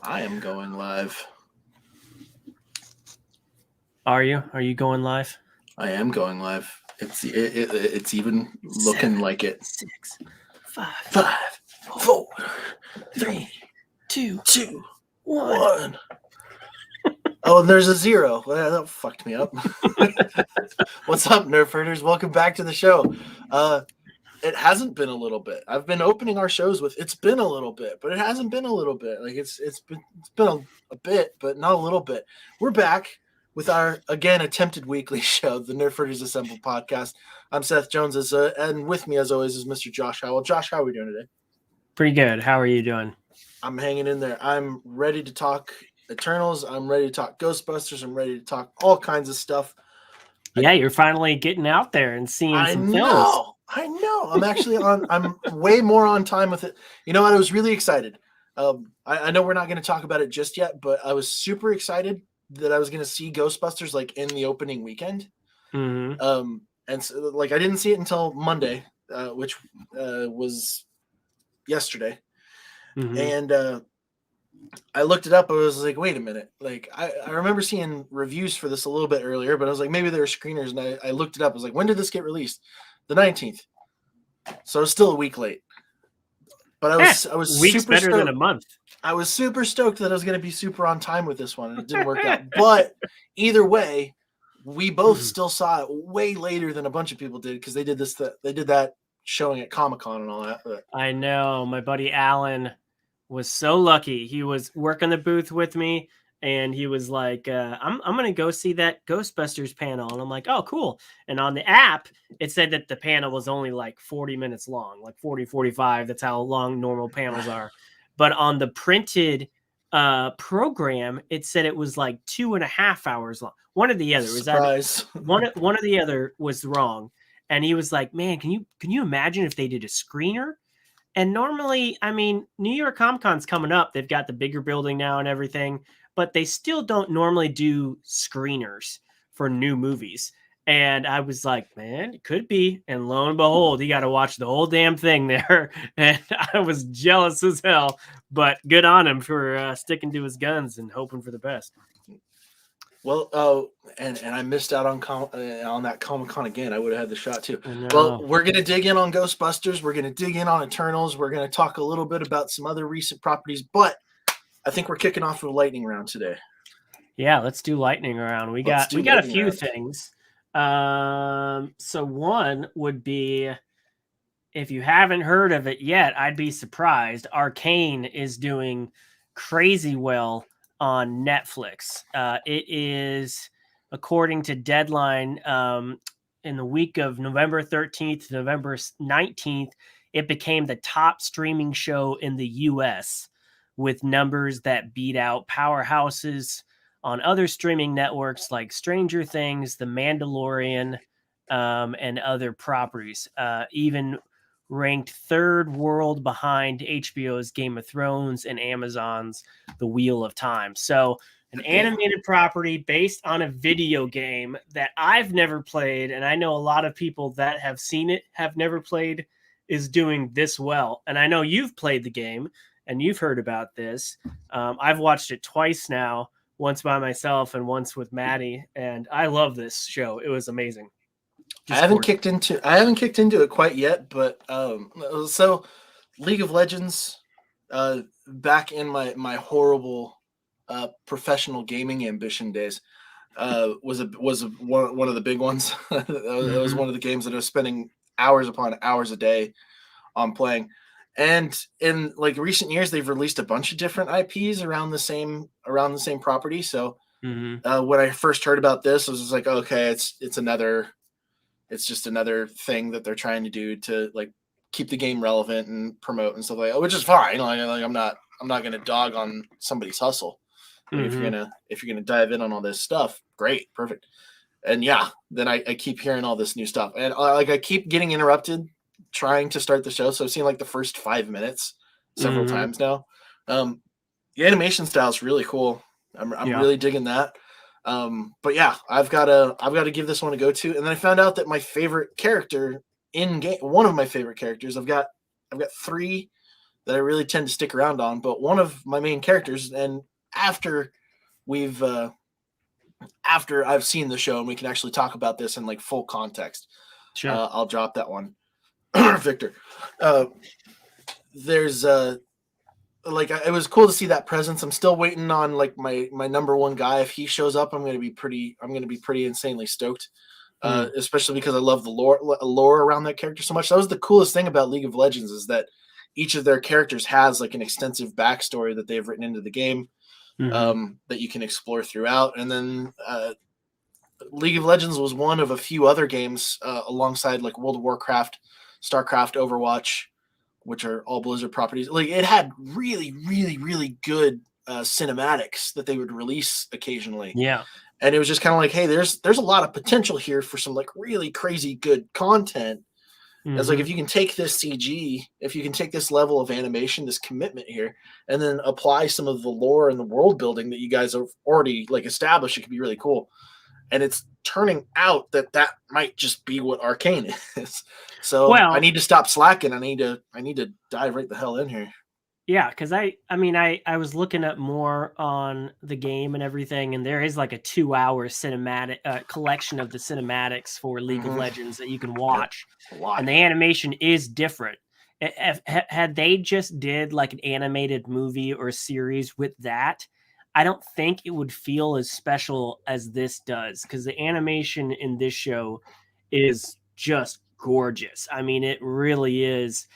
I am going live. Are you? Are you going live? I am going live. It's even looking 7, like it. 6, 5, 5, 4, 3, 2, 2, 1. 1. Oh, and there's a 0. Well, that fucked me up. What's up, Nerf herders? Welcome back to the show. It hasn't been a little bit. I've been opening our shows with "It's been a little bit," but it hasn't been a little bit. Like it's been a bit, but not a little bit. We're back with our again attempted weekly show, the Nerf Herders Assemble podcast. I'm Seth Jones, and with me as always is Mr. Josh Howell. Josh, how are we doing today? Pretty good. How are you doing? I'm hanging in there. I'm ready to talk Eternals. I'm ready to talk Ghostbusters. I'm ready to talk all kinds of stuff. Yeah, you're finally getting out there and seeing some films. I know. I'm actually on. I'm way more on time with it. You know what? I was really excited. I know we're not going to talk about it just yet, but I was super excited that I was going to see Ghostbusters like in the opening weekend. Mm-hmm. And so, like I didn't see it until Monday, which was yesterday, Mm-hmm. and I looked it up. I was like, wait a minute. Like I remember seeing reviews for this a little bit earlier, but I was like, maybe there were screeners, and I looked it up. I was like, when did this get released? The 19th. So it's still a week late. But I was weeks super better stoked. than a month. I was super stoked that I was going to be super on time with this one, and it didn't work out. But either way, we both still saw it way later than a bunch of people did because they did that showing at Comic-Con and all that. But I know. My buddy Alan was so lucky. He was working the booth with me, and he was like, I'm going to go see that Ghostbusters panel. And I'm like, oh, cool. And on the app, it said that the panel was only like 40 minutes long, like 40, 45. That's how long normal panels are. But on the printed program, it said it was like 2.5 hours long. One or the other. surprise. One or the other was wrong. And he was like, man, can you imagine if they did a screener? And normally, I mean, New York Comic Con's coming up. They've got the bigger building now and everything, but they still don't normally do screeners for new movies. And I was like, man, it could be. And lo and behold, you got to watch the whole damn thing there. And I was jealous as hell, but good on him for sticking to his guns and hoping for the best. Well, and I missed out on that Comic-Con again. I would have had the shot too. Well, we're gonna dig in on Ghostbusters. We're gonna dig in on Eternals. We're gonna talk a little bit about some other recent properties, but I think we're kicking off with a lightning round today. Yeah, let's do lightning round. We got a few things. So one would be, if you haven't heard of it yet, I'd be surprised. Arcane is doing crazy well on Netflix. It is, according to Deadline, in the week of November 13th to November 19th, it became the top streaming show in the US with numbers that beat out powerhouses on other streaming networks like Stranger Things, The Mandalorian, and other properties. Even ranked third world behind HBO's Game of Thrones and Amazon's The Wheel of Time. So an animated property based on a video game that I've never played, and I know a lot of people that have seen it have never played, is doing this well. And I know you've played the game and you've heard about this. I've watched it twice now, once by myself and once with Maddie, and I love this show. It was amazing. I haven't kicked into it quite yet, but so League of Legends, back in my horrible professional gaming ambition days, was one of the big ones. It was one of the games that I was spending hours upon hours a day on playing. And in like recent years, they've released a bunch of different IPs around the same property. So when I first heard about this, I was just like, okay, it's just another thing that they're trying to do to like keep the game relevant and promote and stuff like that, which is fine. Like I'm not going to dog on somebody's hustle. Like, if you're gonna dive in on all this stuff, great, perfect. And yeah, then I keep hearing all this new stuff, and I keep getting interrupted trying to start the show. So I've seen like the first 5 minutes several times now. The animation style is really cool. I'm really digging that. But yeah, I've got to give this one a go to. And then I found out that my favorite character in game, one of my favorite characters, I've got 3 that I really tend to stick around on. But one of my main characters, and after we've after I've seen the show and we can actually talk about this in like full context, Sure. I'll drop that one. Victor, there's like it was cool to see that presence. I'm still waiting on like my number one guy. If he shows up, I'm gonna be pretty insanely stoked. Especially because I love the lore around that character so much. That was the coolest thing about League of Legends, is that each of their characters has like an extensive backstory that they've written into the game, that you can explore throughout. And then League of Legends was one of a few other games alongside like World of Warcraft, StarCraft, Overwatch, which are all Blizzard properties. Like it had really, really, really good cinematics that they would release occasionally. Yeah. And it was just kind of like, hey, there's a lot of potential here for some like really crazy good content. It's like, if you can take this CG, if you can take this level of animation, this commitment here, and then apply some of the lore and the world building that you guys have already like established, it could be really cool. And it's turning out that might just be what Arcane is. So I need to stop slacking. I need to dive right the hell in here. Yeah, because I was looking up more on the game and everything, and there is like a 2-hour cinematic collection of the cinematics for League of Legends that you can watch, and the animation is different. Had they just did like an animated movie or series with that, I don't think it would feel as special as this does, because the animation in this show is just gorgeous. I mean, it really is.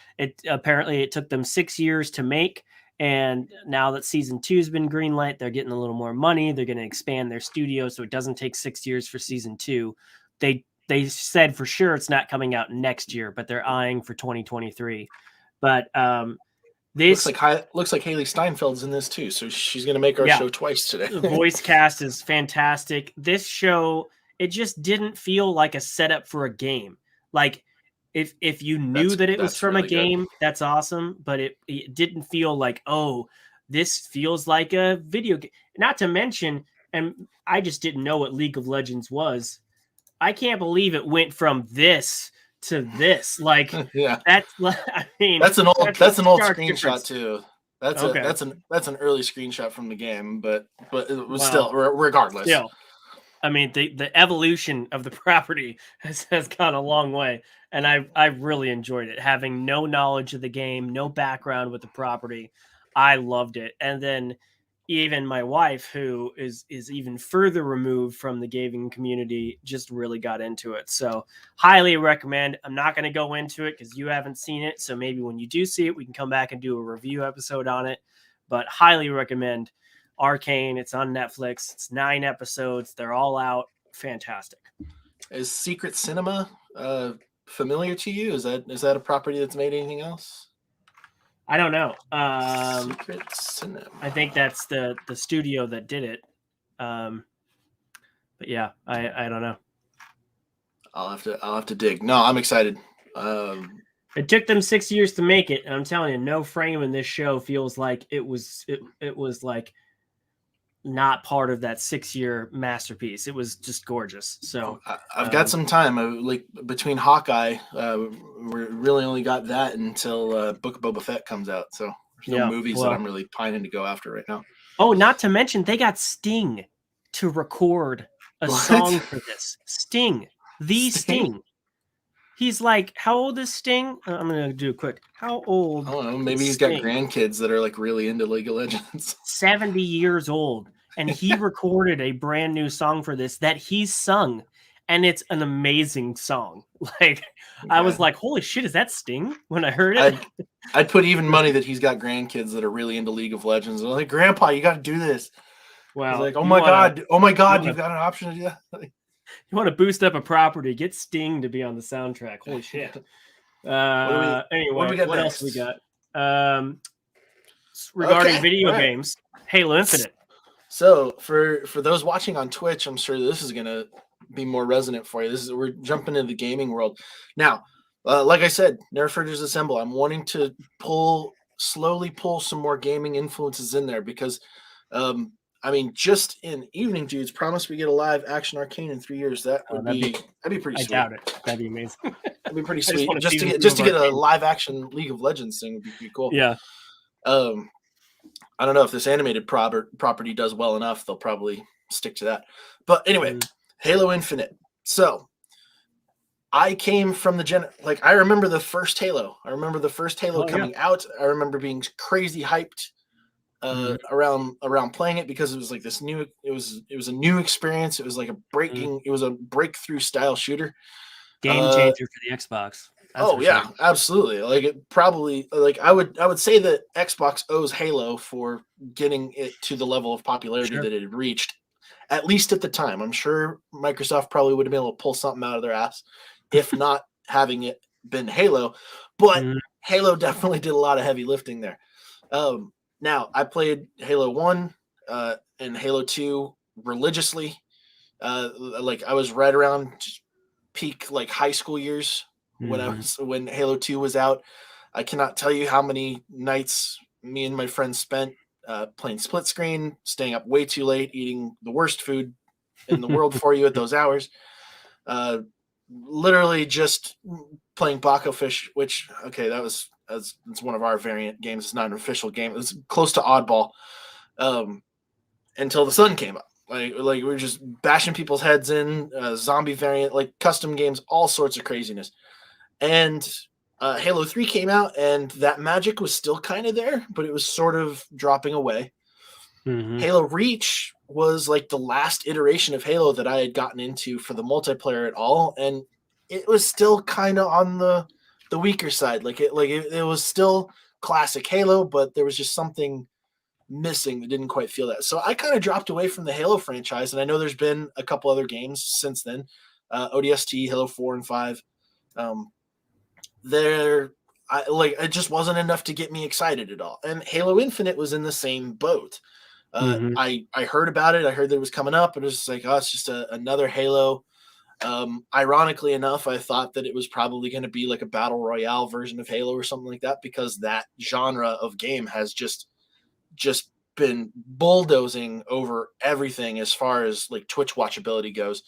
Apparently it took them 6 years to make, and now that season 2 has been greenlit, they're getting a little more money. They're going to expand their studio, so it doesn't take 6 years for season 2. They said for sure it's not coming out next year, but they're eyeing for 2023. But this looks like Haley Steinfeld's in this too, so she's going to make our show twice today. The voice cast is fantastic. This show, it just didn't feel like a setup for a game. Like if you knew that it was from really a game, good. That's awesome. But it didn't feel like, oh, this feels like a video game. Not to mention, and I just didn't know what League of Legends was. I can't believe it went from this to this. Like that's I mean that's an old screenshot too. That's an early screenshot from the game, but it was still regardless. Still. I mean, the evolution of the property has gone a long way, and I really enjoyed it. Having no knowledge of the game, no background with the property, I loved it. And then even my wife, who is even further removed from the gaming community, just really got into it. So highly recommend. I'm not going to go into it because you haven't seen it. So maybe when you do see it, we can come back and do a review episode on it. But highly recommend Arcane. It's on Netflix. It's 9 episodes. They're all out. Fantastic. Is Secret Cinema familiar to you? Is that a property that's made anything else? I don't know. Secret Cinema. I think that's the studio that did it. But yeah, I don't know. I'll have to dig. No, I'm excited. It took them 6 years to make it, and I'm telling you, no frame in this show feels like it was like not part of that 6-year masterpiece. It was just gorgeous. So I've got some time. Like between Hawkeye, we really only got that until Book of Boba Fett comes out. So there's no movies that I'm really pining to go after right now. Oh, not to mention they got Sting to record a song for this. Sting. He's like, how old is Sting? I'm going to do it quick. How old? I don't know. Maybe he's got grandkids that are like really into League of Legends. 70 years old. And he recorded a brand new song for this that he sung. And it's an amazing song. Like, I was like, holy shit, is that Sting? When I heard it. I'd put even money that he's got grandkids that are really into League of Legends. I'm like, Grandpa, you got to do this. Wow. Like, oh my God, you've got an option to do that. You want to boost up a property, get Sting to be on the soundtrack. Holy shit. Anyway, what else we got? Regarding video games, Halo Infinite. So for those watching on Twitch, I'm sure this is going to be more resonant for you. We're jumping into the gaming world. Now, like I said, Nerfers Assemble. I'm wanting to slowly pull some more gaming influences in there because just in Evening Dudes, promise we get a live action Arcane in 3 years. That'd be pretty sweet. I doubt it. That'd be amazing. That'd be pretty sweet. Just to get a live action League of Legends thing would be pretty cool. Yeah. I don't know if this animated property does well enough. They'll probably stick to that. But anyway, Halo Infinite. So I came from I remember the first Halo. I remember the first Halo coming out. I remember being crazy hyped around playing it because it was like this new. It was a new experience. It was like it was a breakthrough style shooter. Game changer for the Xbox. Sure. Absolutely. Like it probably I would say that Xbox owes Halo for getting it to the level of popularity that it had reached, at least at the time. I'm sure Microsoft probably would have been able to pull something out of their ass, if not having it been Halo. But Halo definitely did a lot of heavy lifting there. Now I played Halo 1 and Halo 2 religiously. I was right around peak high school years when Halo 2 was out. I cannot tell you how many nights me and my friends spent playing split screen, staying up way too late, eating the worst food in the world for you at those hours. Literally just playing Baco Fish, which it's one of our variant games. It's not an official game. It was close to Oddball until the sun came up. Like we were just bashing people's heads in, zombie variant, custom games, all sorts of craziness. And Halo 3 came out, and that magic was still kind of there, but it was sort of dropping away. Halo Reach was the last iteration of Halo that I had gotten into for the multiplayer at all, and it was still kind of on the weaker side. It was still classic Halo, but there was just something missing that didn't quite feel that. So I kind of dropped away from the Halo franchise, and I know there's been a couple other games since then, ODST, Halo 4 and 5. It just wasn't enough to get me excited at all. And Halo Infinite was in the same boat. I heard about it. I heard that it was coming up, and it was just it's just another Halo. Ironically enough, I thought that it was probably going to be like a battle royale version of Halo or something like that, because that genre of game has just been bulldozing over everything as far as Twitch watchability goes.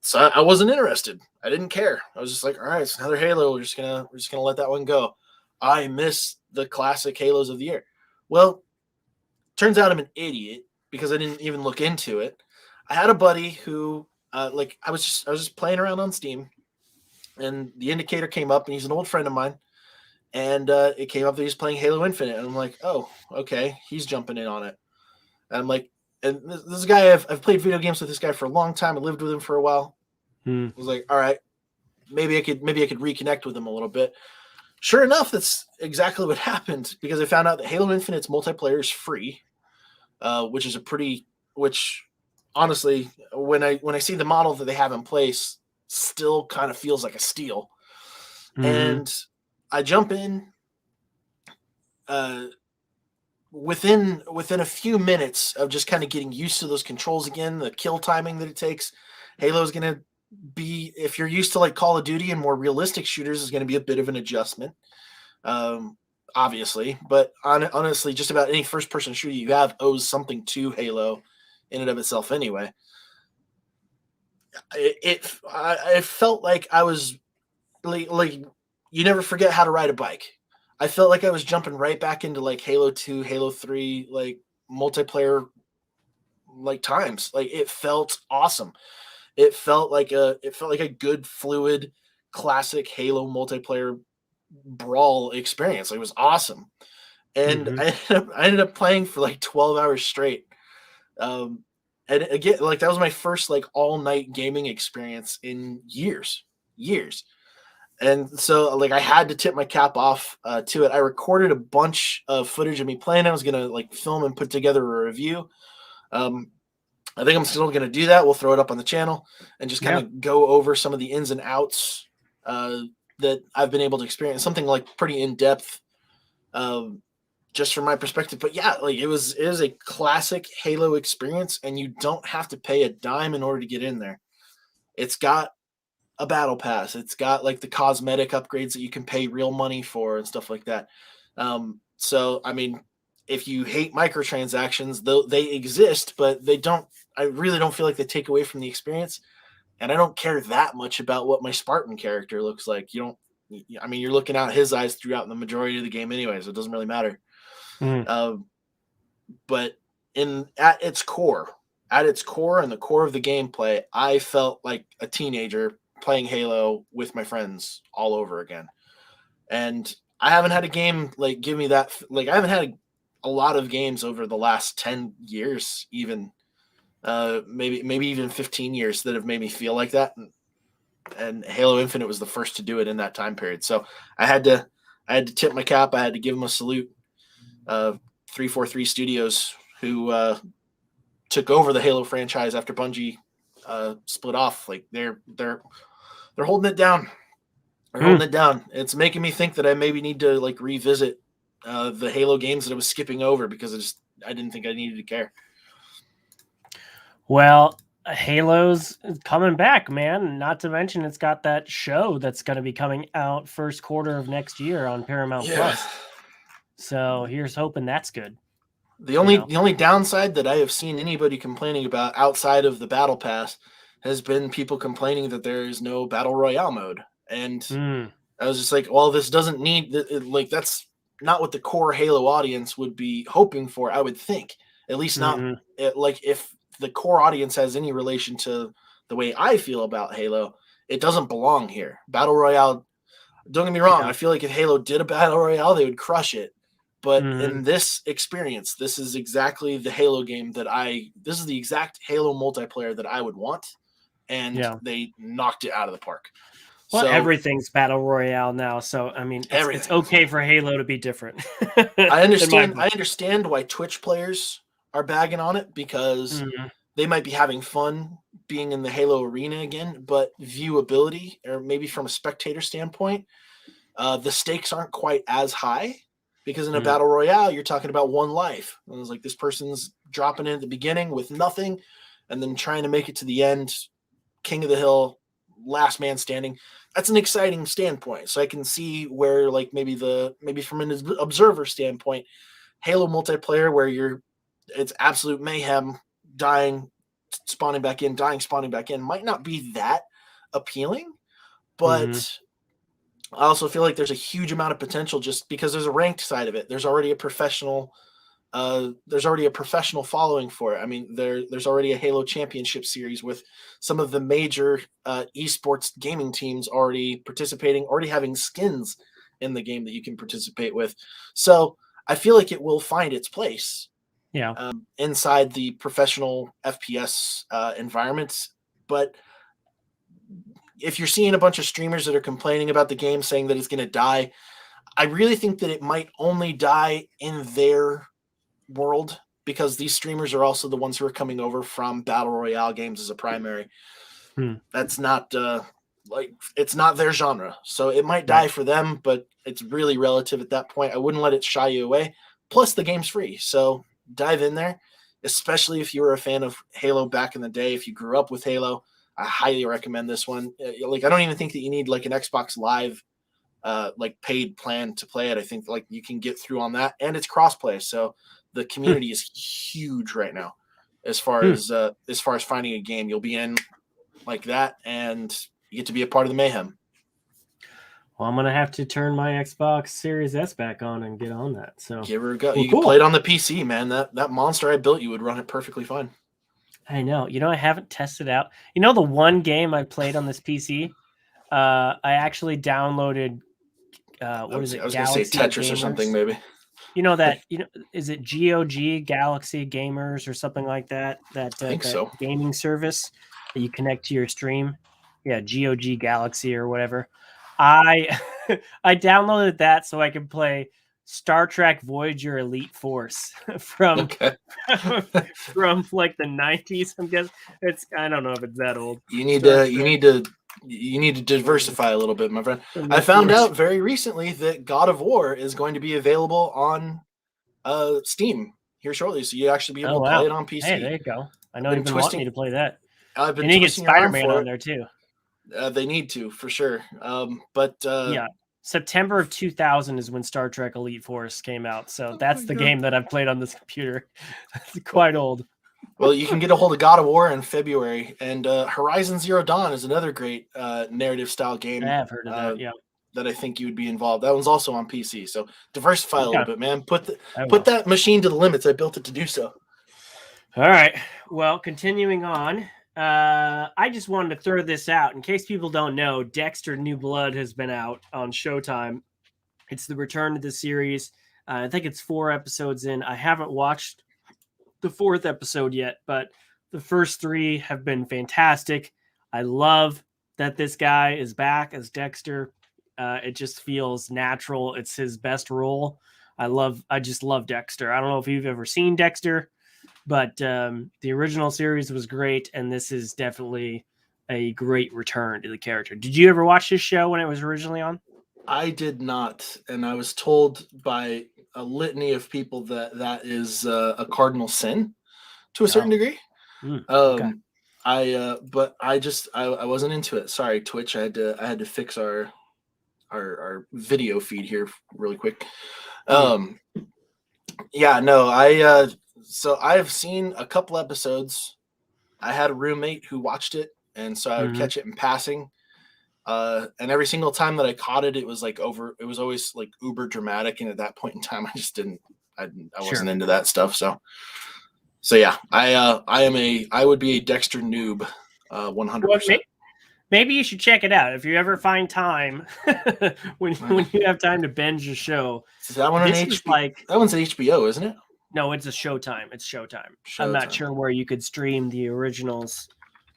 So I wasn't interested. I didn't care. I was just all right, it's another Halo. We're just gonna let that one go. I miss the classic Halos of the year. Well, turns out I'm an idiot because I didn't even look into it. I had a buddy who I was just playing around on Steam, and the indicator came up, and he's an old friend of mine. And it came up that he's playing Halo Infinite, and I'm like, oh, okay, he's jumping in on it. And I'm like, and this guy, I've played video games with this guy for a long time. I lived with him for a while. I was like, all right, maybe I could reconnect with him a little bit. Sure enough, that's exactly what happened, because I found out that Halo Infinite's multiplayer is free, which honestly, when I see the model that they have in place, still kind of feels like a steal. And I jump in within a few minutes of just kind of getting used to those controls again, the kill timing that it takes. Halo is going to be, if you're used to Call of Duty and more realistic shooters, is going to be a bit of an adjustment, obviously. But honestly, just about any first-person shooter you have owes something to Halo in and of itself anyway. I felt like I was you never forget how to ride a bike. I felt like I was jumping right back into Halo 2, Halo 3, multiplayer times. It felt awesome. It felt like a good, fluid, classic Halo multiplayer brawl experience. It was awesome. And I ended up playing for 12 hours straight. And again, that was my first all night gaming experience in years. And so I had to tip my cap off to it. I recorded a bunch of footage of me playing. I was going to film and put together a review. I think I'm still going to do that. We'll throw it up on the channel and just kind of go over some of the ins and outs that I've been able to experience, something pretty in depth, just from my perspective. But yeah, it is a classic Halo experience, and you don't have to pay a dime in order to get in there. It's got a battle pass. It's got the cosmetic upgrades that you can pay real money for and stuff like that. So, I mean, if you hate microtransactions, though they exist, but I really don't feel like they take away from the experience. and I don't care that much about what my Spartan character looks like. I mean, you're looking out his eyes throughout the majority of the game anyway, so it doesn't really matter. But at its core and the core of the gameplay, I felt like a teenager playing Halo with my friends all over again. And I haven't had a game like give me that. Like I haven't had a lot of games over the last 10 years, even maybe even 15 years that have made me feel like that. And Halo Infinite was the first to do it in that time period. So I had to tip my cap. I had to give them a salute. 343 Studios, who took over the Halo franchise after Bungie split off. Like they're holding it down. They're holding it down. It's making me think that I maybe need to like revisit the Halo games that I was skipping over because I didn't think I needed to care. Well, Halo's coming back, man. Not to mention it's got that show that's going to be coming out first quarter of next year on Paramount Plus. So here's hoping that's good. The only downside that I have seen anybody complaining about outside of the Battle Pass has been people complaining that there is no Battle Royale mode. And I was just like, well, this doesn't need like that's not what the core Halo audience would be hoping for, I would think. At least not like if the core audience has any relation to the way I feel about Halo, it doesn't belong here. Battle Royale, don't get me wrong, I feel like if Halo did a Battle Royale, they would crush it. But in this experience, this is exactly the Halo game this is the exact Halo multiplayer that I would want. And they knocked it out of the park. Well, everything's Battle Royale now. So, I mean, it's okay for Halo to be different. I understand why Twitch players are bagging on it because they might be having fun being in the Halo arena again, but viewability, or maybe from a spectator standpoint, the stakes aren't quite as high because in a Battle Royale, you're talking about one life. And it's like this person's dropping in at the beginning with nothing and then trying to make it to the end, king of the hill, last man standing. That's an exciting standpoint. So I can see where like maybe from an observer standpoint, Halo multiplayer where it's absolute mayhem, dying, spawning back in, might not be that appealing, but I also feel like there's a huge amount of potential just because there's a ranked side of it. There's already a professional following for it. I mean, there's already a Halo Championship series with some of the major esports gaming teams already participating, already having skins in the game that you can participate with. So I feel like it will find its place inside the professional FPS environments. But if you're seeing a bunch of streamers that are complaining about the game, saying that it's going to die, I really think that it might only die in their world because these streamers are also the ones who are coming over from Battle Royale games as a primary. That's not it's not their genre. So it might die for them, but it's really relative at that point. I wouldn't let it shy you away. Plus the game's free. So dive in there, especially if you were a fan of Halo back in the day. If you grew up with Halo, I highly recommend this one. Like, I don't even think that you need like an Xbox Live like paid plan to play it. I think like you can get through on that, and it's crossplay. So the community is huge right now as far as finding a game you'll be in like that, and you get to be a part of the mayhem. Well, I'm gonna have to turn my Xbox Series S back on and get on that. So give her a go. You can play it on the PC, man. That monster I built, you would run it perfectly fine. I know. I haven't tested out. The one game I played on this PC, I actually downloaded. What is it? I was going to say Tetris Gamers or something, maybe. Is it GOG Galaxy Gamers or something like that? I think so. Gaming service that you connect to your stream. Yeah, GOG Galaxy or whatever. I downloaded that so I could play Star Trek Voyager Elite Force from like the 90s. I'm guessing I don't know if it's that old. You need to diversify a little bit, my friend. I found out very recently that God of War is going to be available on Steam here shortly, so you actually be able to play it on PC. Hey, there you go. I know you've been wanting me to play that. I've been twisting get Spider-Man on there too. They need to for sure. But September of 2000 is when Star Trek Elite Force came out. So that's the game that I've played on this computer. It's quite old. Well, you can get a hold of God of War in February, and Horizon Zero Dawn is another great narrative style game. I have heard of that. Yeah, that I think you would be involved. That one's also on PC. So diversify a little bit, man. Put that machine to the limits. I built it to do so. All right. Well, continuing on. I just wanted to throw this out in case people don't know. Dexter: New Blood has been out on Showtime. It's the return to the series. I think it's 4 episodes in. I haven't watched the 4th episode yet, but the first 3 have been fantastic. I love that this guy is back as Dexter. It just feels natural. It's his best role. I just love Dexter. I don't know if you've ever seen Dexter, but the original series was great, and this is definitely a great return to the character. Did you ever watch this show when it was originally on? I did not, and I was told by a litany of people that is a cardinal sin to a certain degree. Okay. But I wasn't into it. Sorry, Twitch. I had to fix our video feed here really quick. Yeah, no, so I've seen a couple episodes. I had a roommate who watched it, and so I would catch it in passing. And every single time that I caught it, it was always like uber dramatic. And at that point in time, I just I wasn't into that stuff. So yeah, I would be a Dexter noob, 100%. Maybe you should check it out if you ever find time when you have time to binge a show. Is that one on HBO? That one's HBO, isn't it? No, it's a Showtime. It's Showtime. I'm not sure where you could stream the originals.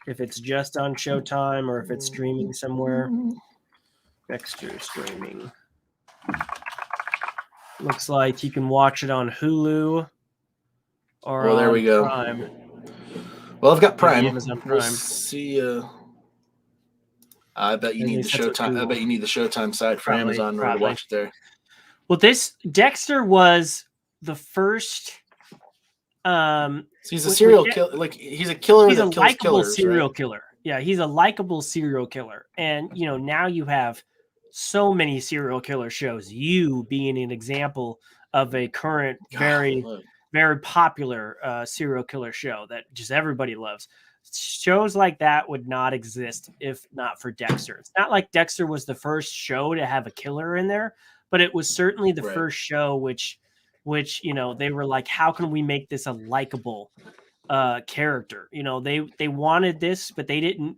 If it's just on Showtime or if it's streaming somewhere. Dexter streaming. Looks like you can watch it on Hulu or there we go. Prime. Well, I've got Prime. Amazon Prime. We'll see. I bet you need the Showtime. I bet you need the Showtime side for Amazon to watch it there. Well, this Dexter was the first. So he's a serial killer. Like he's a killer. He's a likable serial killer. Yeah, he's a likable serial killer. And now you have so many serial killer shows. You being an example of a current, very popular serial killer show that just everybody loves. Shows like that would not exist if not for Dexter. It's not like Dexter was the first show to have a killer in there, but it was certainly the first show which they were like, how can we make this a likable character? They wanted this, but they didn't,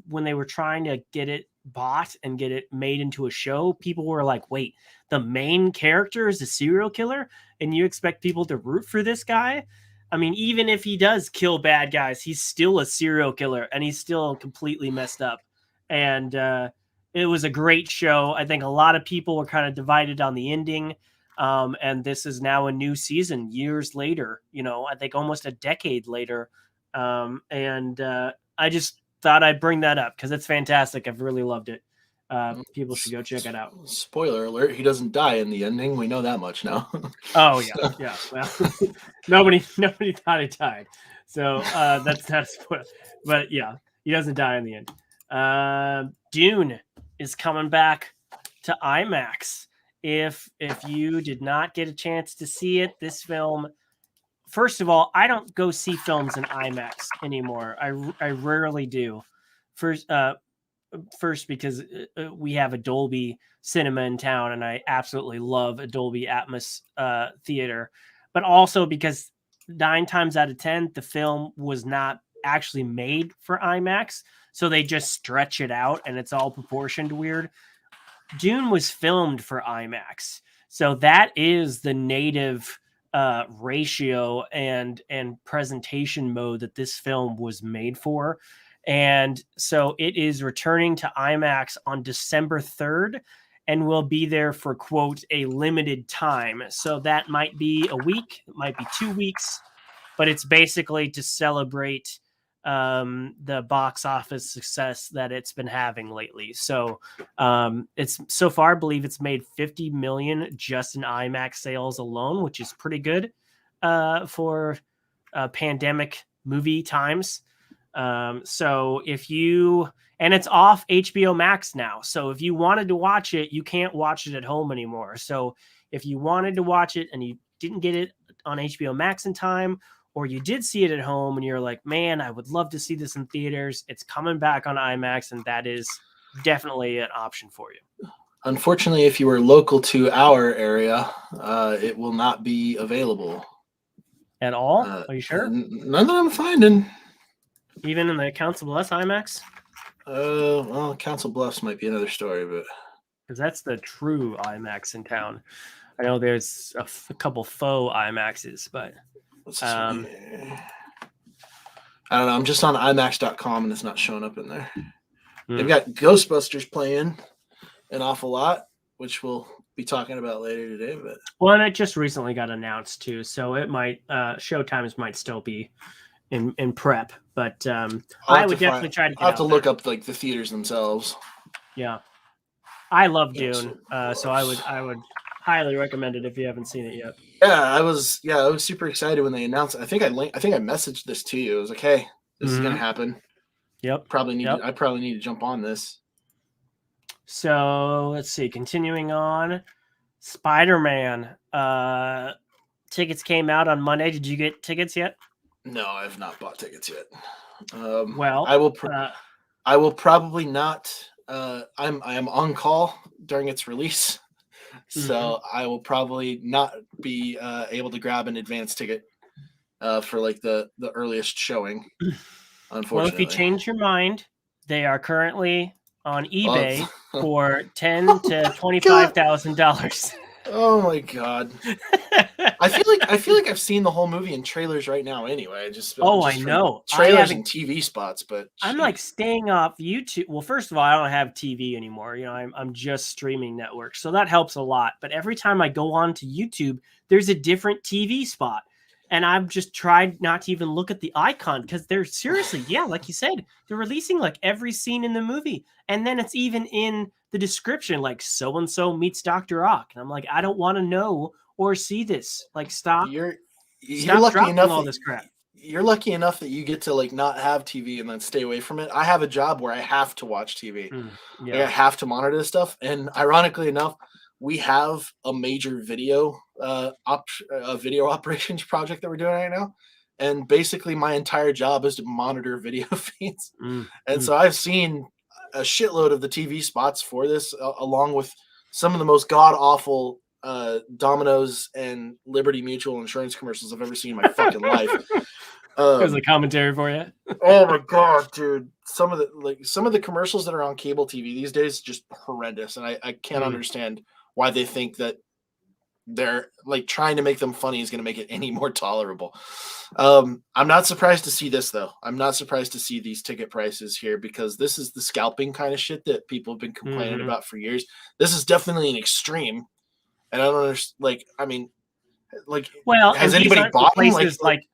when they were trying to get it bought and get it made into a show, people were like, wait, the main character is a serial killer and you expect people to root for this guy? I mean, even if he does kill bad guys, he's still a serial killer and he's still completely messed up. And it was a great show. I think a lot of people were kind of divided on the ending. And this is now a new season years later, I think almost a decade later. I just thought I'd bring that up because it's fantastic. I've really loved it. People should go check it out. Spoiler alert, he doesn't die in the ending. We know that much now. Oh yeah. Well, nobody thought he died. So that's not a spoiler. But yeah, he doesn't die in the end. Dune is coming back to IMAX. If you did not get a chance to see it, this film, first of all, I don't go see films in IMAX anymore. I rarely do. First because we have a Dolby cinema in town, and I absolutely love a Dolby Atmos theater. But also because 9 times out of 10, the film was not actually made for IMAX, so they just stretch it out, and it's all proportioned weird. Dune was filmed for IMAX, so that is the native ratio and presentation mode that this film was made for. And so it is returning to IMAX on December 3rd and will be there for, quote, a limited time. So that might be a week, it might be 2 weeks, but it's basically to celebrate the box office success that it's been having lately. So it's so far, I believe it's made 50 million just in IMAX sales alone, which is pretty good for pandemic movie times. So and it's off HBO Max now. So if you wanted to watch it, you can't watch it at home anymore. So if you wanted to watch it and you didn't get it on HBO Max in time, or you did see it at home and you're like, man, I would love to see this in theaters. It's coming back on IMAX, and that is definitely an option for you. Unfortunately, if you were local to our area, it will not be available. At all? Are you sure? None that I'm finding. Even in the Council Bluffs IMAX? Well, Council Bluffs might be another story, but because that's the true IMAX in town. I know there's a couple faux IMAXs, but I don't know. I'm just on IMAX.com and it's not showing up in there. They've got Ghostbusters playing an awful lot, which we'll be talking about later today. But well, and it just recently got announced too, so it might showtimes might still be in prep. But I would definitely try to. I'll have to look up like the theaters themselves. Yeah, I love Dune, so I would highly recommend it if you haven't seen it yet. Yeah, I was super excited when they announced it. I think I messaged this to you. I was like, hey, this is gonna happen. Yep. I probably need to jump on this. So let's see. Continuing on, Spider-Man. Tickets came out on Monday. Did you get tickets yet? No, I have not bought tickets yet. Well, I will probably not. I am on call during its release, so I will probably not be able to grab an advance ticket for like the earliest showing. Unfortunately, well, if you change your mind, they are currently on eBay for $10,000 to $25,000. Oh my god! I feel like I've seen the whole movie in trailers right now. Anyway, I know trailers and TV spots, but I'm like staying off YouTube. Well, first of all, I don't have TV anymore. You know, I'm just streaming networks, so that helps a lot. But every time I go on to YouTube, there's a different TV spot. And I've just tried not to even look at the icon because they're seriously, yeah, like you said, they're releasing like every scene in the movie. And then it's even in the description, like so-and-so meets Dr. Ock. And I'm like, I don't want to know or see this. Like, stop. You're stop lucky enough all this crap. You're lucky enough that you get to like not have TV and then stay away from it. I have a job where I have to watch TV. Like, I have to monitor this stuff. And ironically enough, we have a major video video operations project that we're doing right now, and basically my entire job is to monitor video feeds. And so I've seen a shitload of the TV spots for this, along with some of the most god awful Domino's and Liberty Mutual insurance commercials I've ever seen in my fucking life. There's the commentary for you. Oh my god, dude! Some of the commercials that are on cable TV these days just horrendous, and I can't understand why they think that they're like trying to make them funny is going to make it any more tolerable. I'm not surprised to see this though. I'm not surprised to see these ticket prices here because this is the scalping kind of shit that people have been complaining about for years. This is definitely an extreme, and I don't understand. Like, I mean, like, well, has anybody bought them? Like,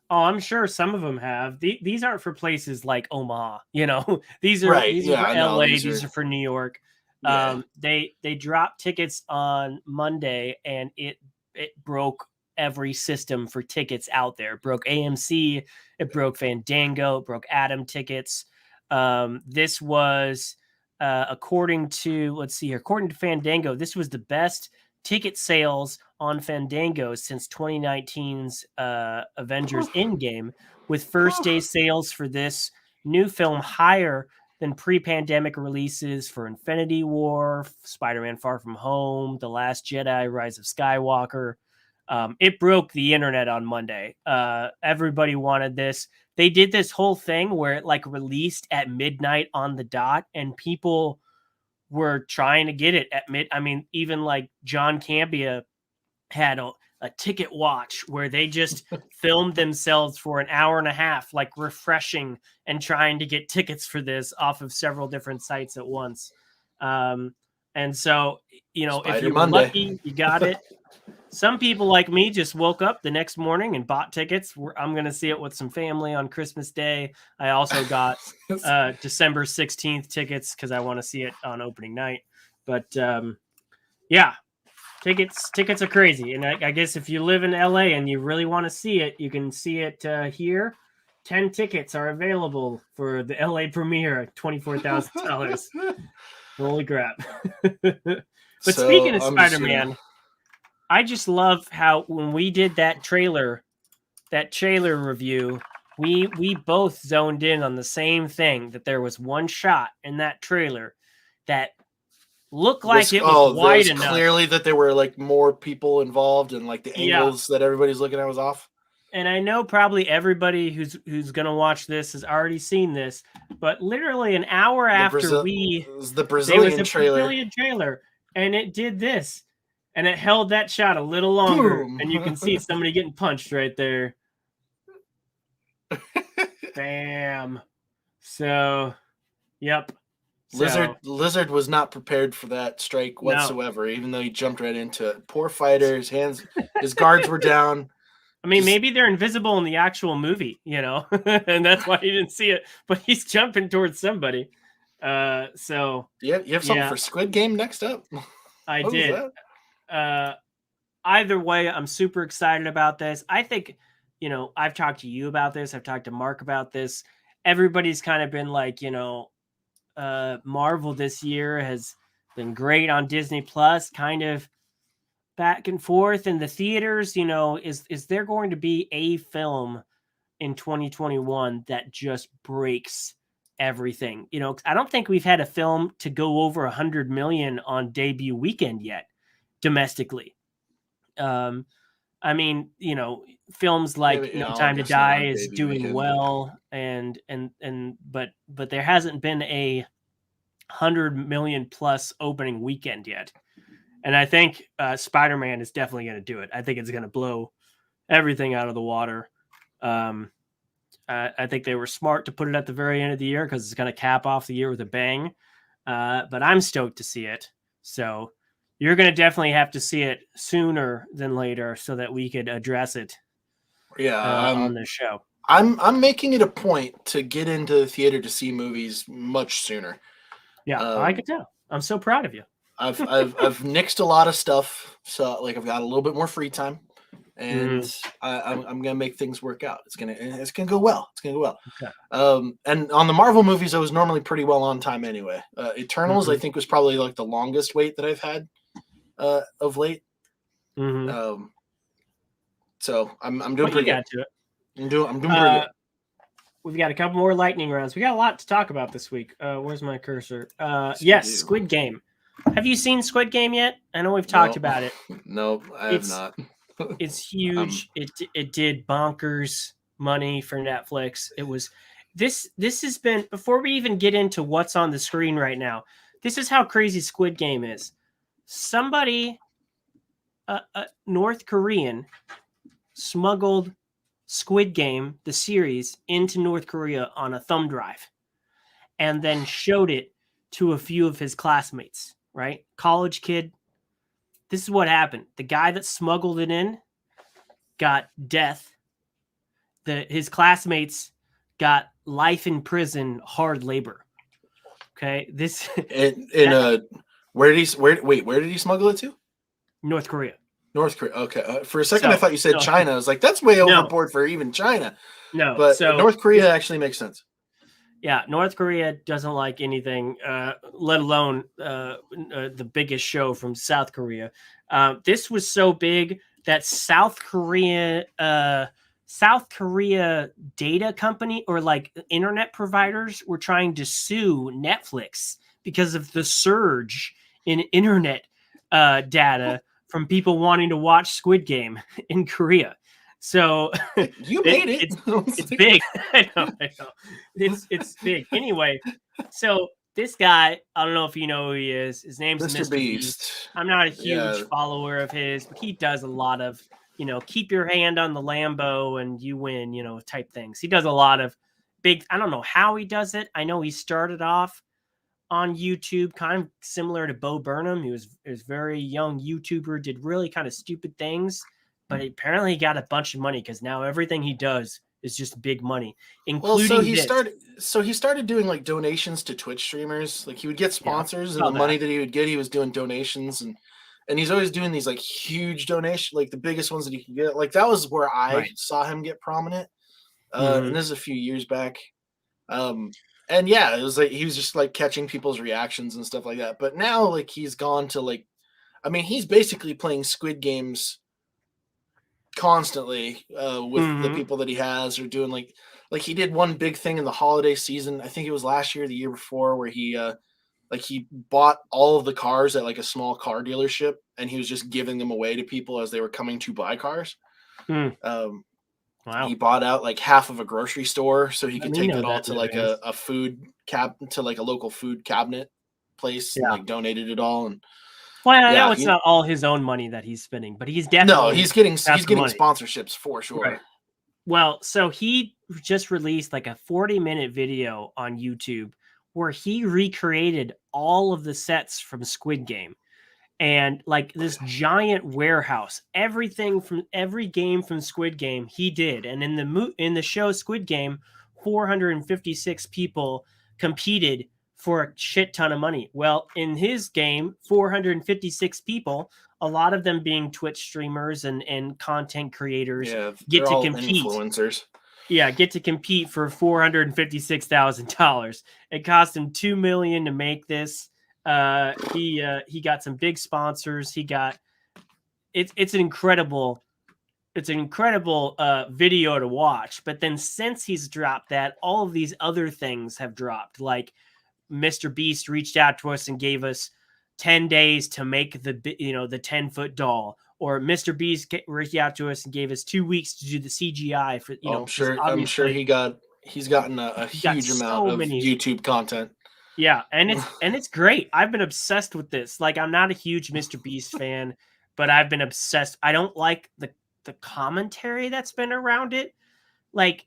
oh, I'm sure some of them have. These aren't for places like Omaha. You know, these are for LA. These are for New York. Yeah. They dropped tickets on Monday, and it broke every system for tickets out there. It broke AMC, it broke Fandango, it broke Atom tickets. This was according to Fandango, this was the best ticket sales on Fandango since 2019's Avengers Endgame, with first day sales for this new film higher than pre-pandemic releases for Infinity War, Spider-Man Far From Home, The Last Jedi, Rise of Skywalker. It broke the internet on Monday. Everybody wanted this. They did this whole thing where it like released at midnight on the dot, and people were trying to get it at I mean, even like John Campea had a ticket watch where they just filmed themselves for an hour and a half, like refreshing and trying to get tickets for this off of several different sites at once. And so, you know, if you're lucky, you got it. Some people like me just woke up the next morning and bought tickets. I'm going to see it with some family on Christmas Day. I also got December 16th tickets because I want to see it on opening night. But yeah, tickets are crazy. And I guess if you live in LA and you really want to see it, you can see it here. 10 tickets are available for the LA premiere at $24,000. Holy crap. But speaking of Spider-Man, I just love how when we did that trailer that trailer review, we both zoned in on the same thing, that there was one shot in that trailer that looked like it was wide enough. Clearly that there were like more people involved, and like the angles that everybody's looking at was off. And I know probably everybody who's gonna watch this has already seen this, but literally an hour after the Brazilian trailer, and it did this, and it held that shot a little longer, Boom. And you can see somebody getting punched right there. Bam. So, yep. Lizard was not prepared for that strike whatsoever, even though he jumped right into it. Poor fighter, his guards were down. I mean, maybe they're invisible in the actual movie, and that's why you didn't see it. But he's jumping towards somebody. So yeah, you have something for Squid Game next up. I did. Either way, I'm super excited about this. I think, I've talked to you about this. I've talked to Mark about this. Everybody's kind of been like, Marvel this year has been great on Disney Plus, kind of back and forth in the theaters. Is there going to be a film in 2021 that just breaks everything? I don't think we've had a film to go over 100 million on debut weekend yet domestically. I mean, films like No Time to Die is doing well, but there hasn't been a 100 million plus opening weekend yet. And I think Spider-Man is definitely going to do it. I think it's going to blow everything out of the water. I think they were smart to put it at the very end of the year because it's going to cap off the year with a bang. But I'm stoked to see it. So you're going to definitely have to see it sooner than later so that we could address it. On the show. I'm making it a point to get into the theater to see movies much sooner. Yeah, I could tell. I'm so proud of you. I've nixed a lot of stuff, so like I've got a little bit more free time, and I'm gonna make things work out. It's gonna go well. It's gonna go well. Okay. And on the Marvel movies, I was normally pretty well on time anyway. Eternals, I think, was probably like the longest wait that I've had of late. So I'm doing pretty good. I'm doing pretty good. We've got a couple more lightning rounds. We got a lot to talk about this week. Where's my cursor? Yes, Squid Game. Have you seen Squid Game yet? I know we've talked about it. No, I have not. It's huge. It did bonkers money for Netflix. It was this has been, before we even get into what's on the screen right now, this is how crazy Squid Game is. Somebody, North Korean, smuggled Squid Game, the series, into North Korea on a thumb drive and then showed it to a few of his classmates, right? College kid. This is what happened. The guy that smuggled it in got death. His classmates got life in prison, hard labor. Okay, this where did he smuggle it to? North Korea. North Korea. Okay. For a second, I thought you said China. I was like, that's way overboard for even China. No, but North Korea actually makes sense. Yeah, North Korea doesn't like anything, let alone the biggest show from South Korea. This was so big that South Korea data company or like internet providers were trying to sue Netflix because of the surge in internet data from people wanting to watch Squid Game in Korea. So you made it. It's big. I know. It's big. Anyway, so this guy, I don't know if you know who he is. His name's Mr. Beast. I'm not a huge follower of his, but he does a lot of, keep your hand on the Lambo and you win, type things. He does a lot of big, I don't know how he does it. I know he started off on YouTube, kind of similar to Bo Burnham. He was very young YouTuber, did really kind of stupid things, but apparently he got a bunch of money because now everything he does is just big money, including he started doing like donations to Twitch streamers. Like he would get sponsors and the money that he would get, he was doing donations and he's always doing these like huge donations, like the biggest ones that he could get. Like that was where I saw him get prominent. And this is a few years back. And yeah, it was like he was just like catching people's reactions and stuff like that. But now, like he's gone to like, I mean, he's basically playing Squid Games constantly with the people that he has, or doing like he did one big thing in the holiday season. I think it was last year, or the year before, where he he bought all of the cars at like a small car dealership, and he was just giving them away to people as they were coming to buy cars. Wow. He bought out like half of a grocery store so he Let could me take know that all that to in like advance. a food to like a local food cabinet place, and Yeah. like donated it all. And Well, I know yeah, it's not all his own money that he's spending, but he's no, definitely he's getting got the money. sponsorships for sure. Right. Well, so he just released like a 40-minute video on YouTube where he recreated all of the sets from Squid Game, and like this giant warehouse, everything from every game from Squid Game he did. And in the show Squid Game, 456 people competed for a shit ton of money. Well, in his game, 456 people, a lot of them being Twitch streamers and content creators, Yeah, get they're to all compete. influencers. Yeah, get to compete for $456,000. It cost him $2 million to make this. He got some big sponsors. He got it's an incredible video to watch. But then since he's dropped that, all of these other things have dropped. Like Mr. Beast reached out to us and gave us 10 days to make the 10-foot doll. Or Mr. Beast reached out to us and gave us 2 weeks to do the CGI for I'm sure he's gotten a huge amount of YouTube content. Yeah, and it's great. I've been obsessed with this. Like, I'm not a huge Mr. Beast fan, but I've been obsessed. I don't like the commentary that's been around it. Like,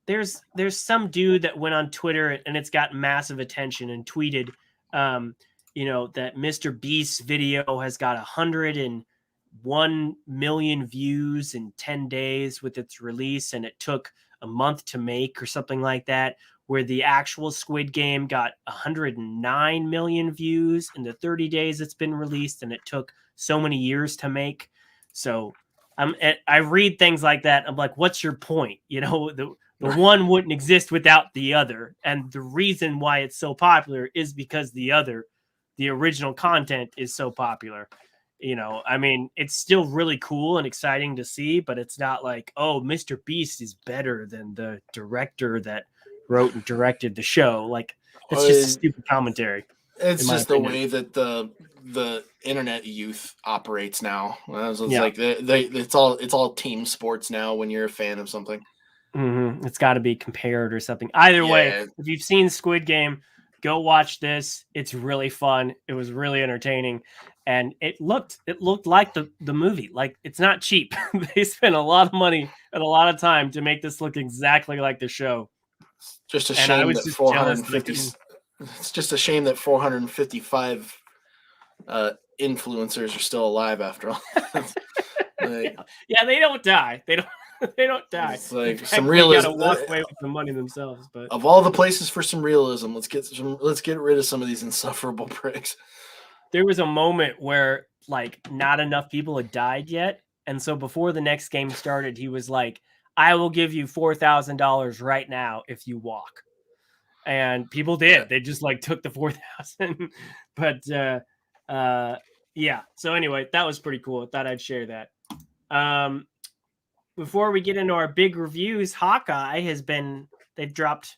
there's some dude that went on Twitter and it's got massive attention and tweeted, that Mr. Beast's video has got 101 million views in 10 days with its release, and it took a month to make or something like that, where the actual Squid Game got 109 million views in the 30 days it's been released, and it took so many years to make. So I read things like that. I'm like, what's your point? The one wouldn't exist without the other. And the reason why it's so popular is because the original content is so popular. I mean, it's still really cool and exciting to see, but it's not like, oh, Mr. Beast is better than the director that wrote and directed the show. Like, it's just a stupid commentary. It's just the way that the internet youth operates now. It's like it's all team sports now when you're a fan of something. Mm-hmm. It's got to be compared or something. Either way, if you've seen Squid Game, go watch this. It's really fun. It was really entertaining, and it looked like the movie. Like, it's not cheap. They spent a lot of money and a lot of time to make this look exactly like the show. Just a shame that 450. It's just a shame that 455 influencers are still alive after all. Yeah, they don't die. They don't die. It's like some realism. They gotta walk away with the money themselves. But of all the places for some realism, let's get rid of some of these insufferable pricks. There was a moment where like not enough people had died yet, and so before the next game started, he was like, "I will give you $4,000 right now if you walk." And people did. They just like took the 4,000. But yeah. So anyway, that was pretty cool. I thought I'd share that. Before we get into our big reviews, Hawkeye they've dropped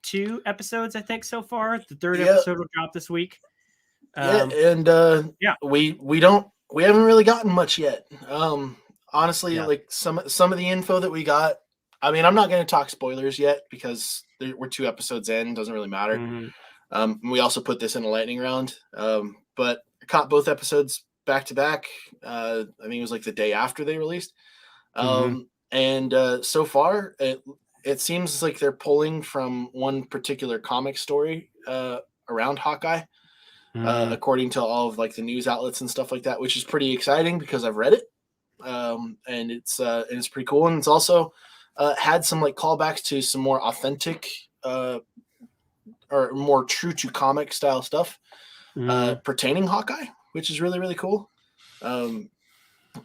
2 episodes, I think, so far. The 3rd episode will drop this week. We haven't really gotten much yet. Honestly, like some of the info that we got, I mean, I'm not going to talk spoilers yet because we're 2 episodes in. Doesn't really matter. Mm-hmm. We also put this in a lightning round, but I caught both episodes back to back. I think it was like the day after they released. And so far, it seems like they're pulling from one particular comic story around Hawkeye, according to all of like the news outlets and stuff like that, which is pretty exciting because I've read it, and it's pretty cool. And it's also had some like callbacks to some more authentic or more true to comic style stuff pertaining Hawkeye, which is really, really cool.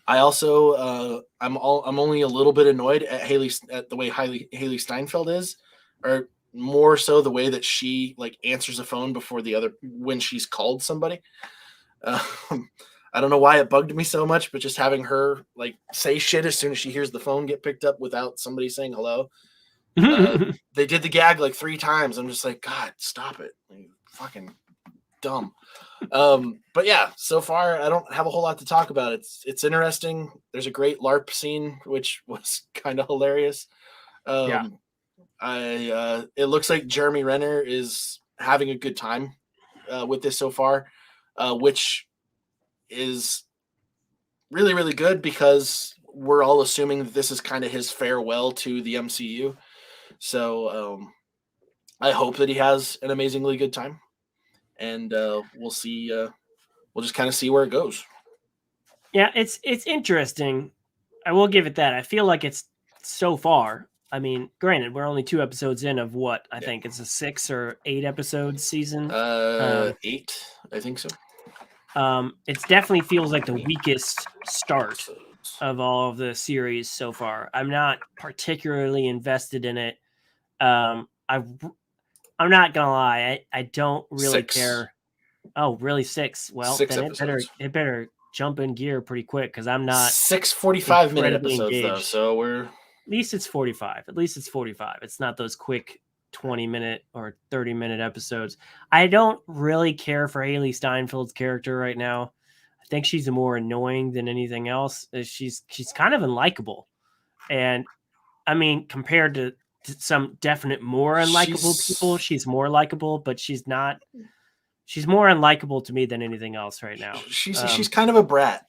I also I'm only a little bit annoyed at the way Haley Steinfeld is, or more so the way that she like answers the phone before the other when she's called somebody. I don't know why it bugged me so much, but just having her like say shit as soon as she hears the phone get picked up without somebody saying hello. They did the gag like 3 times. I'm just like, God, stop it. Like, fucking dumb. But yeah, so far I don't have a whole lot to talk about. It's interesting. There's a great LARP scene, which was kind of hilarious. It looks like Jeremy Renner is having a good time with this so far, which is really, really good because we're all assuming that this is kind of his farewell to the MCU. So I hope that he has an amazingly good time, and we'll see. We'll just kind of see where it goes. Yeah, it's interesting. I will give it that. I feel like it's so far. I mean, granted, we're only 2 episodes in of what I think it's a 6 or 8 episode season. 8, I think so. It definitely feels like the weakest start of all of the series so far. I'm not particularly invested in it. I'm not gonna lie. I don't really 6. care. Oh, really? 6? Well, 6 then episodes. it better jump in gear pretty quick because I'm not 6 45-minute episodes engaged. though, so we're at least it's 45. At least it's 45. It's not those quick 20-minute or 30-minute episodes. I don't really care for Haley Steinfeld's character right now. I think she's more annoying than anything else. She's kind of unlikable, and I mean, compared to some definite more unlikable people, she's more likable, but she's not. She's more unlikable to me than anything else right now. She's kind of a brat.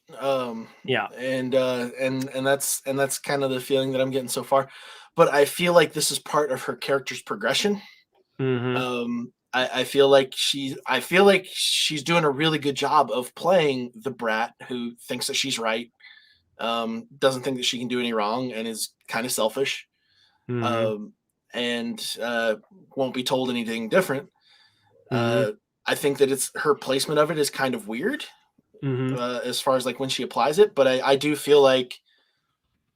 Yeah, and that's kind of the feeling that I'm getting so far. But I feel like this is part of her character's progression. Mm-hmm. I feel like she's doing a really good job of playing the brat who thinks that she's right, doesn't think that she can do any wrong, and is kind of selfish, Mm-hmm. and won't be told anything different. Mm-hmm. I think that it's her placement of it is kind of weird, Mm-hmm. as far as like when she applies it. But I do feel like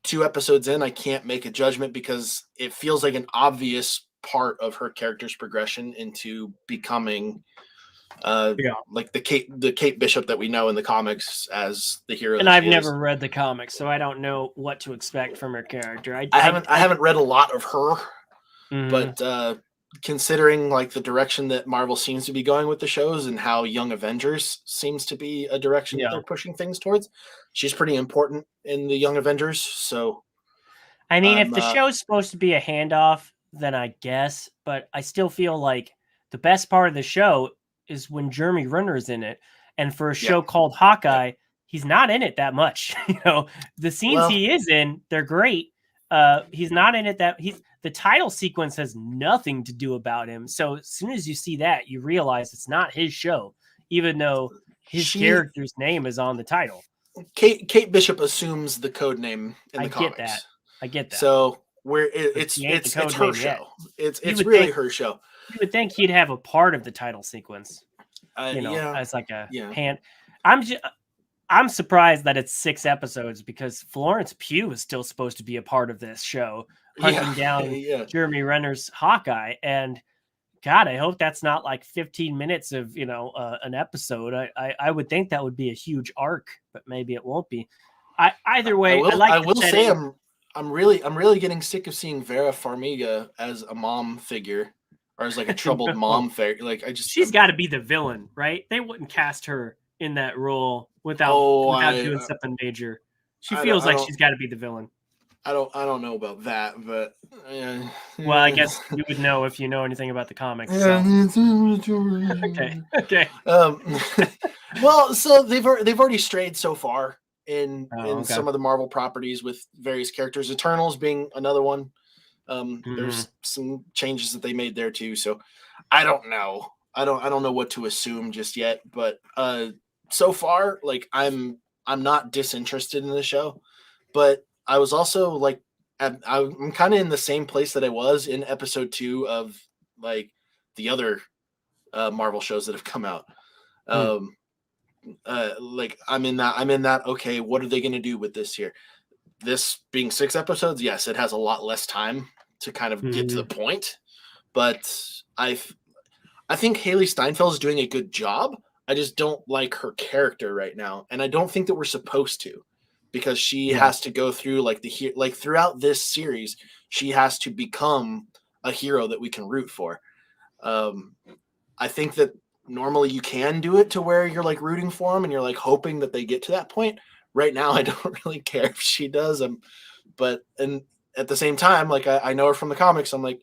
2 episodes in, I can't make a judgment because it feels like an obvious part of her character's progression into becoming like the Kate Bishop that we know in the comics as the hero. And I've never read the comics, so I don't know what to expect from her character. I haven't read a lot of her, mm-hmm. but considering like the direction that Marvel seems to be going with the shows and how Young Avengers seems to be a direction that they're pushing things towards, she's pretty important in the Young Avengers. So, I mean, if the show's supposed to be a handoff, then I guess, but I still feel like the best part of the show is when Jeremy Renner's in it. And for a show called Hawkeye, he's not in it that much. The scenes he is in, they're great. He's not in it the title sequence has nothing to do about him. So as soon as you see that, you realize it's not his show, even though his character's name is on the title. Kate Bishop assumes the code name in the comics. I get that. So it's her show. It's really her show. You would think he'd have a part of the title sequence, as like a hand. I'm surprised that it's 6 episodes because Florence Pugh is still supposed to be a part of this show, hunting down Jeremy Renner's Hawkeye. And God, I hope that's not like 15 minutes of an episode. I would think that would be a huge arc, but maybe it won't be. Either way, I will say I'm really getting sick of seeing Vera Farmiga as a mom figure, or as like a troubled mom figure. Like she's got to be the villain, right? They wouldn't cast her in that role without doing something major. She feels like she's got to be the villain. I don't know about that, but well, I guess you would know if you know anything about the comics. So. Okay. Well, so they've already strayed so far in some of the Marvel properties with various characters. Eternals being another one. There's some changes that they made there too. So I don't know. I don't know what to assume just yet, but so far, like I'm not disinterested in the show, but I was also like I'm kind of in the same place that I was in episode 2 of like the other Marvel shows that have come out. Like I'm in that. Okay, what are they going to do with this here? This being 6 episodes, yes, it has a lot less time to kind of get to the point, but I think Haley Steinfeld is doing a good job. I just don't like her character right now, and I don't think that we're supposed to, because she has to go through like throughout this series, she has to become a hero that we can root for. I think that normally you can do it to where you're like rooting for them and you're like hoping that they get to that point. Right now, I don't really care if she does. But at the same time, like I know her from the comics. I'm like,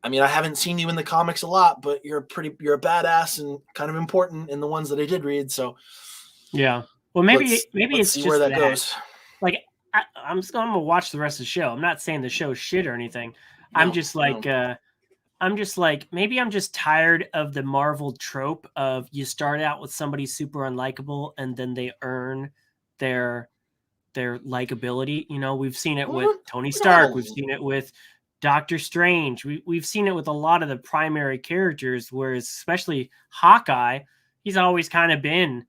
I mean, I haven't seen you in the comics a lot, but you're a badass and kind of important in the ones that I did read. So yeah, well, maybe let's it's see just where that goes. Like, I'm just gonna watch the rest of the show. I'm not saying the show's shit or anything. No, I'm just like, maybe I'm just tired of the Marvel trope of you start out with somebody super unlikable and then they earn their likability. You know, we've seen it with Tony Stark. We've seen it with Doctor Strange. We've seen it with a lot of the primary characters, whereas especially Hawkeye, he's always kind of been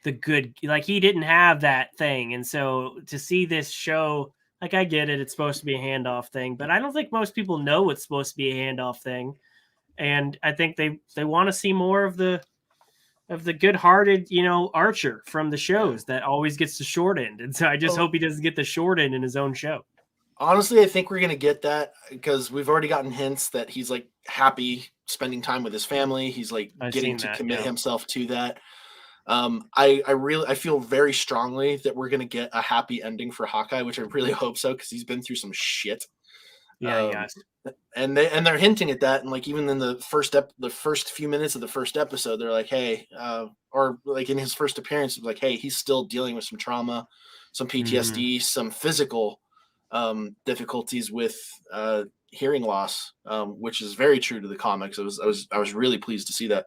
the good, like he didn't have that thing. And so to see this show, like I get it, it's supposed to be a handoff thing, but I don't think most people know it's supposed to be a handoff thing. And I think they want to see more of the good-hearted, Archer from the shows that always gets the short end. And so I just hope he doesn't get the short end in his own show. Honestly, I think we're going to get that because we've already gotten hints that he's like happy spending time with his family. He's like getting to commit himself to that. I feel very strongly that we're going to get a happy ending for Hawkeye, which I really hope so, because he's been through some shit. Yeah, and they're hinting at that, and like even in the first few minutes of the first episode, they're like, hey, or like in his first appearance, like, hey, he's still dealing with some trauma, some PTSD, some physical difficulties with hearing loss, which is very true to the comics. I was really pleased to see that.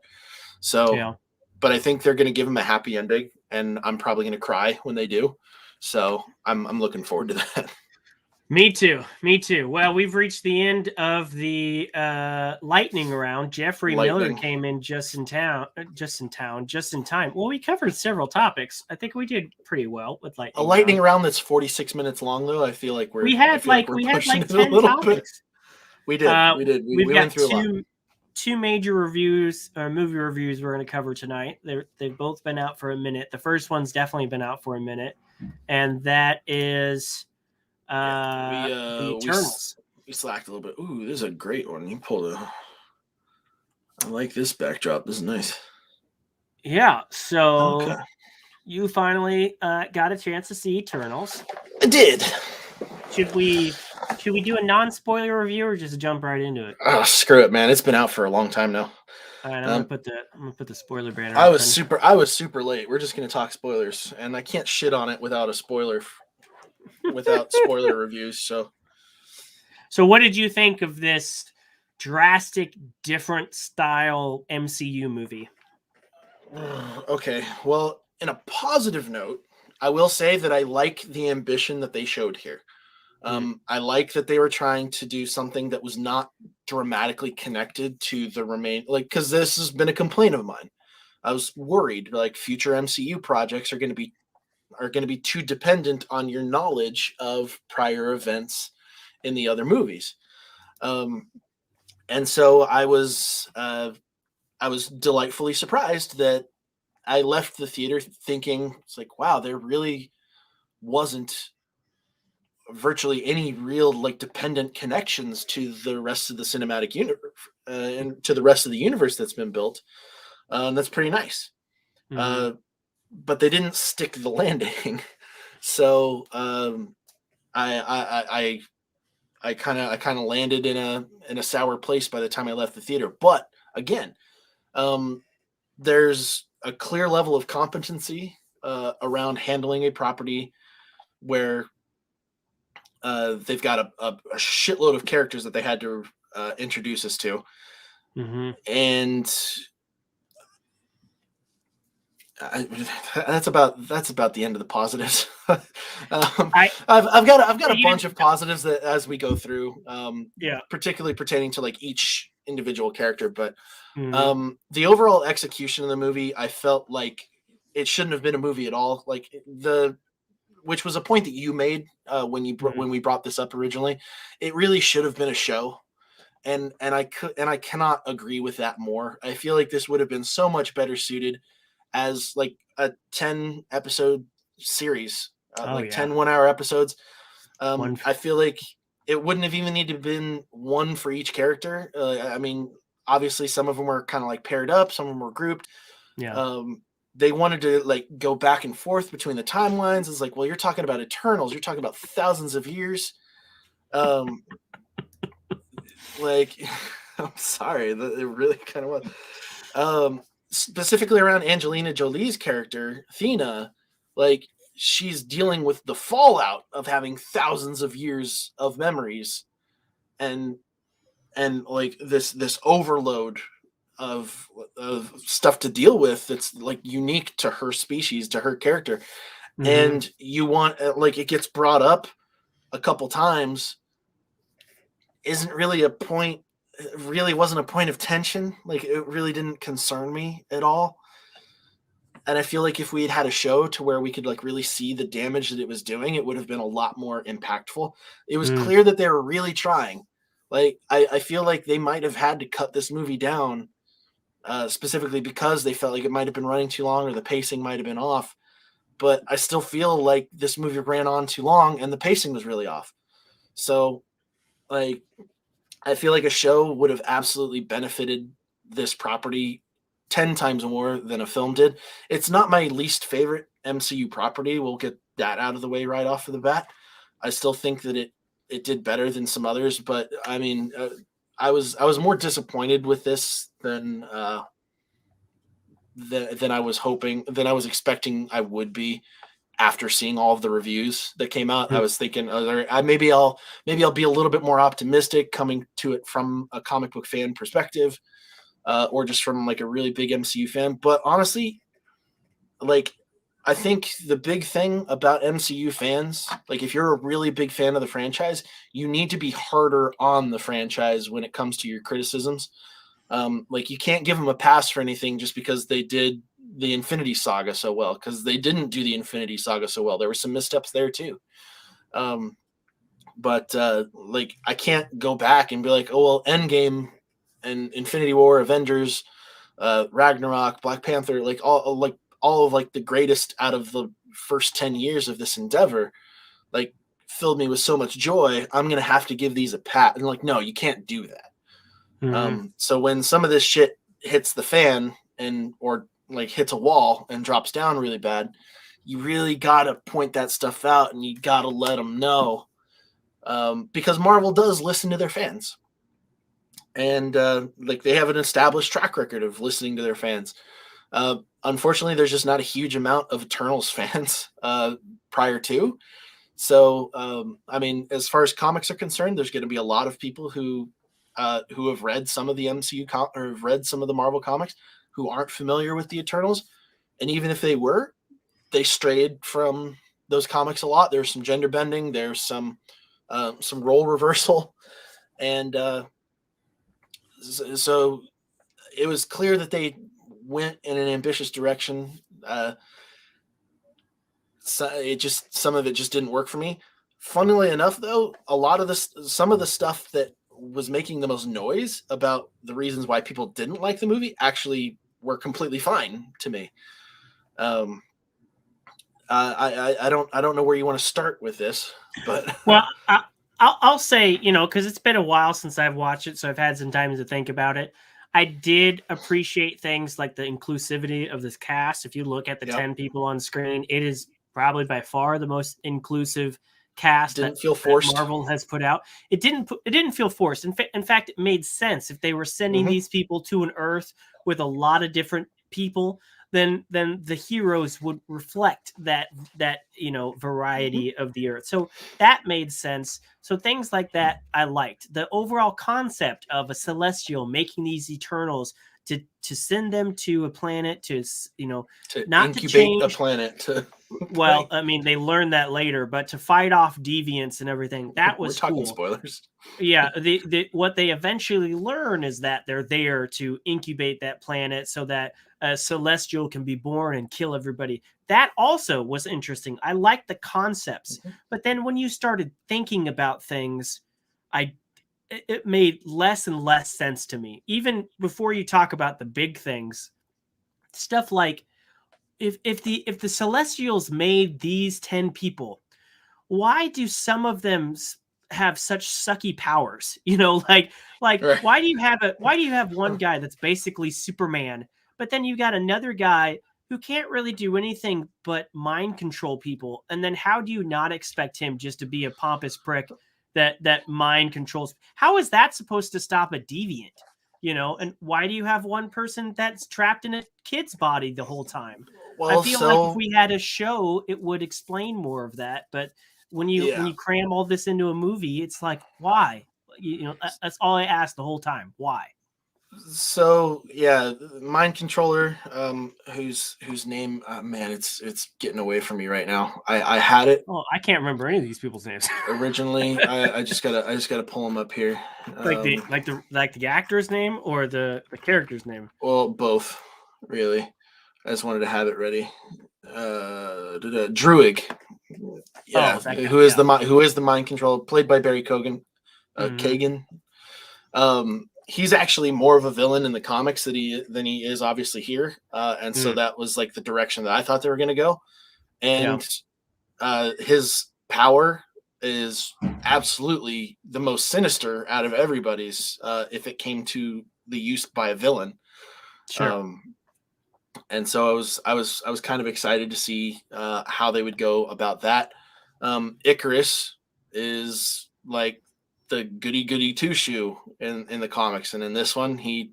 So, yeah. But I think they're going to give him a happy ending, and I'm probably going to cry when they do. So I'm looking forward to that. Me too. Well, we've reached the end of the lightning round. Jeffrey Miller came in just in time. Well, we covered several topics. I think we did pretty well with lightning. A lightning round that's 46 minutes long, though. I feel like we had 10 topics. We did. We went through a lot. Two major reviews, movie reviews, we're going to cover tonight. They've both been out for a minute. The first one's definitely been out for a minute, and that is. The Eternals. We slacked a little bit. Ooh, this is a great one. You pulled I like this backdrop. This is nice. Yeah. So you finally got a chance to see Eternals. I did. Should we do a non-spoiler review or just jump right into it? Oh, screw it, man. It's been out for a long time now. All right, I'm gonna put the spoiler banner. I was super late. We're just gonna talk spoilers, and I can't shit on it without a spoiler. Without spoiler reviews. So what did you think of this drastic different style MCU movie? Okay, well, in a positive note, I will say that I like the ambition that they showed here. I like that they were trying to do something that was not dramatically connected to the because this has been a complaint of mine. I was worried like future MCU projects are going to be too dependent on your knowledge of prior events in the other movies. And so I was delightfully surprised that I left the theater thinking, it's like, wow, there really wasn't virtually any real like dependent connections to the rest of the cinematic universe and to the rest of the universe that's been built. That's pretty nice. Mm-hmm. But they didn't stick the landing. So I kind of landed in a sour place by the time I left the theater. But again, there's a clear level of competency around handling a property where they've got a shitload of characters that they had to introduce us to. Mm-hmm. And that's about the end of the positives. I've got a bunch of positives that as we go through, particularly pertaining to like each individual character. But the overall execution of the movie, I felt like it shouldn't have been a movie at all. Like which was a point that you made when we brought this up originally. It really should have been a show. I cannot agree with that more. I feel like this would have been so much better suited as like a 10 episode series, like 10 1-hour episodes. I feel like it wouldn't have even needed to have been one for each character. I mean, obviously some of them were kind of like paired up, some of them were grouped. Yeah. They wanted to like go back and forth between the timelines. It's like, well, you're talking about Eternals, you're talking about thousands of years. Like, I'm sorry, it really kind of was. Specifically around Angelina Jolie's character, Thena, like she's dealing with the fallout of having thousands of years of memories, and like this overload of stuff to deal with that's like unique to her species, to her character. Mm-hmm. And you want like it gets brought up a couple times, isn't really a point, it really wasn't a point of tension. Like it really didn't concern me at all. And I feel like if we had had a show to where we could like really see the damage that it was doing, it would have been a lot more impactful. It was clear that they were really trying. Like I feel like they might have had to cut this movie down specifically because they felt like it might have been running too long or the pacing might have been off. But I still feel like this movie ran on too long and the pacing was really off. So like, I feel like a show would have absolutely benefited this property 10 times more than a film did. It's not my least favorite MCU property. We'll get that out of the way right off of the bat. I still think that it did better than some others, but I mean, I was more disappointed with this than I was hoping, than I was expecting I would be. After seeing all of the reviews that came out, I was thinking, maybe I'll be a little bit more optimistic coming to it from a comic book fan perspective, or just from like a really big MCU fan. But honestly, like I think the big thing about MCU fans, like if you're a really big fan of the franchise, you need to be harder on the franchise when it comes to your criticisms. Like you can't give them a pass for anything just because they did the Infinity Saga so well, because they didn't do the Infinity Saga so well. There were some missteps there too. But like I can't go back and be like, oh well, Endgame and Infinity War, Avengers, Ragnarok, Black Panther, like all of like the greatest out of the first 10 years of this endeavor, like filled me with so much joy. I'm gonna have to give these a pat. And like, no, you can't do that. So when some of this shit hits the fan or like hits a wall and drops down really bad, you really got to point that stuff out and you got to let them know, because Marvel does listen to their fans, and like they have an established track record of listening to their fans. Unfortunately, there's just not a huge amount of Eternals fans prior to. So, I mean, as far as comics are concerned, there's going to be a lot of people who have read some of the MCU or have read some of the Marvel comics who aren't familiar with the Eternals. And even if they were, they strayed from those comics a lot. There's some gender bending. There's some role reversal. And so it was clear that they went in an ambitious direction. So some of it just didn't work for me. Funnily enough, though, some of the stuff that was making the most noise about the reasons why people didn't like the movie actually were completely fine to me. I don't know where you want to start with this, but well, I'll say, because it's been a while since I've watched it, so I've had some time to think about it. I did appreciate things like the inclusivity of this cast. If you look at the 10 people on screen, it is probably by far the most inclusive cast that Marvel has put out. It didn't feel forced. In fact, it made sense. If they were sending these people to an Earth with a lot of different people, then the heroes would reflect that variety of the Earth. So that made sense. So things like that I liked. The overall concept of a celestial making these Eternals to send them to a planet to not incubate to change a planet. Well, I mean, they learned that later, but to fight off deviants and everything, that was We're talking cool. Spoilers. Yeah, what they eventually learn is that they're there to incubate that planet so that a celestial can be born and kill everybody. That also was interesting. I liked the concepts, but then when you started thinking about things, it made less and less sense to me. Even before you talk about the big things, stuff like if the Celestials made these 10 people, why do some of them have such sucky powers? Like Right. why do you have one guy that's basically Superman, but then you got another guy who can't really do anything but mind control people? And then how do you not expect him just to be a pompous prick that mind controls? How is that supposed to stop a deviant? And why do you have one person that's trapped in a kid's body the whole time? I Well, feel like if so we had a show, it would explain more of that. But when yeah. you cram all this into a movie, it's like, why? That's all I asked the whole time. Why? So yeah, mind controller, whose name, man, it's getting away from me right now. I had it Oh, I can't remember any of these people's names. originally. I just gotta pull them up here. Like the actor's name or the character's name? Well, both, really. I just wanted to have it ready. Druig. Yeah, Oh, that guy, who is the mind control, played by Barry Kogan, Mhm. Kagan. He's actually more of a villain in the comics than he is obviously here, and so that was like the direction that I thought they were going to go. And his power is absolutely the most sinister out of everybody's, if it came to the use by a villain. Sure. And so I was kind of excited to see how they would go about that. Icarus is like the goody two shoe in the comics, and in this one he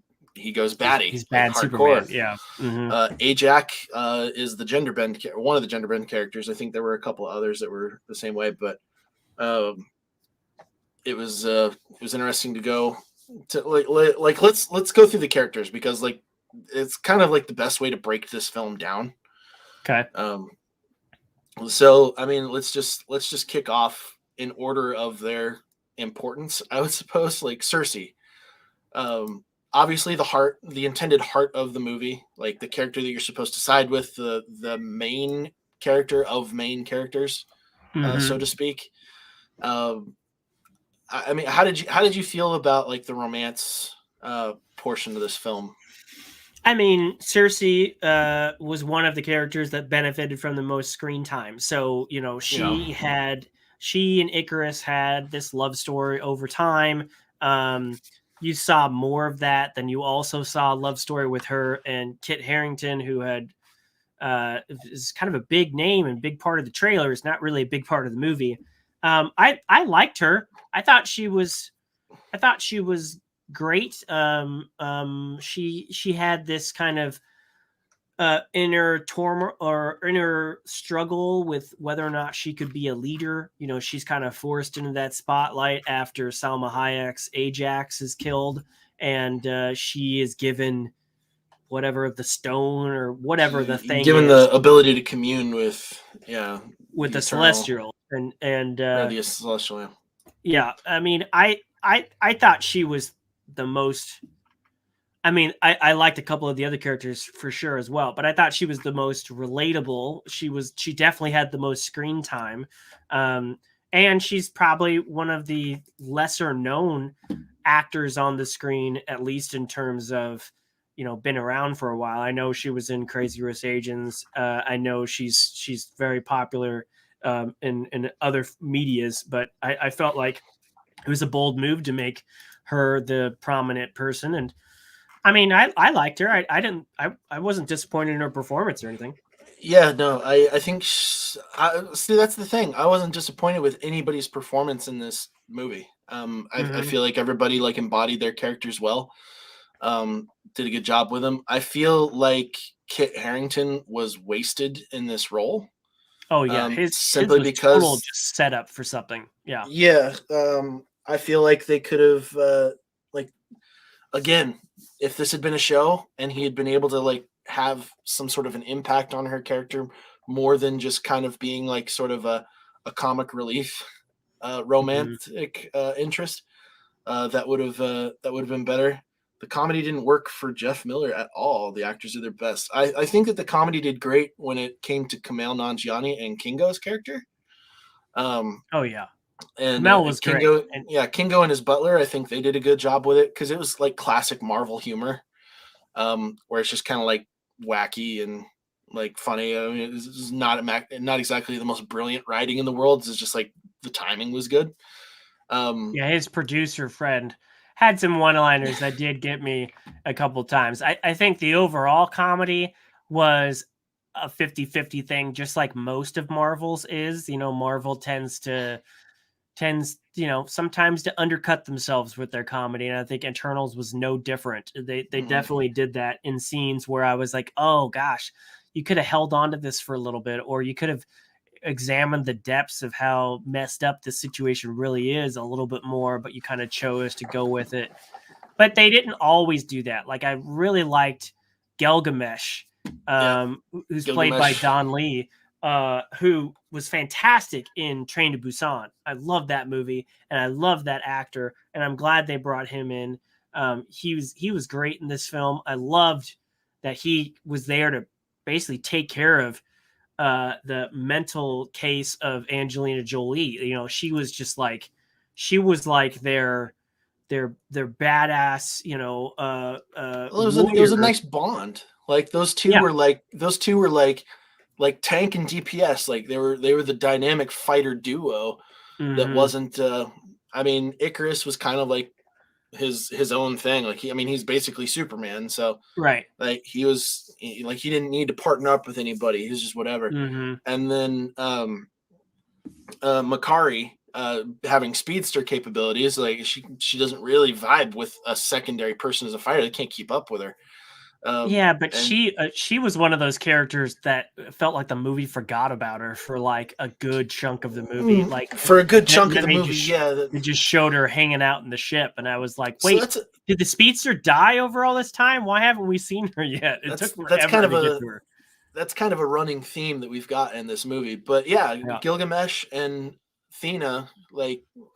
goes batty, He's like bad hardcore. Superman. Yeah. Ajax is the gender bend, one of the gender bend characters. I think there were a couple others that were the same way, but it was interesting to go to like let's go through the characters, because like it's kind of like the best way to break this film down. Okay. So I mean, let's just kick off in order of their importance, I would suppose. Like Cersei, obviously the intended heart of the movie, like the character that you're supposed to side with, the main character of main characters, so to speak. I mean, how did you feel about like the romance portion of this film? I mean, Cersei was one of the characters that benefited from the most screen time. So, she and Icarus had this love story over time. You saw more of that than you also saw a love story with her and Kit Harington, who had is kind of a big name and big part of the trailer. Is not really a big part of the movie. I liked her. I thought she was great. She had this kind of inner turmoil or inner struggle with whether or not she could be a leader. She's kind of forced into that spotlight after Salma Hayek's Ajax is killed, and she is given whatever the stone or whatever the thing given is, the ability to commune with the eternal, celestial and or the celestial. Yeah, I mean, I thought she was the most. I mean, I liked a couple of the other characters for sure as well, but I thought she was the most relatable. She definitely had the most screen time, and she's probably one of the lesser known actors on the screen, at least in terms of been around for a while. I know she was in Crazy Rich Asians. I know she's very popular in other medias, but I felt like it was a bold move to make her the prominent person. And I mean, I liked her. I wasn't disappointed in her performance or anything. Yeah, no, I think see, that's the thing. I wasn't disappointed with anybody's performance in this movie. I feel like everybody like embodied their characters well. Did a good job with them. I feel like Kit Harington was wasted in this role. Oh yeah, simply was because total just set up for something. Yeah. Yeah, I feel like they could have like, again, if this had been a show and he had been able to like have some sort of an impact on her character more than just kind of being like sort of a comic relief romantic interest, that would have been better. The comedy didn't work for Jeff Miller at all. The actors did their best. I think that the comedy did great when it came to Kumail Nanjiani and Kingo's character. Oh yeah. And Mel was great. Kingo and his butler, I think they did a good job with it because it was like classic Marvel humor, where it's just kind of like wacky and like funny. I mean, it's not exactly the most brilliant writing in the world. It's just like the timing was good. His producer friend had some one-liners that did get me a couple times. I think the overall comedy was a 50-50 thing, just like most of Marvel's is. Marvel tends sometimes to undercut themselves with their comedy, and I think Eternals was no different. They definitely did that in scenes where I was like, oh gosh, you could have held on to this for a little bit, or you could have examined the depths of how messed up the situation really is a little bit more, but you kind of chose to go with it. But they didn't always do that. Like, I really liked Gilgamesh, who's played by Don Lee, who was fantastic in Train to Busan. I love that movie, and I love that actor, and I'm glad they brought him in. He was great in this film. I loved that he was there to basically take care of the mental case of Angelina Jolie. She was just like, their badass, it was a nice bond. Like those two were like Tank and DPS. Like they were the dynamic fighter duo that wasn't I mean, Icarus was kind of like his own thing. Like he's basically Superman, so right. Like he didn't need to partner up with anybody. He was just whatever. And then Makari having speedster capabilities, like she doesn't really vibe with a secondary person as a fighter. They can't keep up with her. But she was one of those characters that felt like the movie forgot about her for like a good chunk of the movie. Like for a good chunk of the movie, they just showed her hanging out in the ship, and I was like, wait, did the speedster die over all this time? Why haven't we seen her yet? It took forever to get to her. That's kind of a running theme that we've got in this movie. But Gilgamesh and Thena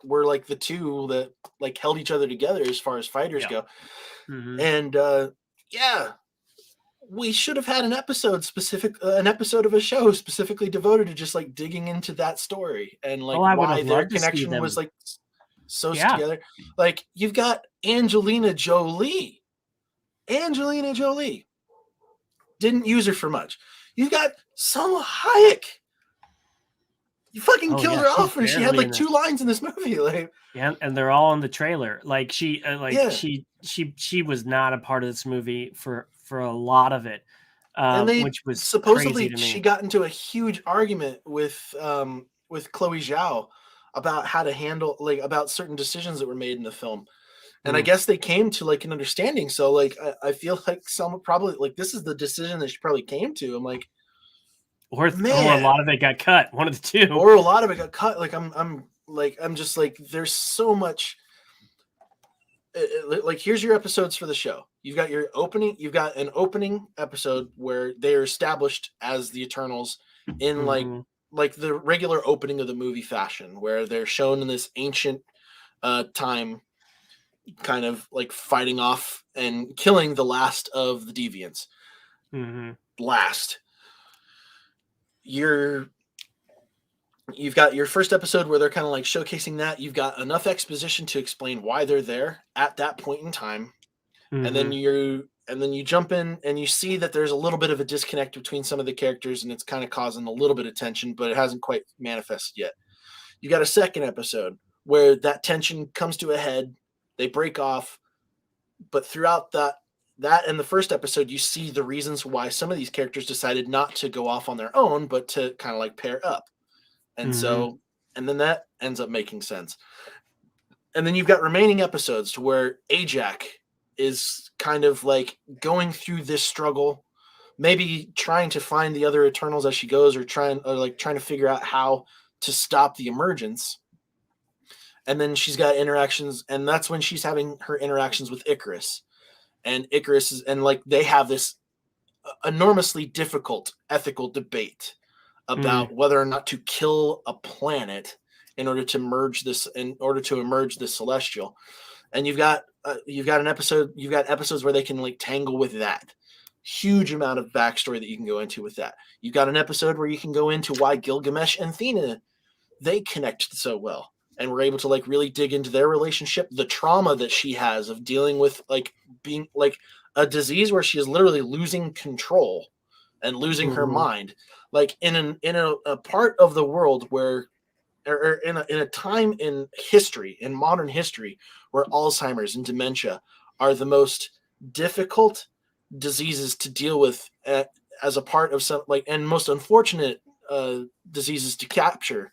were like the two that like held each other together as far as fighters go. And we should have had an episode of a show specifically devoted to just like digging into that story and like why their connection was like so together. Like you've got Angelina Jolie didn't use her for much. You've got Salma Hayek. You fucking killed her off, and she had like 2 lines in this movie. Like, and they're all in the trailer. Like she was not a part of this movie for a lot of it, which was supposedly crazy to me. She got into a huge argument with Chloe Zhao about how to handle about certain decisions that were made in the film. And I guess they came to like an understanding. So like I feel like Selma probably like this is the decision that she probably came to. I'm like, or a lot of it got cut. One of the two. Or a lot of it got cut. Like I'm just like there's so much. Like here's your episodes for the show. You've got an opening episode where they are established as the Eternals in like the regular opening of the movie fashion, where they're shown in this ancient time, kind of like fighting off and killing the last of the deviants. Last. You've got your first episode where they're kind of like showcasing that. You've got enough exposition to explain why they're there at that point in time. And then you jump in and you see that there's a little bit of a disconnect between some of the characters, and it's kind of causing a little bit of tension, but it hasn't quite manifested yet. You got a second episode where that tension comes to a head. They break off, but throughout that and the first episode, you see the reasons why some of these characters decided not to go off on their own, but to kind of like pair up. And so, and then that ends up making sense. And then you've got remaining episodes to where Ajak is kind of like going through this struggle, maybe trying to find the other Eternals as she goes, or trying to figure out how to stop the emergence. And then she's got interactions, and that's when she's having her interactions with Icarus. And Icarus they have this enormously difficult ethical debate about whether or not to kill a planet in order to emerge this celestial. And you've got episodes where they can like tangle with that. Huge amount of backstory that you can go into with that. You've got an episode where you can go into why Gilgamesh and Thena, they connect so well. and we're able to like really dig into their relationship, the trauma that she has of dealing with like being like a disease where she is literally losing control and losing her mind, like in a part of the world where, or in a time in history, in modern history, where Alzheimer's and dementia are the most difficult diseases to deal with as a part of some like, and most unfortunate diseases to capture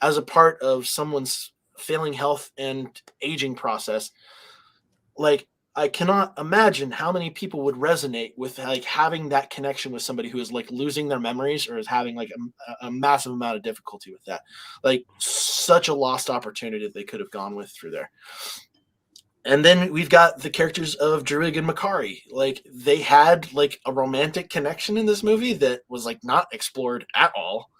as a part of someone's failing health and aging process. Like, I cannot imagine how many people would resonate with like having that connection with somebody who is like losing their memories or is having like a massive amount of difficulty with that. Like, such a lost opportunity that they could have gone with through there. And then we've got the characters of Druig and Makari. Like, they had like a romantic connection in this movie that was like not explored at all.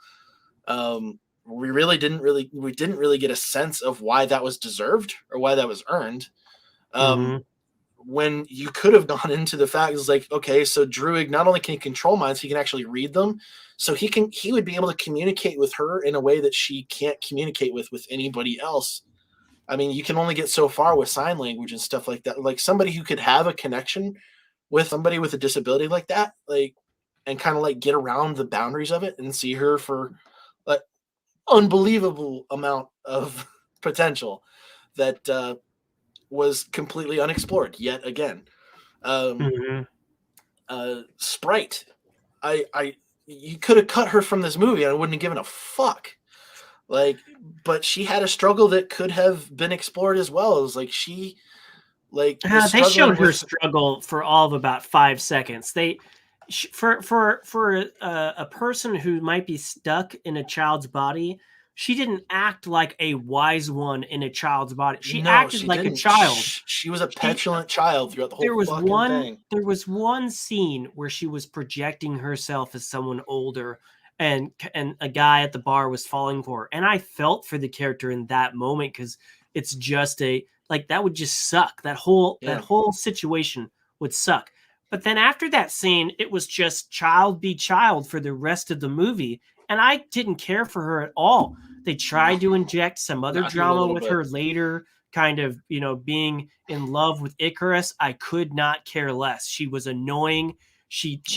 We didn't really get a sense of why that was deserved or why that was earned. When you could have gone into the fact is like, okay, so Druig not only can he control minds, he can actually read them. So he would be able to communicate with her in a way that she can't communicate with anybody else. I mean, you can only get so far with sign language and stuff like that. Like, somebody who could have a connection with somebody with a disability like that, like, and kind of like get around the boundaries of it and see her for like unbelievable amount of potential that was completely unexplored yet again. Sprite, you could have cut her from this movie and I wouldn't have given a fuck. Like, but she had a struggle that could have been explored as well. It was like they showed her struggle for all of about 5 seconds. For a person who might be stuck in a child's body, she didn't act like a wise one in a child's body. She acted like a child. She was a petulant child throughout the whole thing. There was one scene where she was projecting herself as someone older, and a guy at the bar was falling for her. And I felt for the character in that moment because it's just that would just suck. That whole situation would suck. But then after that scene, it was just child be child for the rest of the movie. And I didn't care for her at all. They tried to inject some other drama with her later, kind of, being in love with Icarus. I could not care less. She was annoying.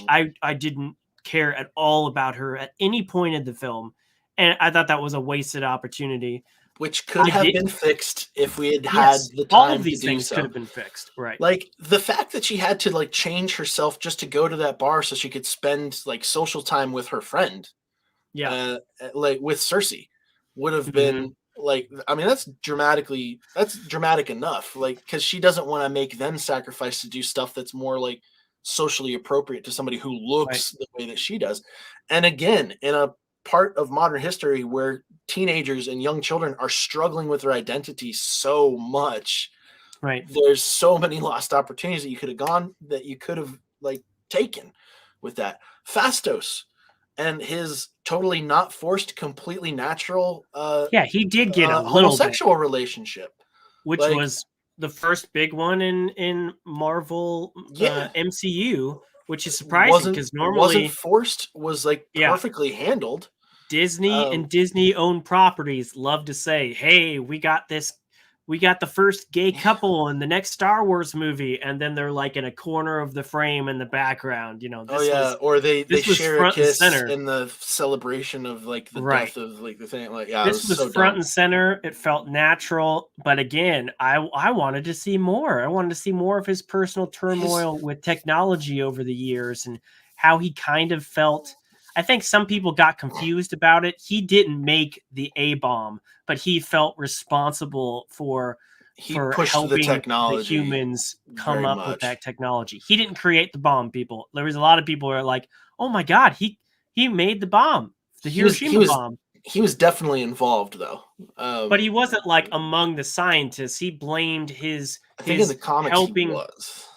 I didn't care at all about her at any point in the film. And I thought that was a wasted opportunity. Which could have been fixed if we had the time. All of these things could have been fixed, right? Like, the fact that she had to like change herself just to go to that bar so she could spend like social time with her friend, like with Cersei, would have been like, I mean, that's dramatic enough. Like, because she doesn't want to make them sacrifice to do stuff that's more like socially appropriate to somebody who looks the way that she does. And again, in a part of modern history where teenagers and young children are struggling with their identity so much, right? There's so many lost opportunities that you could have like taken with that. Phastos and his totally not forced, completely natural he did get a homosexual relationship, which was the first big one in Marvel MCU, which is surprising because normally wasn't forced, was like perfectly handled. Disney and Disney-owned properties love to say, "Hey, we got the first gay couple in the next Star Wars movie," and then they're like in a corner of the frame in the background. Or they share a kiss in the celebration of like the death of like the thing. Like, this was so front and center. It felt natural, but again, I wanted to see more. I wanted to see more of his personal turmoil with technology over the years and how he kind of felt. I think some people got confused about it. He didn't make the A-bomb, but he felt responsible for helping the humans come up with that technology. He didn't create the bomb, people. There was a lot of people who are like, "Oh my God, he made the bomb, the Hiroshima bomb." He was definitely involved, though. But he wasn't like among the scientists. He blamed his. I think in the comics he was.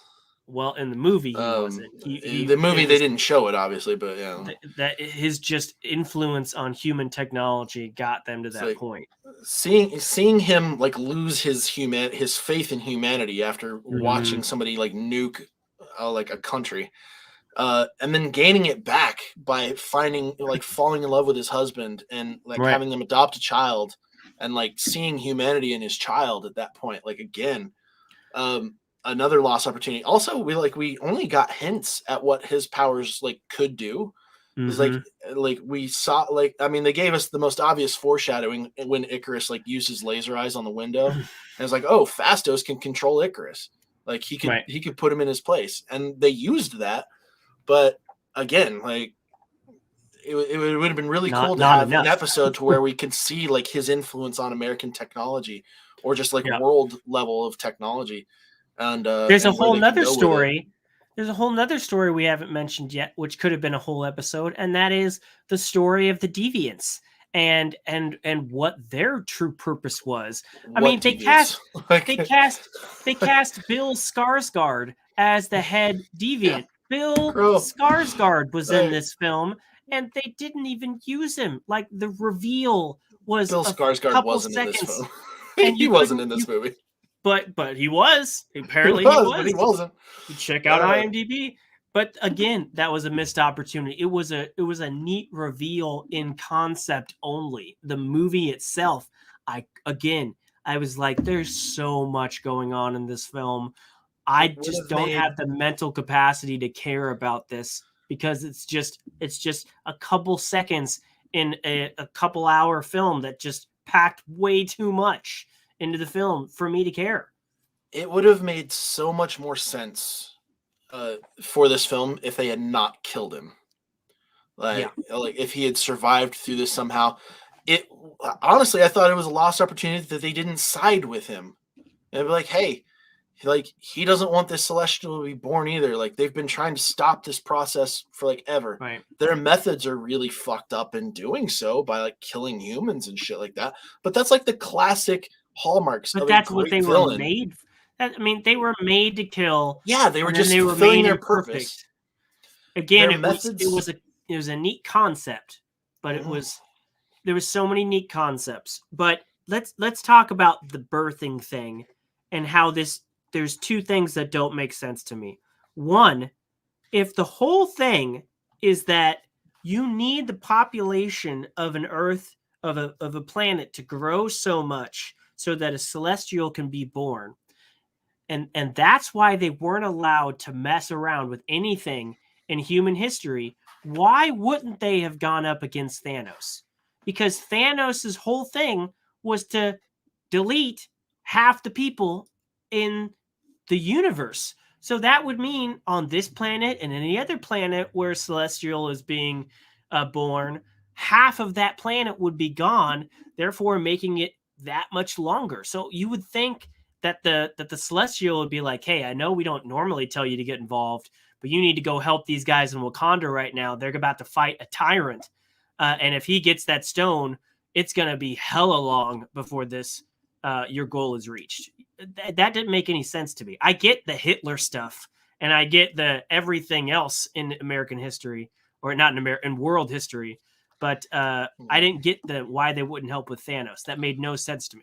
Well, in the movie, he wasn't. The movie, they didn't show it, obviously, but yeah. That his just influence on human technology got them to that point. Seeing him like lose his faith in humanity after watching somebody like nuke like a country, and then gaining it back by falling in love with his husband and like having them adopt a child and like seeing humanity in his child at that point, like again, another lost opportunity. Also, we only got hints at what his powers like could do. It's like we saw, like, I mean, they gave us the most obvious foreshadowing when Icarus like uses laser eyes on the window, and it's like, oh, Phastos can control Icarus, like he could put him in his place, and they used that. But again, like it would have been really cool to have an episode to where we could see like his influence on American technology, or just like world level of technology. And there's a whole nother story. There's a whole nother story we haven't mentioned yet, which could have been a whole episode, and that is the story of the Deviants and what their true purpose was. I mean, they cast Bill Skarsgård as the head deviant. Bill Skarsgård was in this film, and they didn't even use him. Like, the reveal was Bill Skarsgård wasn't in this film. He wasn't in this movie. But he was. Apparently he was. But he wasn't. Check out IMDb. But again, that was a missed opportunity. It was a neat reveal in concept only. The movie itself, I was like, there's so much going on in this film. I just don't have the mental capacity to care about this, because it's just a couple seconds in a couple hour film that just packed way too much into the film for me to care. It would have made so much more sense for this film if they had not killed him. Like if he had survived through this somehow. Honestly, I thought it was a lost opportunity that they didn't side with him. And be like, hey, like, he doesn't want this Celestial to be born either. Like, they've been trying to stop this process for like ever. Right. Their methods are really fucked up in doing so by like killing humans and shit like that. But that's like the classic hallmarks. But that's what they were made. I mean, they were made to kill. Yeah, they were just fulfilling their purpose. Again, it was a neat concept, but there was so many neat concepts. But let's talk about the birthing thing and how there's two things that don't make sense to me. One, if the whole thing is that you need the population of an Earth, of a planet to grow so much so that a Celestial can be born, and that's why they weren't allowed to mess around with anything in human history, why wouldn't they have gone up against Thanos? Because Thanos' whole thing was to delete half the people in the universe. So that would mean on this planet and any other planet where Celestial is being born, half of that planet would be gone, therefore making it that much longer. So you would think that the Celestial would be like, hey, I know we don't normally tell you to get involved, but you need to go help these guys in Wakanda right now. They're about to fight a tyrant. And if he gets that stone, it's going to be hella long before your goal is reached. That didn't make any sense to me. I get the Hitler stuff, and I get the everything else in American history, or not in world history, but I didn't get why they wouldn't help with Thanos. That made no sense to me.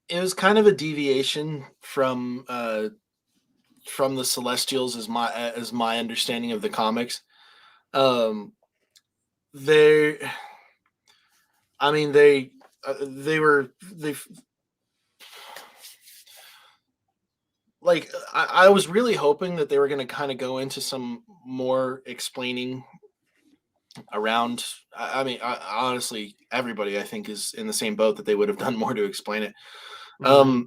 It was kind of a deviation from the Celestials, as my understanding of the comics. They like, I was really hoping that they were going to kind of go into some more explaining around. I mean, honestly, everybody I think is in the same boat, that they would have done more to explain it. Mm-hmm.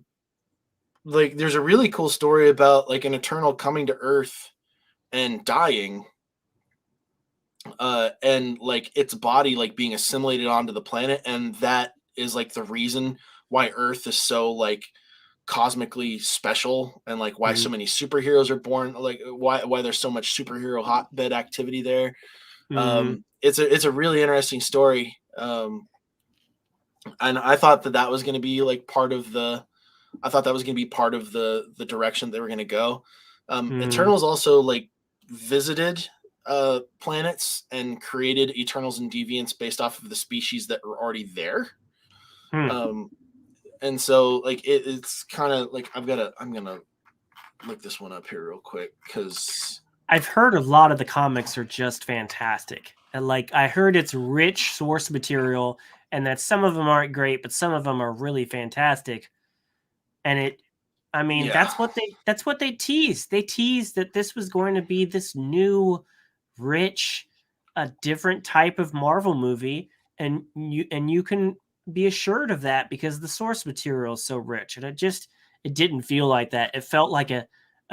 Like, there's a really cool story about like an Eternal coming to Earth and dying, and like its body like being assimilated onto the planet, and that is like the reason why Earth is so like cosmically special, and like why so many superheroes are born, like why there's so much superhero hotbed activity there. It's a really interesting story, and I thought that was going to be like part of the direction they were going to go. Eternals also like visited planets and created Eternals and Deviants based off of the species that were already there. And so like it's kind of like I'm gonna look this one up here real quick, because I've heard a lot of the comics are just fantastic, and like I heard it's rich source material, and that some of them aren't great, but some of them are really fantastic. And that's what they teased. They teased that this was going to be this new, rich, a different type of Marvel movie, and you can be assured of that because the source material is so rich. And it didn't feel like that. It felt like a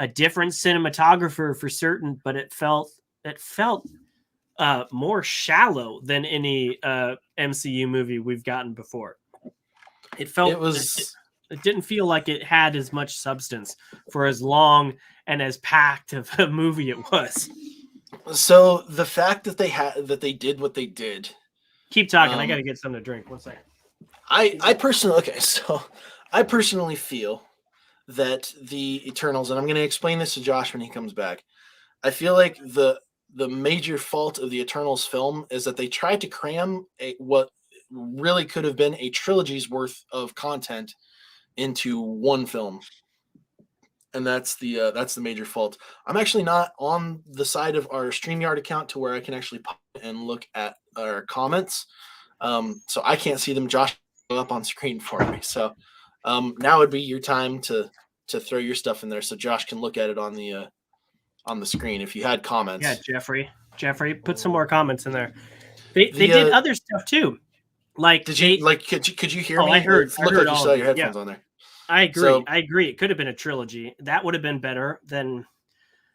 different cinematographer for certain, but it felt more shallow than any MCU movie we've gotten before. It didn't feel like it had as much substance for as long and as packed of a movie it was. So the fact that they did what they did. Keep talking. I got to get something to drink. 1 second. I personally feel that the Eternals, and I'm going to explain this to Josh when he comes back. I feel like the major fault of the Eternals film is that they tried to cram what really could have been a trilogy's worth of content into one film, and that's the major fault. I'm actually not on the side of our StreamYard account to where I can actually pop and look at our comments, so I can't see them. Josh up on screen for me, so now would be your time to throw your stuff in there so Josh can look at it on the screen if you had comments. Yeah, Jeffrey, put some more comments in there. They did other stuff too. Like, could you hear me? I heard. Look like you still had your headphones on there. I agree. It could have been a trilogy. That would have been better than.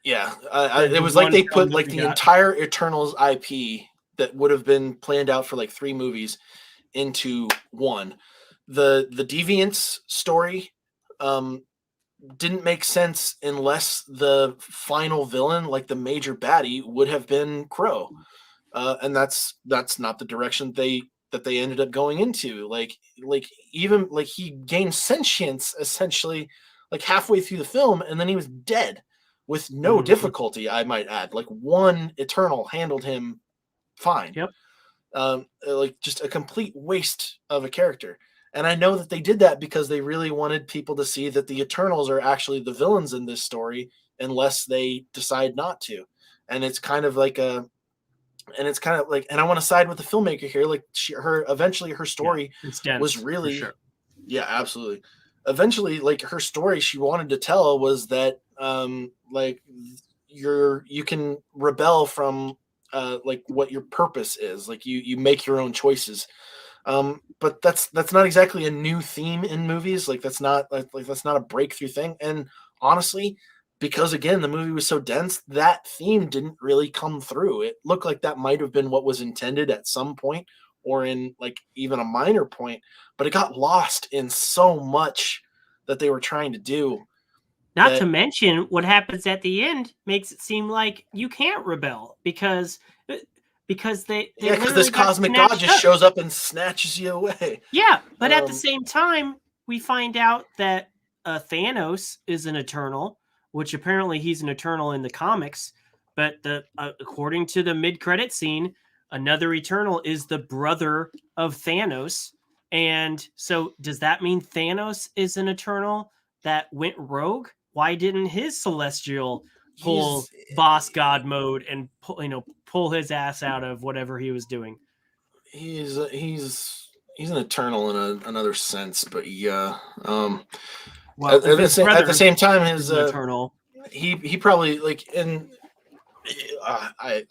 Yeah, it was like they put like the entire Eternals IP that would have been planned out for like 3 movies into one. The Deviants story didn't make sense unless the final villain, like the major baddie, would have been Crow, and that's not the direction that they ended up going into. Like even like he gained sentience essentially like halfway through the film, and then he was dead with no difficulty, I might add. Like one Eternal handled him fine. Yep. Like just a complete waste of a character. And I know that they did that because they really wanted people to see that the Eternals are actually the villains in this story, unless they decide not to. And it's kind of like and I want to side with the filmmaker here. Like eventually her story was really, sure. Yeah, absolutely. Eventually, like her story she wanted to tell was that, like you can rebel from, like what your purpose is. Like you make your own choices. But that's not exactly a new theme in movies. Like that's not that's not a breakthrough thing. And honestly, because again, the movie was so dense, that theme didn't really come through. It looked like that might have been what was intended at some point, or in like even a minor point, but it got lost in so much that they were trying to do. Not to mention what happens at the end makes it seem like you can't rebel because this cosmic god just shows up and snatches you away. Yeah, but at the same time, we find out that Thanos is an Eternal, which apparently he's an Eternal in the comics. But according to the mid-credit scene, another Eternal is the brother of Thanos. And so does that mean Thanos is an Eternal that went rogue? Why didn't his Celestial pull boss god mode and pull his ass out of whatever he was doing? He's an Eternal in another sense, but yeah. Well, at the same time, his Eternal. He probably like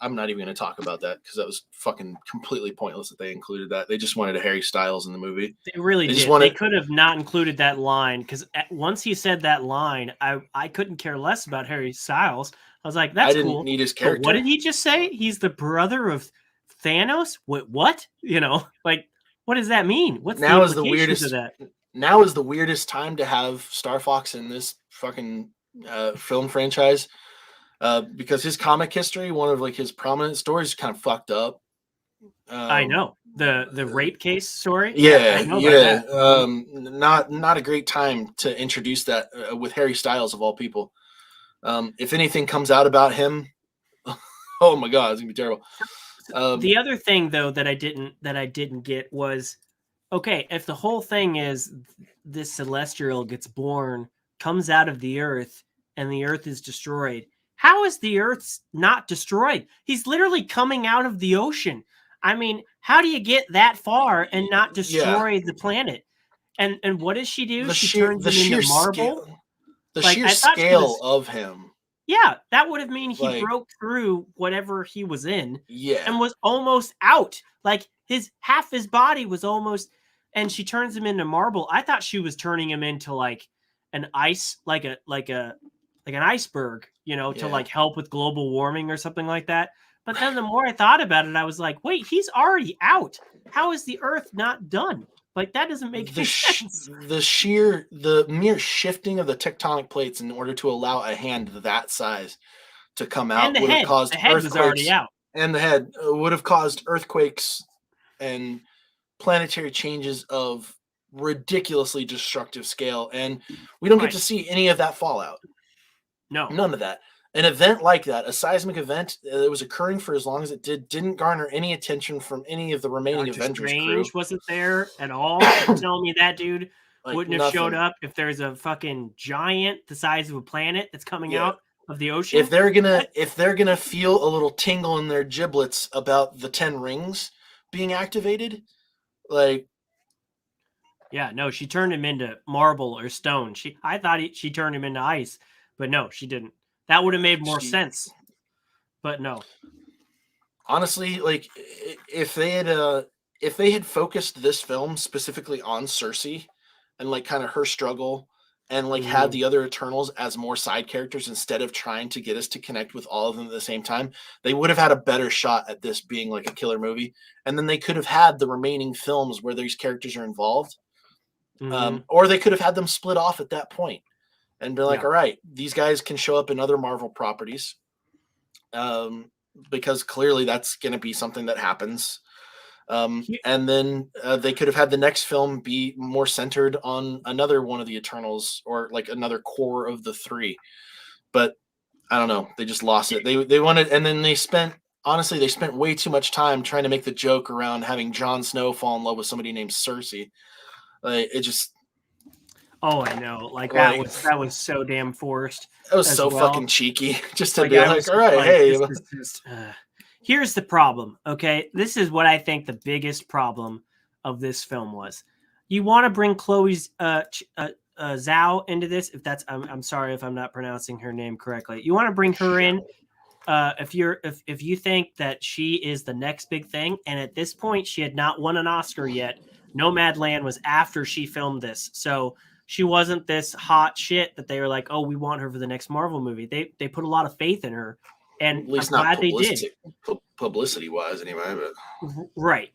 I'm not even going to talk about that because that was fucking completely pointless that they included that. They just wanted a Harry Styles in the movie. They really did. They could have not included that line because once he said that line, I couldn't care less about Harry Styles. I was like, that's cool. I didn't need his character. But what did he just say? He's the brother of Thanos? What? Like, what does that mean? What's now the implications of that? Now is the weirdest time to have Star Fox in this fucking film franchise. Because his comic history, one of like his prominent stories, is kind of fucked up. I know the rape case story. Yeah. Not a great time to introduce that with Harry Styles of all people. If anything comes out about him, oh my god, it's gonna be terrible. The other thing though that I didn't get was, okay, if the whole thing is this Celestial gets born, comes out of the Earth, and the Earth is destroyed. How is the Earth not destroyed? He's literally coming out of the ocean. I mean, how do you get that far and not destroy the planet? And what does she do? She turns him into marble. The Like, sheer I thought scale of him. Yeah, that would have mean he Like, broke through whatever he was in yeah, and was almost out. Like half his body was almost, and she turns him into marble. I thought she was turning him into like an ice, like an iceberg, to like help with global warming or something like that. But then the more I thought about it, I was like, wait, he's already out. How is the Earth not done? Like, that doesn't make any sense. The mere shifting of the tectonic plates in order to allow a hand that size to come out would have caused earthquakes. Was already out. And the head would have caused earthquakes and planetary changes of ridiculously destructive scale. And we don't get to see any of that fallout. No. None of that. An event like that, a seismic event that was occurring for as long as it didn't garner any attention from any of the remaining Avengers crew. Wasn't there at all. You're telling me that dude wouldn't have showed up if there's a fucking giant the size of a planet that's coming out of the ocean? If they're gonna feel a little tingle in their giblets about the 10 rings being activated, like, yeah, no, she turned him into marble or stone. I thought she turned him into ice, but no, she didn't. That would have made more sense, but no. Honestly, like, if they had focused this film specifically on Cersei and like kind of her struggle and like had the other Eternals as more side characters instead of trying to get us to connect with all of them at the same time, they would have had a better shot at this being like a killer movie. And then they could have had the remaining films where these characters are involved, or they could have had them split off at that point. And be like, all right, these guys can show up in other Marvel properties, because clearly that's going to be something that happens. And then they could have had the next film be more centered on another one of the Eternals or like another core of the three. But I don't know. They just lost it. They wanted, and then they spent way too much time trying to make the joke around having Jon Snow fall in love with somebody named Cersei. It just. Oh, I know. Like that was so damn forced. That was so fucking cheeky. Just to be like, all right, hey. Here's the problem, okay? This is what I think the biggest problem of this film was. You want to bring Chloe's Zhao into this? If that's, I'm sorry if I'm not pronouncing her name correctly. You want to bring her in if you think that she is the next big thing, and at this point she had not won an Oscar yet. Nomadland was after she filmed this, so she wasn't this hot shit that they were like, oh, we want her for the next Marvel movie. They put a lot of faith in her, and at least I'm not glad they did. Publicity wise, anyway. But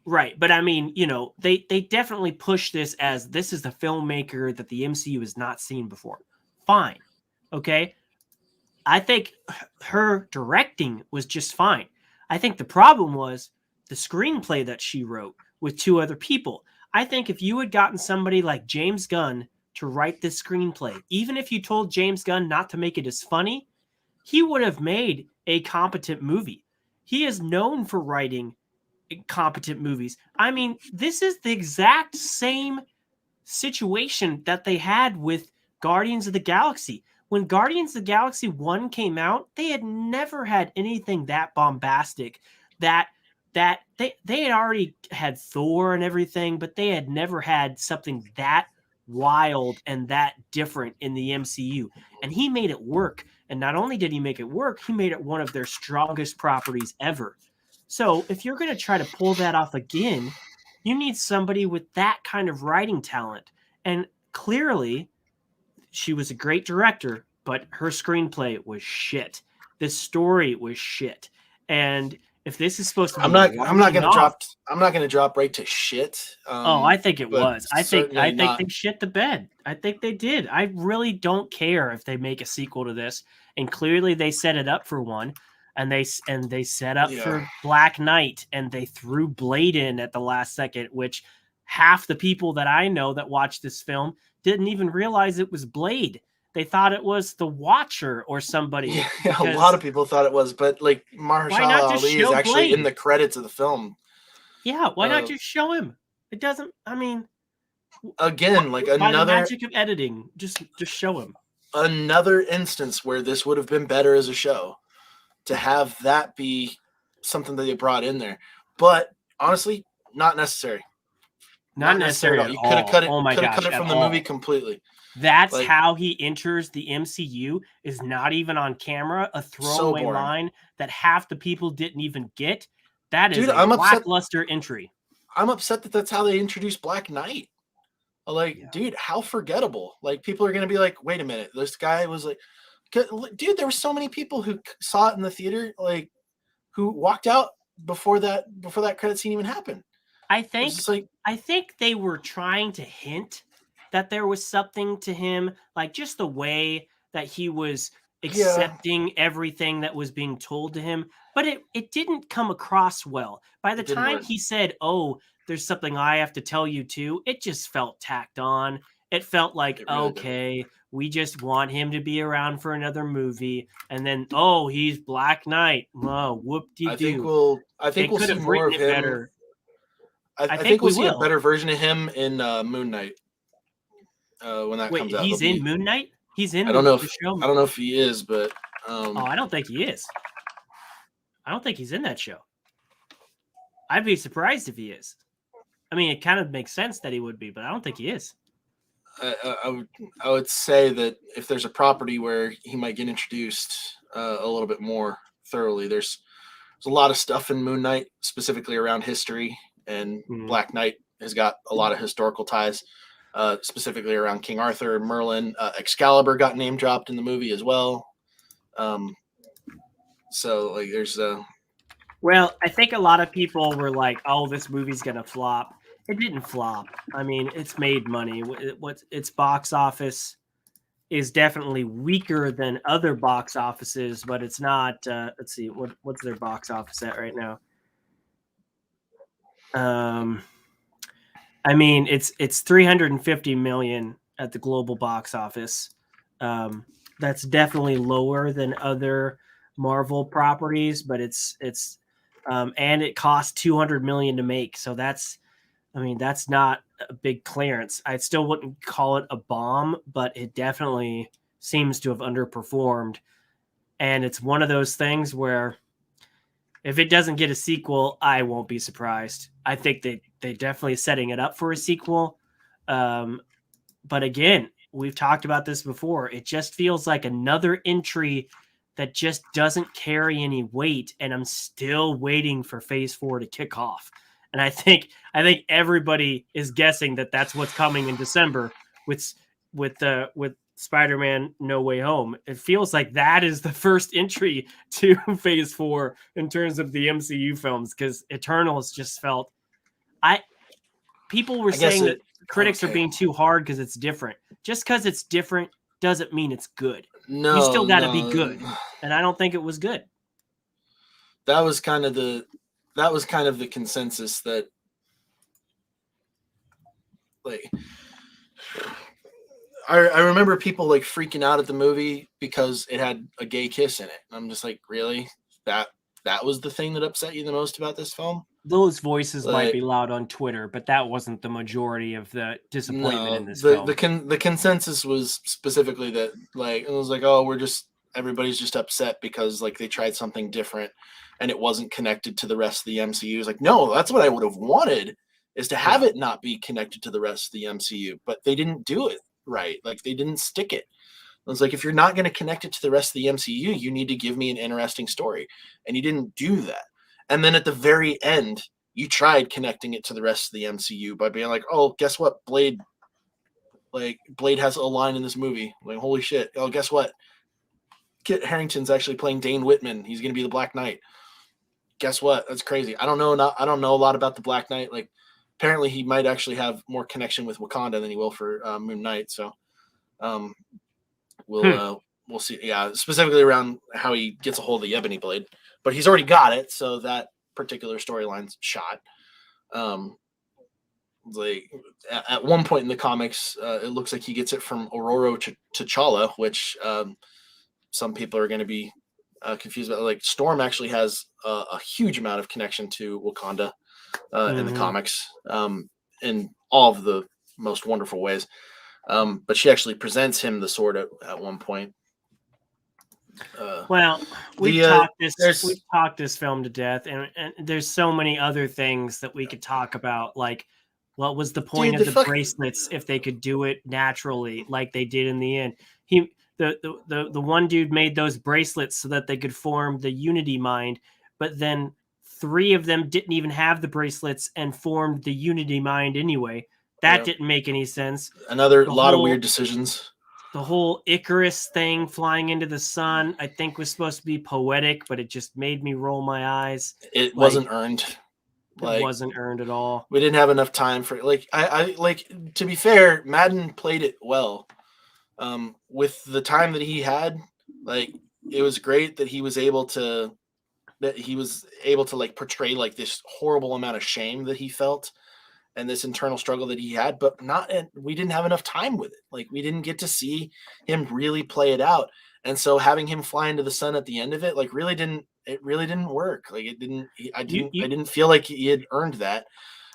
right. But I mean, they definitely push this as this is the filmmaker that the MCU has not seen before. Fine, okay. I think her directing was just fine. I think the problem was the screenplay that she wrote with 2 other people. I think if you had gotten somebody like James Gunn to write this screenplay, even if you told James Gunn not to make it as funny, he would have made a competent movie. He is known for writing competent movies. I mean, this is the exact same situation that they had with Guardians of the Galaxy. When Guardians of the Galaxy 1 came out, they had never had anything that bombastic, that they had already had Thor and everything, but they had never had something that wild and that different in the MCU. And he made it work. And not only did he make it work, he made it one of their strongest properties ever. So if you're going to try to pull that off again, you need somebody with that kind of writing talent. And clearly, she was a great director, but her screenplay was shit. The story was shit. And if this is supposed to be, I'm not going to drop right to shit. I think it was. I think they shit the bed. I think they did. I really don't care if they make a sequel to this. And clearly they set it up for one, and they set up for Black Knight, and they threw Blade in at the last second, which half the people that I know that watched this film didn't even realize it was Blade. They thought it was the Watcher or somebody. Yeah, a lot of people thought it was, but like Mahershala Ali is actually in the credits of the film. Yeah, why not just show him? It doesn't. I mean, again, like by the magic of editing, just show him. Another instance where this would have been better as a show, to have that be something that they brought in there. But honestly, not necessary. Not necessary at You all. could have cut it. Oh my Could have gosh, cut it at from the all. movie completely. That's how he enters the MCU, is not even on camera, a throwaway line that half the people didn't even get. That is a lackluster entry. I'm upset that that's how they introduced Black Knight. Like, dude, how forgettable. Like, people are going to be like, wait a minute. This guy was like, dude, there were so many people who saw it in the theater, like, who walked out before that credit scene even happened. I think they were trying to hint that there was something to him, like just the way that he was accepting everything that was being told to him, but it didn't come across well. By the time he said, "Oh, there's something I have to tell you too," it just felt tacked on. It felt like, okay, we just want him to be around for another movie, and then he's Black Knight. Oh, whoop-de-doo. I think we'll see more of him. Better. I think we'll see a better version of him in Moon Knight when that comes out. He's in Moon Knight? He's in the show? I don't know if he is, but... I don't think he is. I don't think he's in that show. I'd be surprised if he is. I mean, it kind of makes sense that he would be, but I don't think he is. I would say that if there's a property where he might get introduced a little bit more thoroughly, there's a lot of stuff in Moon Knight, specifically around history, and Black Knight has got a lot of historical ties, specifically around King Arthur, Merlin. Excalibur got name dropped in the movie as well. So like, there's Well, I think a lot of people were like, "Oh, this movie's gonna flop." It didn't flop. I mean, it's made money. Its box office is definitely weaker than other box offices, but it's not. Let's see, what's their box office at right now? I mean, it's 350 million at the global box office. That's definitely lower than other Marvel properties, but it's and it cost 200 million to make. So that's not a big clearance. I still wouldn't call it a bomb, but it definitely seems to have underperformed. And it's one of those things where if it doesn't get a sequel, I won't be surprised. I think they're definitely setting it up for a sequel. But again, we've talked about this before. It just feels like another entry that just doesn't carry any weight. And I'm still waiting for Phase 4 to kick off. And I think everybody is guessing that that's what's coming in December with Spider-Man No Way Home. It feels like that is the first entry to Phase 4 in terms of the MCU films, because Eternals just felt people were saying that critics are being too hard because it's different. Just because it's different doesn't mean it's good. You still got to be good. And I don't think it was good. That was kind of the consensus that, like, I remember people like freaking out at the movie because it had a gay kiss in it. I'm just like, really? That was the thing that upset you the most about this film? Those voices might be loud on Twitter, but that wasn't the majority of the disappointment in this film. The consensus was specifically that, like, it was like, oh, everybody's just upset because like they tried something different and it wasn't connected to the rest of the MCU. It's like, no, that's what I would have wanted, is to have it not be connected to the rest of the MCU, but they didn't do it right. Like, they didn't stick it. I was like, if you're not going to connect it to the rest of the MCU, you need to give me an interesting story. And you didn't do that. And then at the very end, you tried connecting it to the rest of the MCU by being like, oh, guess what? Blade has a line in this movie. Like, holy shit. Oh, guess what? Kit Harington's actually playing Dane Whitman. He's going to be the Black Knight. Guess what? That's crazy. I don't know a lot about the Black Knight. Like, apparently he might actually have more connection with Wakanda than he will for Moon Knight. So we'll see. Yeah, specifically around how he gets a hold of the Ebony Blade. But he's already got it, so that particular storyline's shot. Like, at one point in the comics, it looks like he gets it from Aurora T'Challa, which some people are going to be confused about. Like, Storm actually has a huge amount of connection to Wakanda in the comics, in all of the most wonderful ways. But she actually presents him the sword at one point. Well, we've talked this film to death, and there's so many other things that we could talk about. Like, what was the point of the bracelets if they could do it naturally, like they did in the end? The one dude made those bracelets so that they could form the Unity Mind, but then 3 of them didn't even have the bracelets and formed the Unity Mind anyway. That didn't make any sense. Another lot of weird decisions. The whole Icarus thing flying into the sun, I think, was supposed to be poetic, but it just made me roll my eyes. It wasn't earned. It wasn't earned at all. We didn't have enough time for it. To be fair, Madden played it well. With the time that he had, it was great that he was able to portray this horrible amount of shame that he felt and this internal struggle that he had, but we didn't have enough time with it. We didn't get to see him really play it out. And so having him fly into the sun at the end of it, really didn't work. I didn't feel like he had earned that.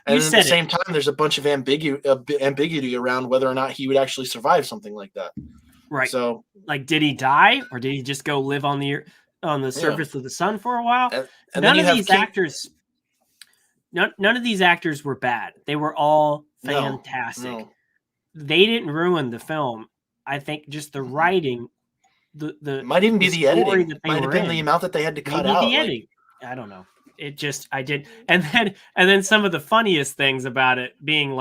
And at the same time, there's a bunch of ambiguity around whether or not he would actually survive something like that. Right. So, did he die, or did he just go live on the surface of the sun for a while? And none of these actors were bad. They were all fantastic. No. They didn't ruin the film. I think just the writing, the might even be the editing. Might have been the amount that they had to cut out. The editing. I don't know. I did. And then some of the funniest things about it being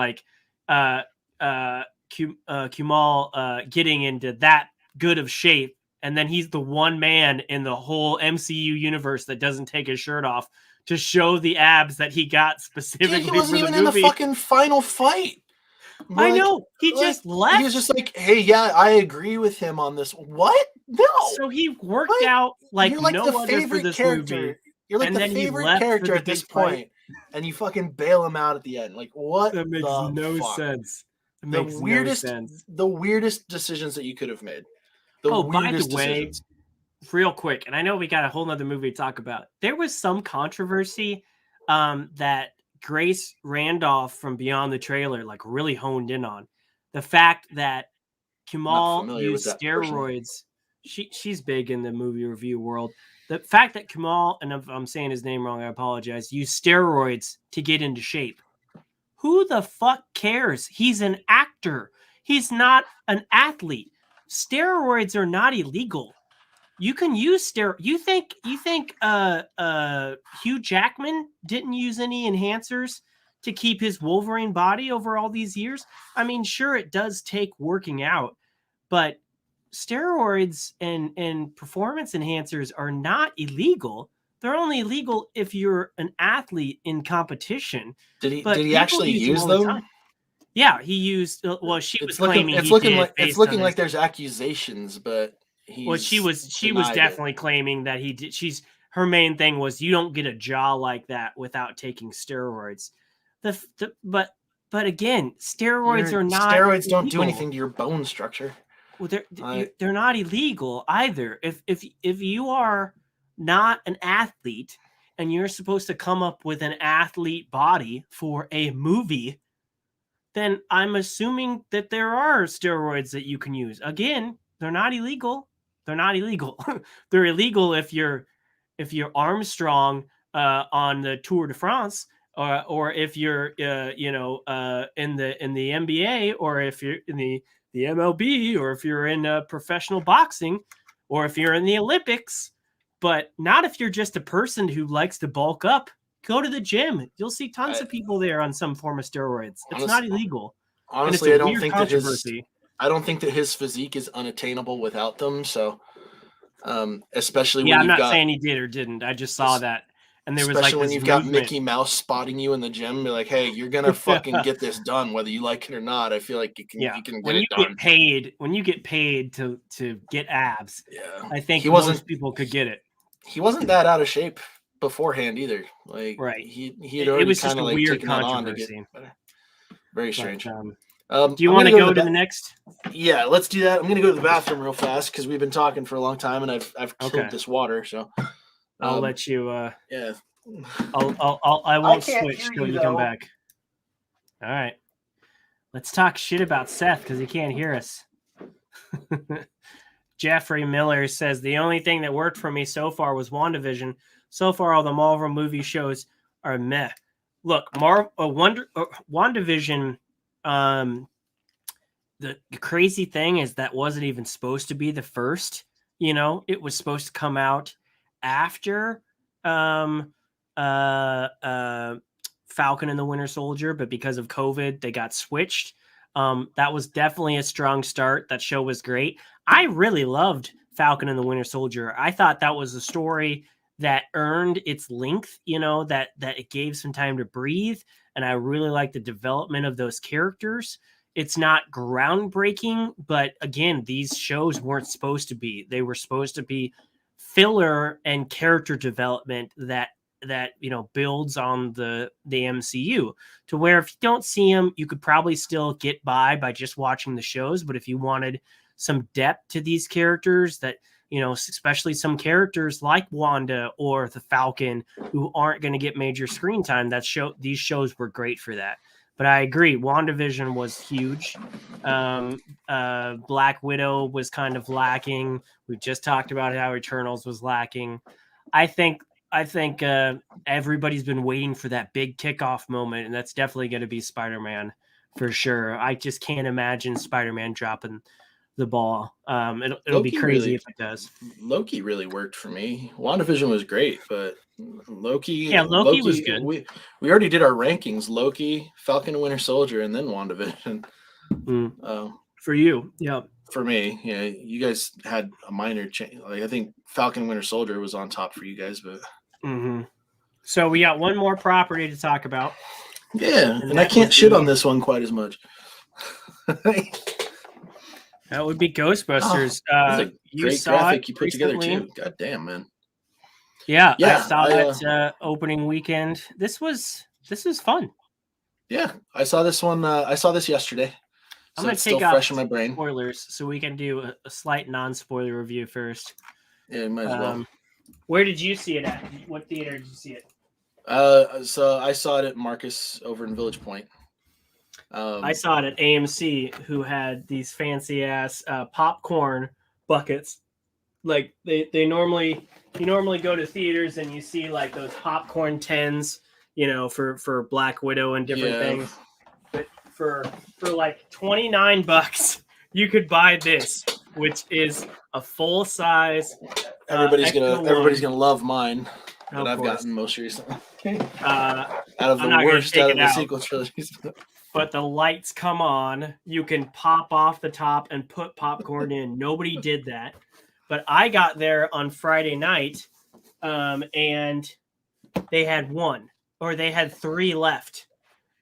Kumal getting into that good of shape, and then he's the one man in the whole MCU universe that doesn't take his shirt off to show the abs that he got specifically. He wasn't even in the fucking final fight. I know. He just left. He was just hey, yeah, I agree with him on this. What? No. So he worked out You're no the other for this character. Movie. You're the favorite character at this point, and you fucking bail him out at the end. What? That makes no sense. The weirdest decisions that you could have made. By the way, real quick, and I know we got a whole nother movie to talk about. There was some controversy that Grace Randolph from Beyond the Trailer really honed in on. The fact that Kumal used steroids. She's big in the movie review world. The fact that Kumal, and if I'm saying his name wrong, I apologize, used steroids to get into shape. Who the fuck cares? He's an actor. He's not an athlete. Steroids are not illegal. You can use steroids. You think Hugh Jackman didn't use any enhancers to keep his Wolverine body over all these years? I mean, sure, it does take working out, but steroids and performance enhancers are not illegal. They're only illegal if you're an athlete in competition. Did he actually use them? Yeah, he used. Well, she was claiming it's looking like there's accusations, but she was definitely claiming that he did. Her main thing was you don't get a jaw like that without taking steroids. But again, steroids are not. Steroids don't do anything to your bone structure. Well, they're not illegal either. If you are not an athlete and you're supposed to come up with an athlete body for a movie, then I'm assuming that there are steroids that you can use. Again, they're not illegal. They're not illegal. They're illegal if you're Armstrong on the Tour de France, or if you're in the NBA, or if you're in the MLB, or if you're in professional boxing, or if you're in the Olympics, but not if you're just a person who likes to bulk up. Go to the gym. You'll see tons of people there on some form of steroids. It's not illegal. Honestly, I don't think that his physique is unattainable without them. So, especially when I'm not saying he did or didn't. I just saw that. And there was especially when you've got Mickey Mouse spotting you in the gym, be like, "Hey, you're gonna fucking get this done, whether you like it or not." I feel like you can get it done. When you get paid to get abs, I think most people could get it. He wasn't that out of shape beforehand either. Right. He had already kind of weird taken that on to get very strange. Do you want to go to the next? Yeah, let's do that. I'm gonna go to the bathroom real fast because we've been talking for a long time and I've killed this water. So I'll let you. Yeah. I won't switch till you come back. All right. Let's talk shit about Seth because he can't hear us. Jeffrey Miller says the only thing that worked for me so far was WandaVision. So far, all the Marvel movie shows are meh. Look, WandaVision. The crazy thing is that wasn't even supposed to be the first. It was supposed to come out after Falcon and the Winter Soldier, but because of COVID, they got switched. That was definitely a strong start. That show was great. I really loved Falcon and the Winter Soldier. I thought that was a story that earned its length, that it gave some time to breathe. And I really liked the development of those characters. It's not groundbreaking, but again, these shows weren't supposed to be. They were supposed to be filler and character development that builds on the MCU, to where if you don't see them, you could probably still get by just watching the shows. But if you wanted some depth to these characters, that especially some characters like Wanda or the Falcon, who aren't going to get major screen time, these shows were great for that. But I agree, WandaVision was huge. Black Widow was kind of lacking. We just talked about how Eternals was lacking. I think everybody's been waiting for that big kickoff moment, and that's definitely going to be Spider-Man for sure. I just can't imagine Spider-Man dropping the ball. It'll be crazy if it does. Loki really worked for me. WandaVision was great, but Loki was good. We already did our rankings: Loki, Falcon and Winter Soldier, and then WandaVision. For you, yeah. For me, yeah. You guys had a minor change. Like I think Falcon and Winter Soldier was on top for you guys, but. So we got one more property to talk about. Yeah, and I can't shit on this one quite as much. That would be Ghostbusters. Great graphic you put together too. God damn, man. Yeah, I saw that opening weekend. This was fun. Yeah, I saw this one. I saw this yesterday. I'm going to take out fresh in my brain. Spoilers, so we can do a slight non-spoiler review first. Yeah, might as well. Where did you see it at? What theater did you see it? So I saw it at Marcus over in Village Point. I saw it at AMC, who had these fancy ass popcorn buckets. Like you normally go to theaters and you see like those popcorn tins, for Black Widow and different things. But for like $29, you could buy this, which is a full size. Everybody's gonna love mine that I've gotten most recently. Out of the worst out of the sequel trilogies. But the lights come on. You can pop off the top and put popcorn in. Nobody did that. But I got there on Friday night, and they had one, or they had three left,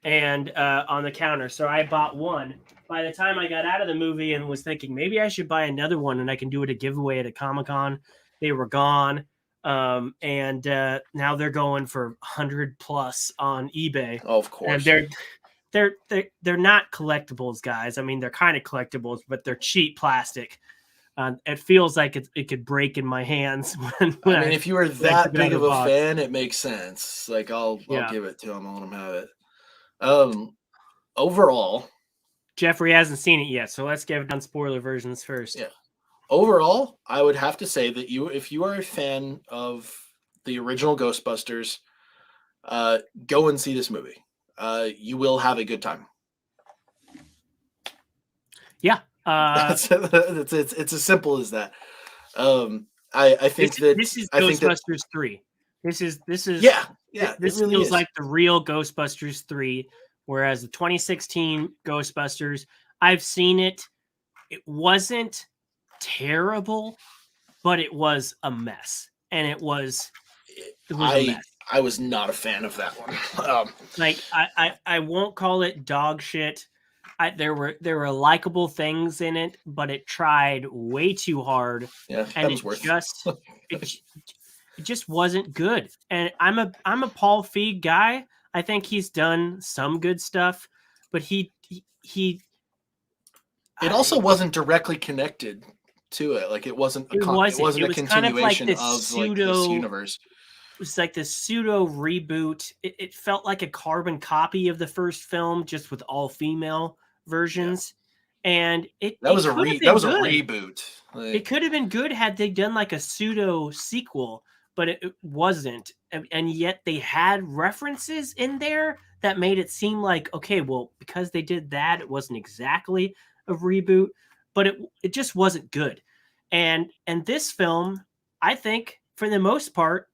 and on the counter. So I bought one. By the time I got out of the movie and was thinking maybe I should buy another one and I can do it a giveaway at a Comic-Con, they were gone. And now they're going for 100+ on eBay. Oh, of course. And they're not collectibles, guys. I mean, they're kind of collectibles, but they're cheap plastic. It feels like it could break in my hands. When if you were that big of a fan, it makes sense. Like I'll give it to him. I'll let him have it. Overall, Jeffrey hasn't seen it yet, so let's give it on spoiler versions first. Yeah. Overall, I would have to say that if you are a fan of the original Ghostbusters, go and see this movie. You will have a good time. Yeah. It's as simple as that. I think this is Ghostbusters 3. This is yeah. This really feels like the real Ghostbusters 3, whereas the 2016 Ghostbusters, I've seen it. It wasn't terrible, but it was a mess, and it was a mess. I was not a fan of that one. I won't call it dog shit. There were likable things in it, but it tried way too hard. Yeah, and it just wasn't good. And I'm a Paul Feig guy. I think he's done some good stuff, but he it also wasn't directly connected to it. Like it wasn't a continuation kind of like this this universe. It was like this pseudo reboot. It felt like a carbon copy of the first film, just with all female versions. Yeah. And that was a reboot. It could have been good had they done like a pseudo sequel, but it wasn't. And yet they had references in there that made it seem like, okay, well, because they did that, it wasn't exactly a reboot, but it just wasn't good. And this film, I think, for the most part,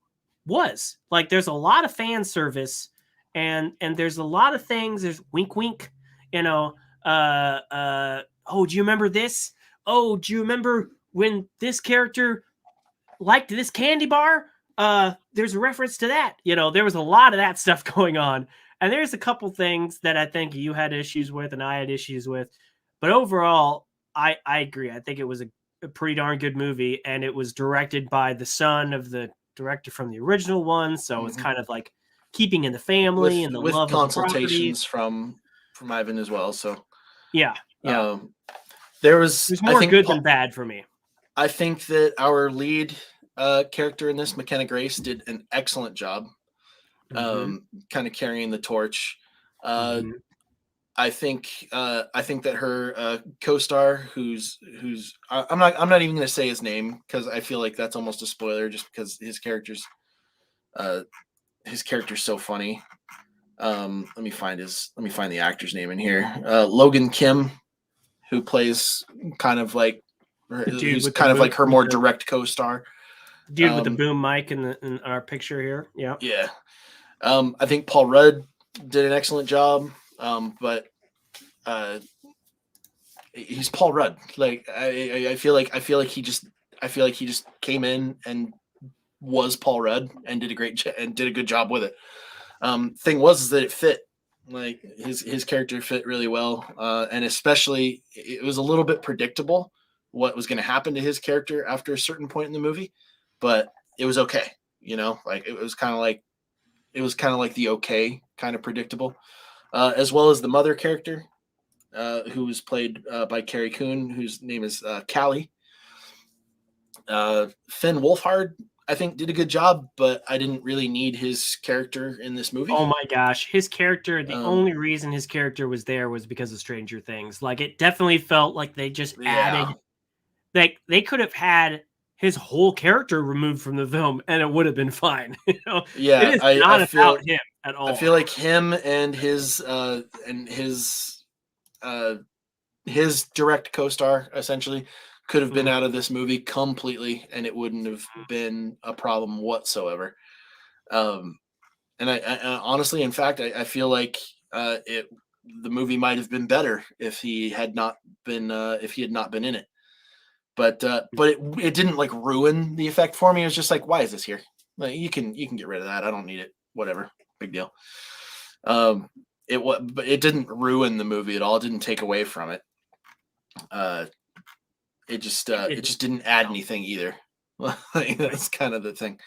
was like there's a lot of fan service, and there's a lot of things. There's wink, wink, you know. Oh, do you remember this? Oh, do you remember when this character liked this candy bar? There's a reference to that. You know, there was a lot of that stuff going on. And there's a couple things that I think you had issues with and I had issues with. But overall, I agree. I think it was a pretty darn good movie. And it was directed by the son of the director from the original one. So it's kind of like keeping in the family and the love of the consultations from Ivan as well. So yeah. There's more good than bad for me. I think that our lead character in this, McKenna Grace, did an excellent job, kind of carrying the torch. I think that her co-star, who's I'm not even going to say his name because I feel like that's almost a spoiler, just because his character's so funny. Let me find the actor's name in here. Logan Kim, who plays kind of like who's kind of like her more direct co-star. Dude with the boom mic in our picture here. Yeah. Yeah. I think Paul Rudd did an excellent job. But he's Paul Rudd. Like I feel like he just came in and was Paul Rudd and did a good job with it. Thing was that it fit. Like his character fit really well, and especially it was a little bit predictable what was going to happen to his character after a certain point in the movie, but it was okay. You know, like it was kind of like the okay kind of predictable, as well as the mother character, who was played by Carrie Coon, whose name is Callie. Finn Wolfhard, I think, did a good job, but I didn't really need his character in this movie. Oh my gosh, his character, the only reason his character was there was because of Stranger Things. Like, it definitely felt like they just added, like, they could have had his whole character removed from the film and it would have been fine. You know? Yeah, it is not about him at all. I feel like him and his direct co-star essentially could have been out of this movie completely, and it wouldn't have been a problem whatsoever. And I honestly, in fact, I feel like the movie might have been better if he had not been in it. But it didn't like ruin the effect for me. It was just like, why is this here? Like, you can get rid of that. I don't need it. Whatever, big deal. But it didn't ruin the movie at all. It didn't take away from it. It just didn't add anything either. Like, that's kind of the thing.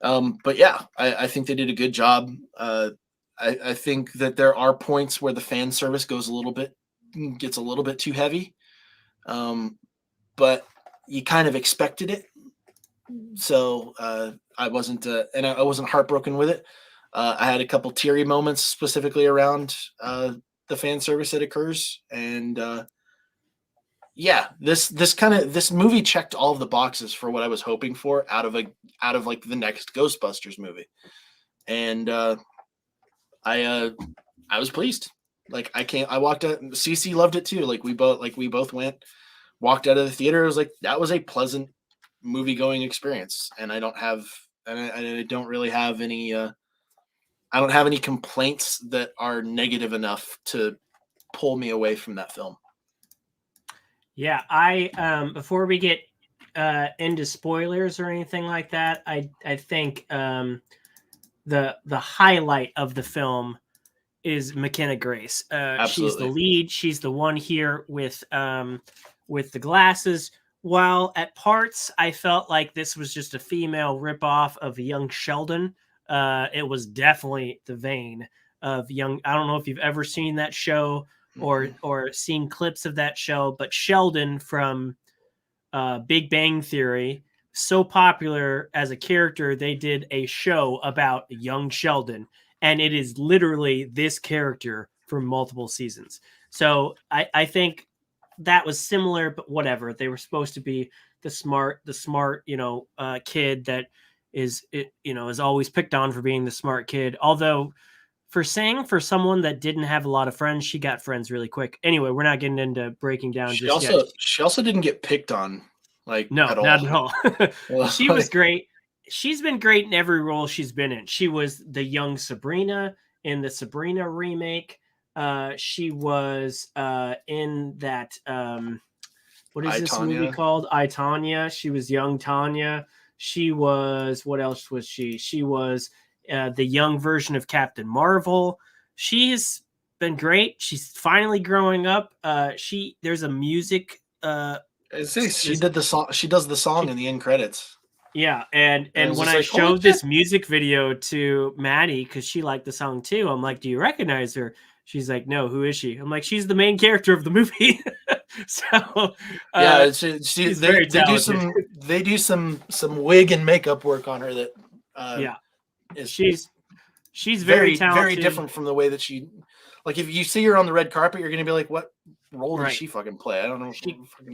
But yeah, I think they did a good job. I think that there are points where the fan service gets a little bit too heavy. But you kind of expected it. So I wasn't heartbroken with it. I had a couple teary moments specifically around the fan service that occurs, and yeah, this movie checked all of the boxes for what I was hoping for out of like the next Ghostbusters movie, and I was pleased. Like I walked out. CC loved it too. Like we both walked out of the theater. It was like that was a pleasant movie going experience, and I don't really have any. I don't have any complaints that are negative enough to pull me away from that film. Yeah, I before we get into spoilers or anything like that, I think the highlight of the film is McKenna Grace. She's the lead. She's the one here with the glasses. While at parts I felt like this was just a female ripoff of Young Sheldon. It was definitely the vein of Young. I don't know if you've ever seen that show or seen clips of that show, but Sheldon from Big Bang Theory, so popular as a character, they did a show about Young Sheldon, and it is literally this character for multiple seasons. So I think that was similar, but whatever. They were supposed to be the smart, kid that is always picked on for being the smart kid. Although for someone that didn't have a lot of friends, she got friends really quick. Anyway, we're not getting into breaking down She just yet. She also didn't get picked on, no, at all. not at all. She was great. She's been great in every role she's been in. She was the young Sabrina in the Sabrina remake. She was in that what is this movie called? I, Tonya. She was young Tanya. She was, what else was she? She was the young version of Captain Marvel. She's been great. She's finally growing up. There's a music. She did the song. She does the song in the end credits. Yeah, and when I showed this music video to Maddie, because she liked the song too, I'm like, "Do you recognize her?" She's like, "No, who is she?" I'm like, "She's the main character of the movie." So yeah, they do some wig and makeup work on her that she's very talented, very different from the way that she, like, if you see her on the red carpet, you're gonna be like, what role does she fucking play? I don't know.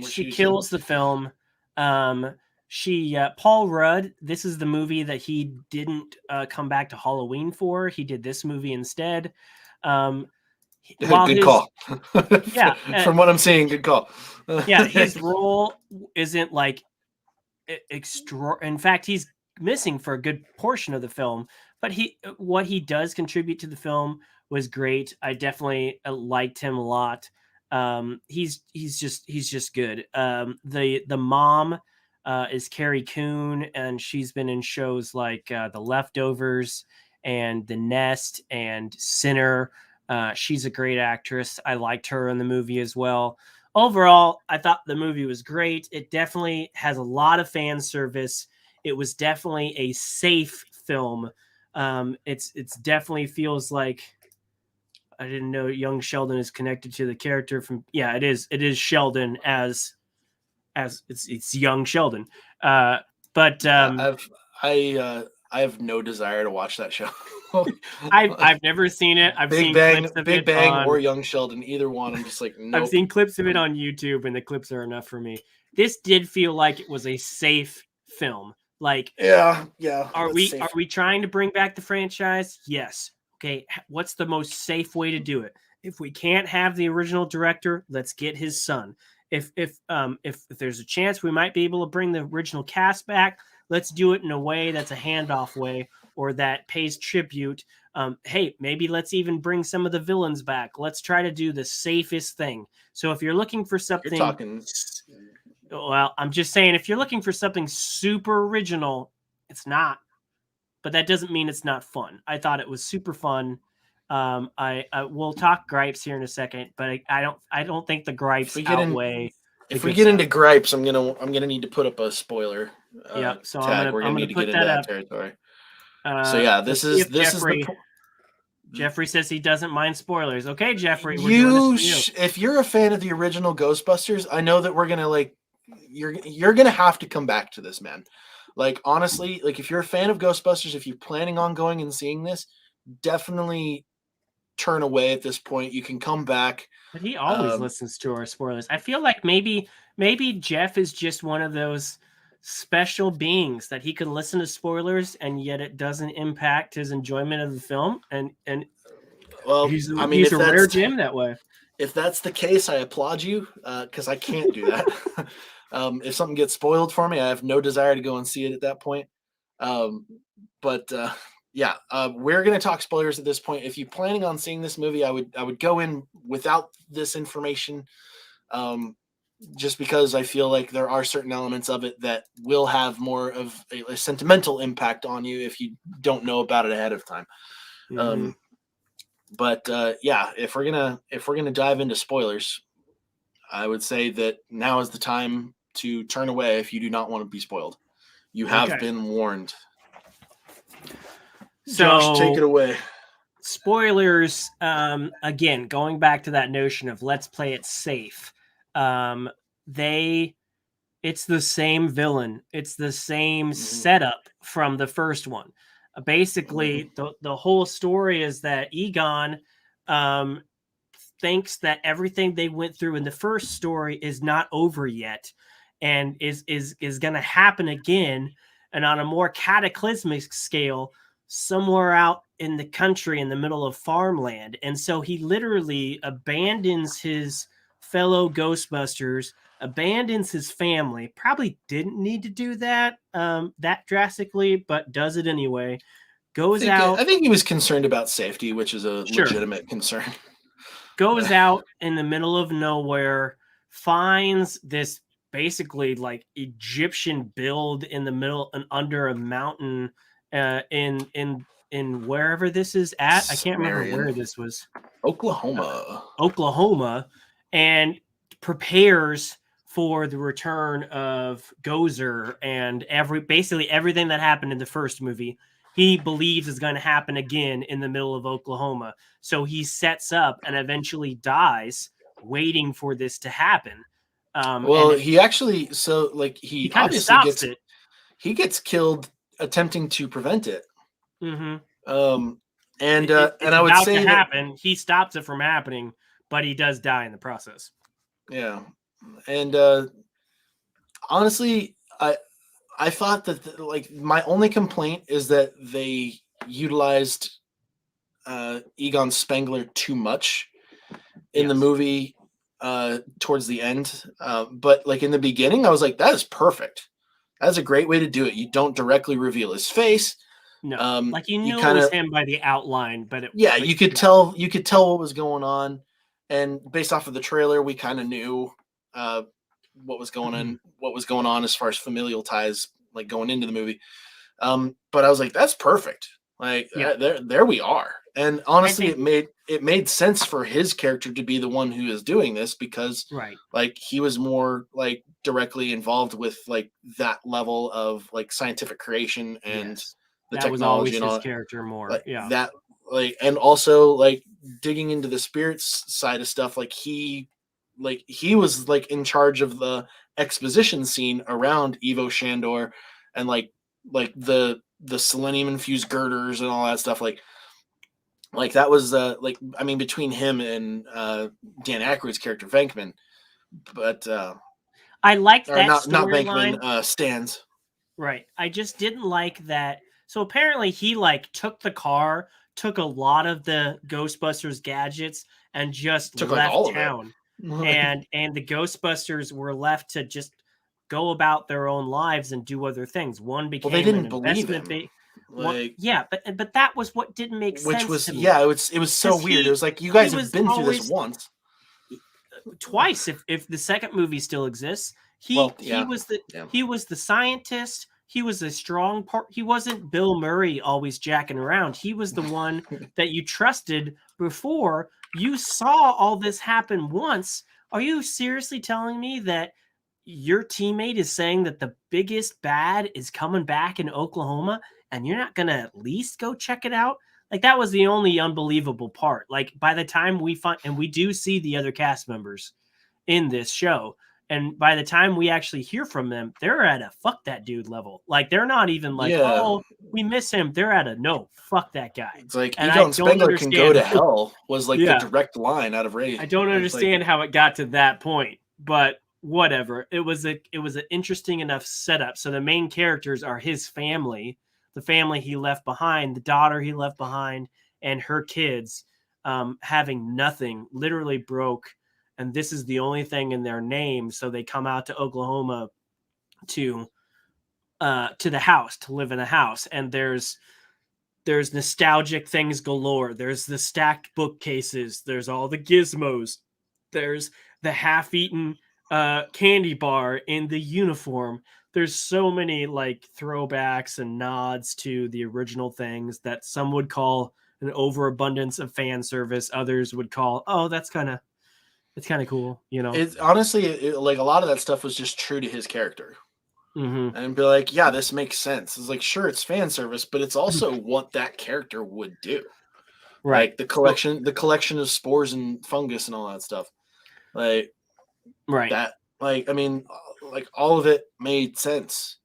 She kills the film. Paul Rudd, this is the movie that he didn't come back to Halloween for. He did this movie instead. Good call. Yeah. From what I'm seeing, good call. Yeah, his role isn't like extra. In fact, he's missing for a good portion of the film. But what he does contribute to the film was great. I definitely liked him a lot. He's just good. The mom is Carrie Coon, and she's been in shows like The Leftovers and The Nest and Sinner. She's a great actress. I liked her in the movie as well. Overall, I thought the movie was great. It definitely has a lot of fan service. It was definitely a safe film. It's definitely feels like, I didn't know young Sheldon is connected to the character from. Yeah, it is. It is Sheldon as it's young Sheldon. But I have no desire to watch that show. I've never seen it. I've seen clips of Big Bang or Young Sheldon, either one. I'm just like, nope. I've seen clips of it on YouTube, and the clips are enough for me. This did feel like it was a safe film. Like, yeah. Are we trying to bring back the franchise? Yes. Okay. What's the most safe way to do it? If we can't have the original director, let's get his son. If there's a chance we might be able to bring the original cast back, let's do it in a way that's a handoff way, or that pays tribute. Hey, maybe let's even bring some of the villains back. Let's try to do the safest thing. So if you're looking for something, well, I'm just saying, if you're looking for something super original, it's not. But that doesn't mean it's not fun. I thought it was super fun. I will talk gripes here in a second, but I don't think the gripes outweigh. If we get into gripes, I'm gonna need to put up a spoiler. So tag. I'm gonna put that up. Territory. So yeah, this is Jeffrey says he doesn't mind spoilers. Okay, Jeffrey, if you're a fan of the original Ghostbusters, I know that we're gonna you're gonna have to come back to this, man. Like, honestly, like, if you're a fan of Ghostbusters, if you're planning on going and seeing this, definitely turn away at this point. You can come back. But he always listens to our spoilers. I feel like maybe Jeff is just one of those special beings that he can listen to spoilers and yet it doesn't impact his enjoyment of the film. And well, he's a rare gem that way. If that's the case, I applaud you, because I can't do that. If something gets spoiled for me, I have no desire to go and see it at that point. Yeah, we're going to talk spoilers at this point. If you're planning on seeing this movie, I would go in without this information, just because I feel like there are certain elements of it that will have more of a sentimental impact on you if you don't know about it ahead of time. Mm-hmm. Yeah, if we're gonna dive into spoilers, I would say that now is the time to turn away if you do not want to be spoiled. You have been warned. So, Josh, take it away. Spoilers, again, going back to that notion of let's play it safe. It's the same villain. It's the same setup from the first one. Basically, the whole story is that Egon thinks that everything they went through in the first story is not over yet and is going to happen again, and on a more cataclysmic scale somewhere out in the country in the middle of farmland. And so he literally abandons his fellow Ghostbusters, abandons his family. Probably didn't need to do that that drastically, but does it anyway. Goes out. I think he was concerned about safety, which is a legitimate concern. Goes out in the middle of nowhere, finds this basically like Egyptian build in the middle and under a mountain in wherever this is at. I can't remember where this was. Oklahoma, and prepares for the return of Gozer and basically everything that happened in the first movie. He believes is going to happen again in the middle of Oklahoma. So he sets up and eventually dies waiting for this to happen. He actually, he kind of stops it. He gets killed attempting to prevent it. Mm-hmm. And I would say he stops it from happening, but he does die in the process. Yeah. And honestly, I thought that my only complaint is that they utilized Egon Spengler too much in the movie towards the end. But like in the beginning, I was like, that is perfect. That's a great way to do it. You don't directly reveal his face. No, like you knew it was him by the outline, but you could tell what was going on, and based off of the trailer, we kind of knew what was going on as far as familial ties, like going into the movie. But I was like, that's perfect. Like there we are. And honestly, it made sense for his character to be the one who is doing this because like he was more like directly involved with like that level of like scientific creation and the that technology was and all his character more. Like, that like, and also like digging into the spirits side of stuff, like he was like in charge of the exposition scene around Evo Shandor and like the selenium infused girders and all that stuff. Like that was between him and Dan Aykroyd's character Venkman, but I liked that not Venkman, Stans. Right. I just didn't like that. So apparently he like took the car, took a lot of the Ghostbusters gadgets and just left town. and the Ghostbusters were left to just go about their own lives and do other things. One became they didn't believe him. But that was what didn't make sense. Which was to me. It was so weird. It was like, you guys have been through this once, twice. If the second movie still exists, he was the scientist. He was a strong part. He wasn't Bill Murray always jacking around. He was the one that you trusted before. You saw all this happen once. Are you seriously telling me that your teammate is saying that the biggest bad is coming back in Oklahoma and you're not going to at least go check it out? Like, that was the only unbelievable part. Like, by the time we do see the other cast members in this show, and by the time we actually hear from them, they're at a fuck that dude level. Like, they're not even like, oh, we miss him. They're at a no, fuck that guy. It's like, Egon Spengler can go to hell was like the direct line out of Ray. I don't understand how it got to that point, but whatever. It was an interesting enough setup. So the main characters are his family, the family he left behind, the daughter he left behind, and her kids, having nothing, literally broke. And this is the only thing in their name. So they come out to Oklahoma to the house, to live in a house. And there's nostalgic things galore. There's the stacked bookcases. There's all the gizmos. There's the half-eaten candy bar in the uniform. There's so many like throwbacks and nods to the original things that some would call an overabundance of fan service. Others would call, oh, it's kind of cool, you know. It's honestly like a lot of that stuff was just true to his character, and be like, yeah, this makes sense. It's like, sure, it's fan service, but it's also what that character would do, right? Like the collection of spores and fungus and all that stuff, like that. Like, I mean, like all of it made sense.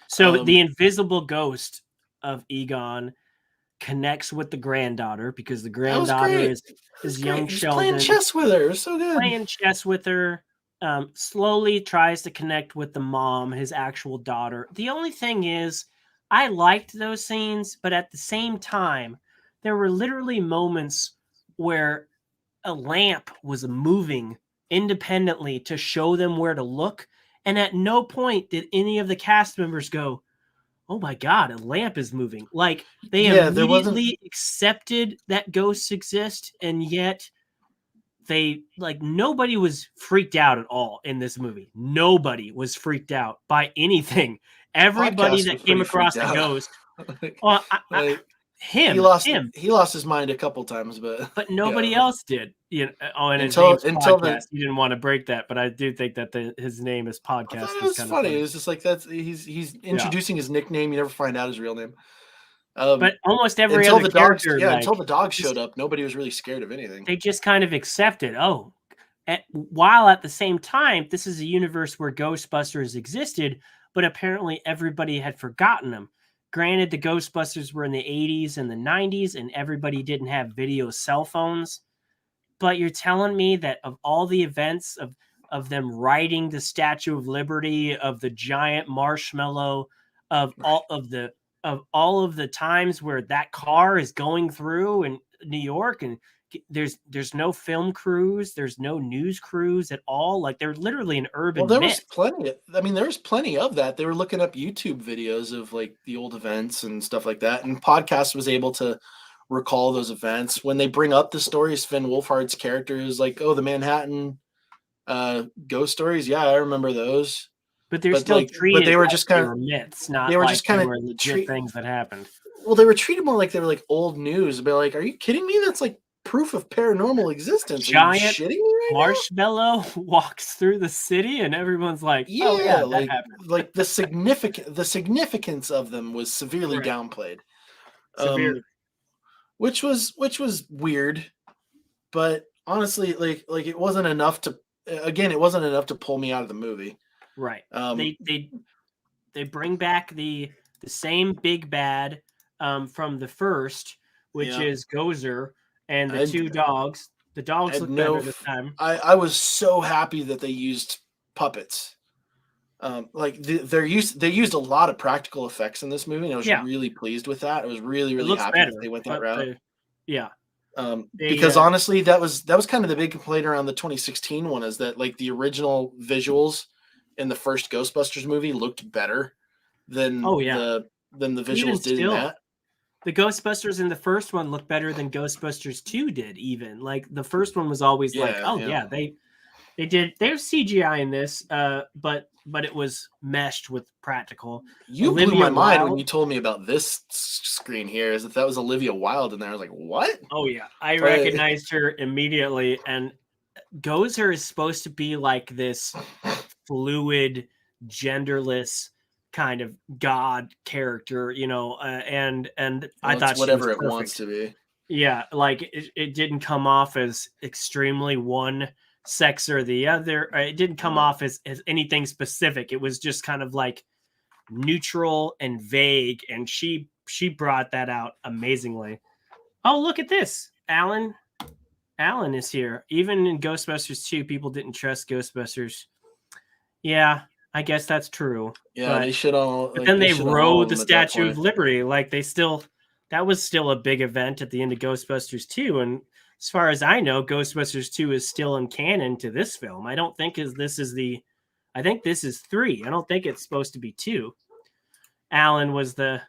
So the invisible ghost of Egon connects with the granddaughter because the granddaughter is young Just Sheldon playing chess with her. It was so good. Playing chess with her. Slowly tries to connect with the mom, his actual daughter. The only thing is, I liked those scenes, but at the same time, there were literally moments where a lamp was moving independently to show them where to look. And at no point did any of the cast members go, "Oh my God, a lamp is moving." Like they immediately accepted that ghosts exist. And yet nobody was freaked out at all in this movie. Nobody was freaked out by anything. Everybody that came across the ghost, he lost his mind a couple times, but nobody else did. And his name's Podcast. You didn't want to break that, but I do think that his name is Podcast. It was funny. It was just like he's introducing his nickname. You never find out his real name. But almost every other character, until the dog showed up, nobody was really scared of anything. They just kind of accepted. While at the same time, this is a universe where Ghostbusters existed, but apparently everybody had forgotten them. Granted, the Ghostbusters were in the 80s and the 90s, and everybody didn't have video cell phones. But you're telling me that of all the events of them riding the Statue of Liberty, of the giant marshmallow, of all of the times where that car is going through in New York, and there's no film crews, there's no news crews at all. Like they're literally an urban. Well, there was plenty of that. They were looking up YouTube videos of like the old events and stuff like that, and Podcast was able to recall those events. When they bring up the stories, Finn Wolfhard's character is like, "Oh, the Manhattan ghost stories. Yeah, I remember those." But they're still treated. But they were just kind of myths, not. They were just kind of legit things that happened. Well, they were treated more like they were like old news. But like, are you kidding me? That's like proof of paranormal existence. Giant are you shitting me right marshmallow walks through the city, and everyone's like, "Oh yeah, that happened." Like the significance of them was severely downplayed. Which was weird, but honestly, like it wasn't enough to. Again, it wasn't enough to pull me out of the movie. Right. They bring back the same big bad from the first, which is Gozer and the two dogs. The dogs look better this time. I was so happy that they used puppets. They used a lot of practical effects in this movie, and I was really pleased with that. I was really happy that they went that route. Because honestly, that was kind of the big complaint around the 2016 one, is that like the original visuals in the first Ghostbusters movie looked better than the visuals did in that. The Ghostbusters in the first one looked better than Ghostbusters 2 did. Even like the first one was always they did. There's CGI in this, but it was meshed with practical. You blew my mind when you told me about this screen here. Is that was Olivia Wilde in there? I was like, what? Oh yeah, I recognized her immediately. And Gozer is supposed to be like this fluid, genderless kind of god character, and I thought whatever it wants to be. Yeah, like it didn't come off as extremely one sex or the other. It didn't come off as anything specific. It was just kind of like neutral and vague, and she brought that out amazingly. Oh, look at this. Alan is here. Even in Ghostbusters 2, people didn't trust Ghostbusters. Yeah, I guess that's true. Yeah, they should all. But then they rode the Statue of Liberty. Like that was still a big event at the end of Ghostbusters 2. And as far as I know, Ghostbusters 2 is still in canon to this film. I don't think I think this is 3. I don't think it's supposed to be 2. Alan was the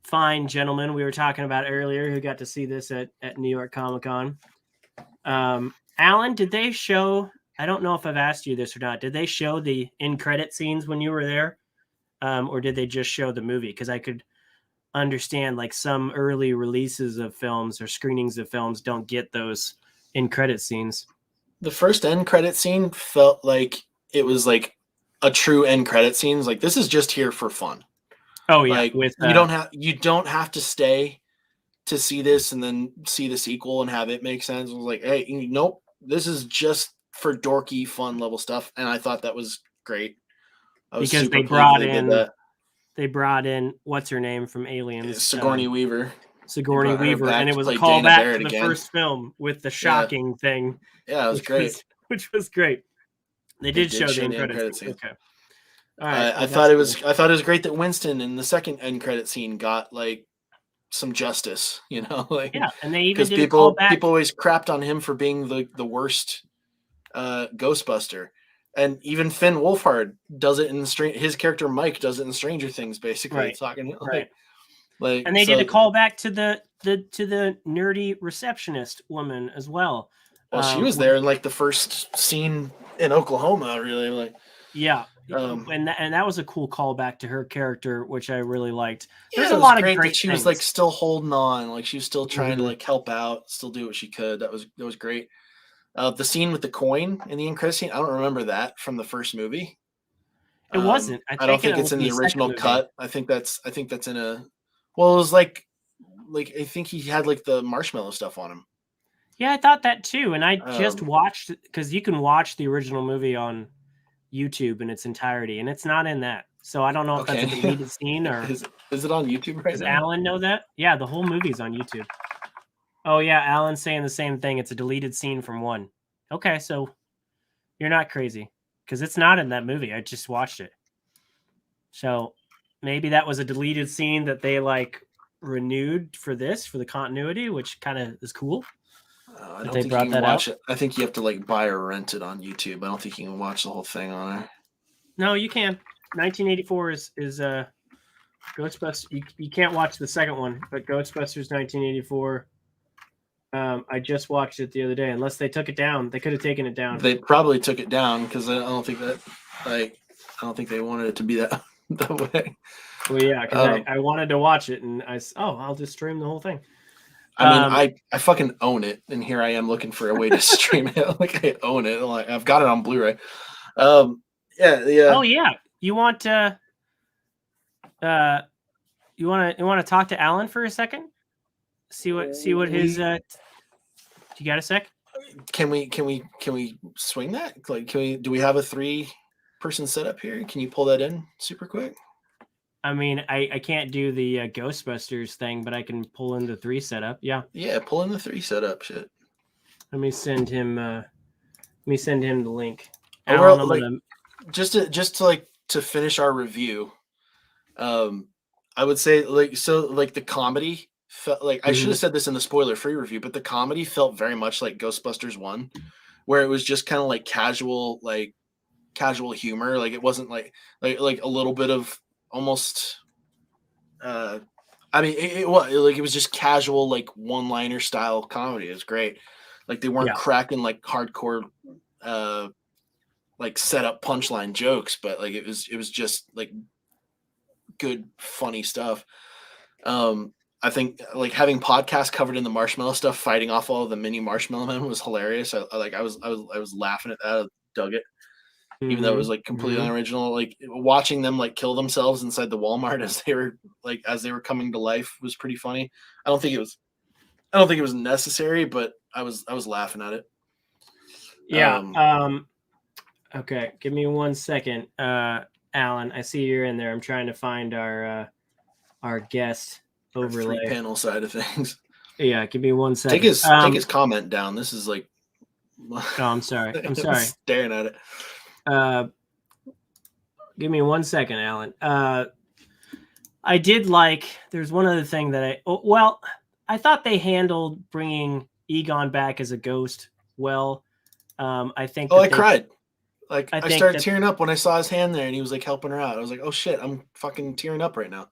fine gentleman we were talking about earlier who got to see this at New York Comic-Con. Alan, did they show, I don't know if I've asked you this or not, did they show the in-credit scenes when you were there? Or did they just show the movie? Because I could understand like some early releases of films or screenings of films don't get those in-credit scenes. The first end credit scene felt like it was like a true end credit scene. Like, this is just here for fun. Oh yeah, like, you don't have to stay to see this and then see the sequel and have it make sense. It was like, hey, nope, this is just for dorky fun level stuff, and I thought that was great. Because they brought in what's her name from Aliens, Sigourney Weaver. Sigourney Weaver, and it was a callback to the first film with the shocking thing. Yeah, it was great. Which was great. They did show the end credits scene. Okay. All right. I thought it was great that Winston in the second end credit scene got like some justice, like and they even did people always crapped on him for being the worst Ghostbuster. And even Finn Wolfhard does it in his character Mike does it in Stranger Things, basically. Right. Talking like and they did a callback to the nerdy receptionist woman as well. Well, she was there in like the first scene in Oklahoma, really. Like, yeah, and that was a cool callback to her character, which I really liked. There's a lot of great that she was like still holding on, like she was still trying to like help out, still do what she could. That was great. The scene with the coin in the end credit scene, I don't remember that from the first movie. It wasn't. I don't think it's in the original cut. I think that's in a. Well, it was like I think he had like the marshmallow stuff on him. Yeah, I thought that too, and I just watched because you can watch the original movie on YouTube in its entirety, and it's not in that. So I don't know if that's a deleted scene or is it on YouTube right now? Does Alan know that? Yeah, the whole movie's on YouTube. Oh yeah, Alan's saying the same thing. It's a deleted scene from 1. Okay, so you're not crazy because it's not in that movie. I just watched it. So maybe that was a deleted scene that they like renewed for the continuity, which kind of is cool. I don't think you can watch it. I think you have to like buy or rent it on YouTube. I don't think you can watch the whole thing on there. No, you can. 1984 is Ghostbusters. You can't watch the second one, but Ghostbusters 1984. I just watched it the other day. Unless they took it down, they could have taken it down. They probably took it down because I don't think they wanted it to be that way. Well, yeah, because I wanted to watch it, and I'll just stream the whole thing. I mean, I fucking own it, and here I am looking for a way to stream it. Like I own it. Like I've got it on Blu-ray. Yeah. Oh yeah. You want to talk to Alan for a second? See what his you got a sec? Can we swing that? Like do we have a 3-person setup here? Can you pull that in super quick? I mean, I can't do the Ghostbusters thing, but I can pull in the 3 setup. Yeah. Yeah, pull in the 3 setup. Shit. Let me send him the link. Alan, like, just to finish our review, I would say the comedy felt like I should have said this in the spoiler-free review, but the comedy felt very much like Ghostbusters 1, where it was just kind of like casual humor. Like it wasn't like a little bit of almost I mean it was just casual like one-liner style comedy. It was great. Like they weren't cracking like hardcore like set up punchline jokes, but like it was just like good funny stuff. I think like having podcasts covered in the marshmallow stuff, fighting off all of the mini marshmallow men was hilarious. I was laughing at that. I dug it. Even though it was like completely unoriginal, like watching them like kill themselves inside the Walmart as they were coming to life was pretty funny. I don't think it was necessary, but I was laughing at it. Yeah. Okay. Give me 1 second. Alan, I see you're in there. I'm trying to find our guest overlay. 3-panel side of things. Yeah. Give me 1 second. Take his comment down. This is like, oh, I'm sorry. I'm sorry. Staring at it. Give me 1 second, Alan. I did like. There's one other thing that I thought they handled bringing Egon back as a ghost well. I think. I cried. Like I started tearing up when I saw his hand there, and he was like helping her out. I was like, "Oh shit, I'm fucking tearing up right now."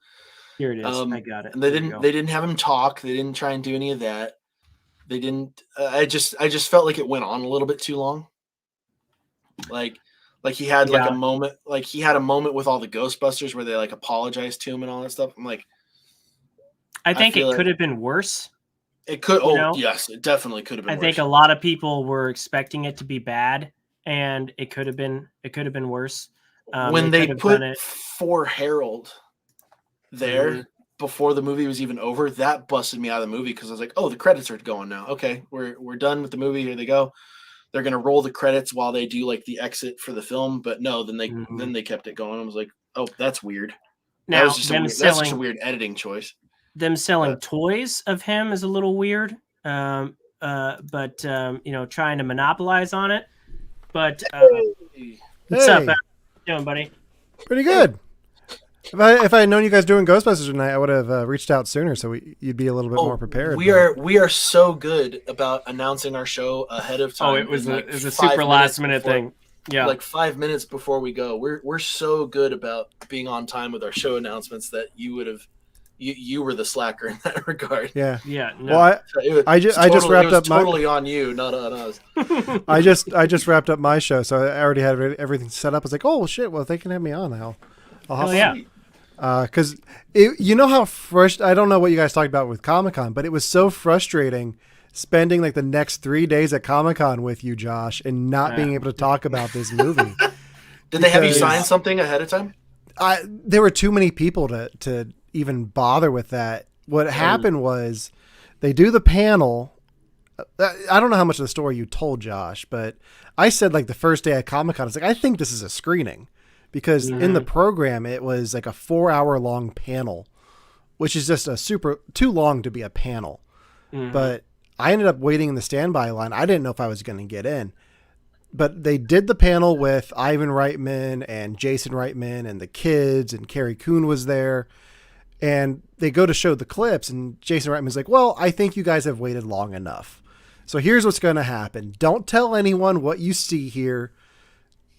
Here it is. I got it. And they didn't have him talk. They didn't try and do any of that. They didn't. I just felt like it went on a little bit too long. Like he had like a moment. Like he had a moment with all the Ghostbusters where they like apologized to him and all that stuff. I'm like, I think it could have been worse. It could. Oh yes, it definitely could have been. I think a lot of people were expecting it to be bad, and it could have been worse. When they put for Harold there before the movie was even over, that busted me out of the movie because I was like, "Oh, the credits are going now. Okay, we're done with the movie. Here they go. They're gonna roll the credits while they do like the exit for the film." But no, then they kept it going. I was like, "Oh, that's weird." Now that's just a weird editing choice. them selling toys of him is a little weird. But trying to monopolize on it. But what's up? How you doing, buddy? Pretty good. If I had known you guys doing Ghostbusters tonight, I would have reached out sooner, so you'd be a little bit more prepared. We are so good about announcing our show ahead of time. Oh, it was a super last minute thing. Yeah, like 5 minutes before we go. We're so good about being on time with our show announcements that you would have. You were the slacker in that regard. Yeah. No. Well, I just wrapped up totally on you, not on us. I just wrapped up my show, so I already had everything set up. I was like, oh shit, well, if they can have me on now, I'll have because you know how I don't know what you guys talked about with Comic-Con, but it was so frustrating spending like the next 3 days at Comic-Con with you, Josh, and not being able to talk about this movie. Did they have you sign something ahead of time? There were too many people to even bother with that. What happened was they do the panel. I don't know how much of the story you told, Josh, but I said like the first day at Comic-Con, I was like, I think this is a screening because in the program, it was like a 4-hour long panel, which is just too long to be a panel. But I ended up waiting in the standby line. I didn't know if I was going to get in, but they did the panel with Ivan Reitman and Jason Reitman and the kids, and Carrie Coon was there. And they go to show the clips, and Jason Reitman's like, well, I think you guys have waited long enough. So here's what's going to happen. Don't tell anyone what you see here.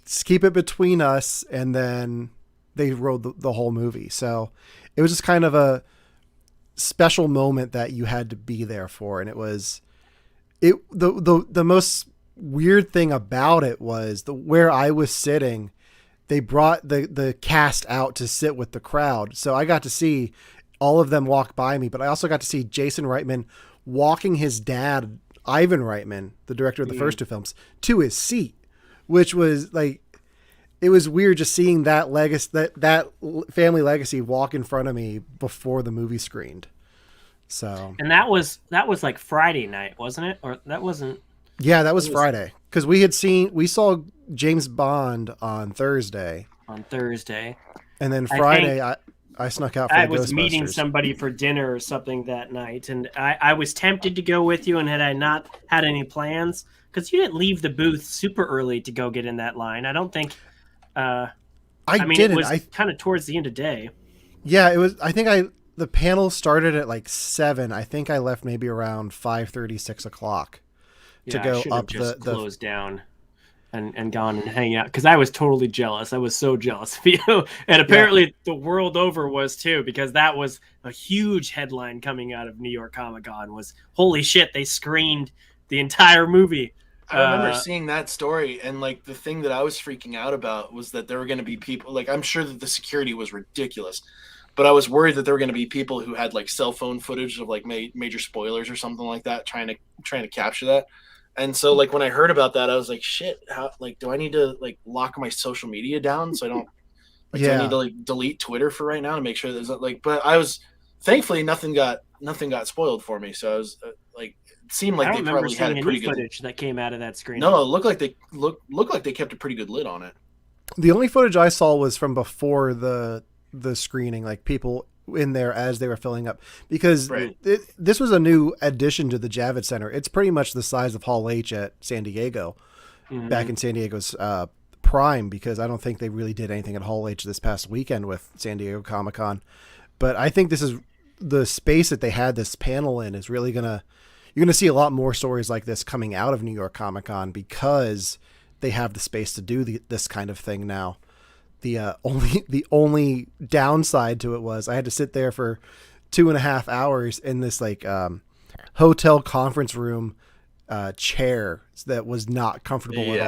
Just keep it between us. And then they wrote the whole movie. So it was just kind of a special moment that you had to be there for. And it was the most weird thing about it was where I was sitting. They brought the cast out to sit with the crowd. So I got to see all of them walk by me, but I also got to see Jason Reitman walking his dad, Ivan Reitman, the director of the first two films, to his seat, which was like, it was weird just seeing that legacy, that family legacy walk in front of me before the movie screened. So, and that was like Friday night, wasn't it? Or that wasn't. Yeah, that was Friday. Because we saw James Bond on Thursday. And then Friday, I snuck out for the Ghostbusters. I was meeting somebody for dinner or something that night, and I was tempted to go with you, and had I not had any plans, because you didn't leave the booth super early to go get in that line. I don't think. I mean, didn't. It was kind of towards the end of the day. Yeah, it was. I think the panel started at like 7. I think I left maybe around 5:30, 6 o'clock. To go up the closed down and gone and hang out, because I was totally jealous. I was so jealous of you, and apparently the world over was too, because that was a huge headline coming out of New York Comic-Con. Was holy shit, they screened the entire movie. I remember seeing that story, and like the thing that I was freaking out about was that there were going to be people. Like, I'm sure that the security was ridiculous, but I was worried that there were going to be people who had like cell phone footage of like major spoilers or something like that, trying to capture that. And so, like, when I heard about that, I was like, "Shit! How? Like, do I need to like lock my social media down so I don't? Like, do I need to like delete Twitter for right now to make sure there's not like?" But I was thankfully nothing got spoiled for me, so I was like, it seemed like they probably had a pretty good footage that came out of that screen. No, it looked like they kept a pretty good lid on it. The only footage I saw was from before the screening, like people in there as they were filling up, because this was a new addition to the Javits Center. It's pretty much the size of Hall H at San Diego, back in San Diego's prime, because I don't think they really did anything at Hall H this past weekend with San Diego Comic-Con. But I think this is the space that they had this panel in is really you're gonna see a lot more stories like this coming out of New York Comic-Con, because they have the space to do this kind of thing now. The only downside to it was I had to sit there for 2.5 hours in this like hotel conference room chair that was not comfortable at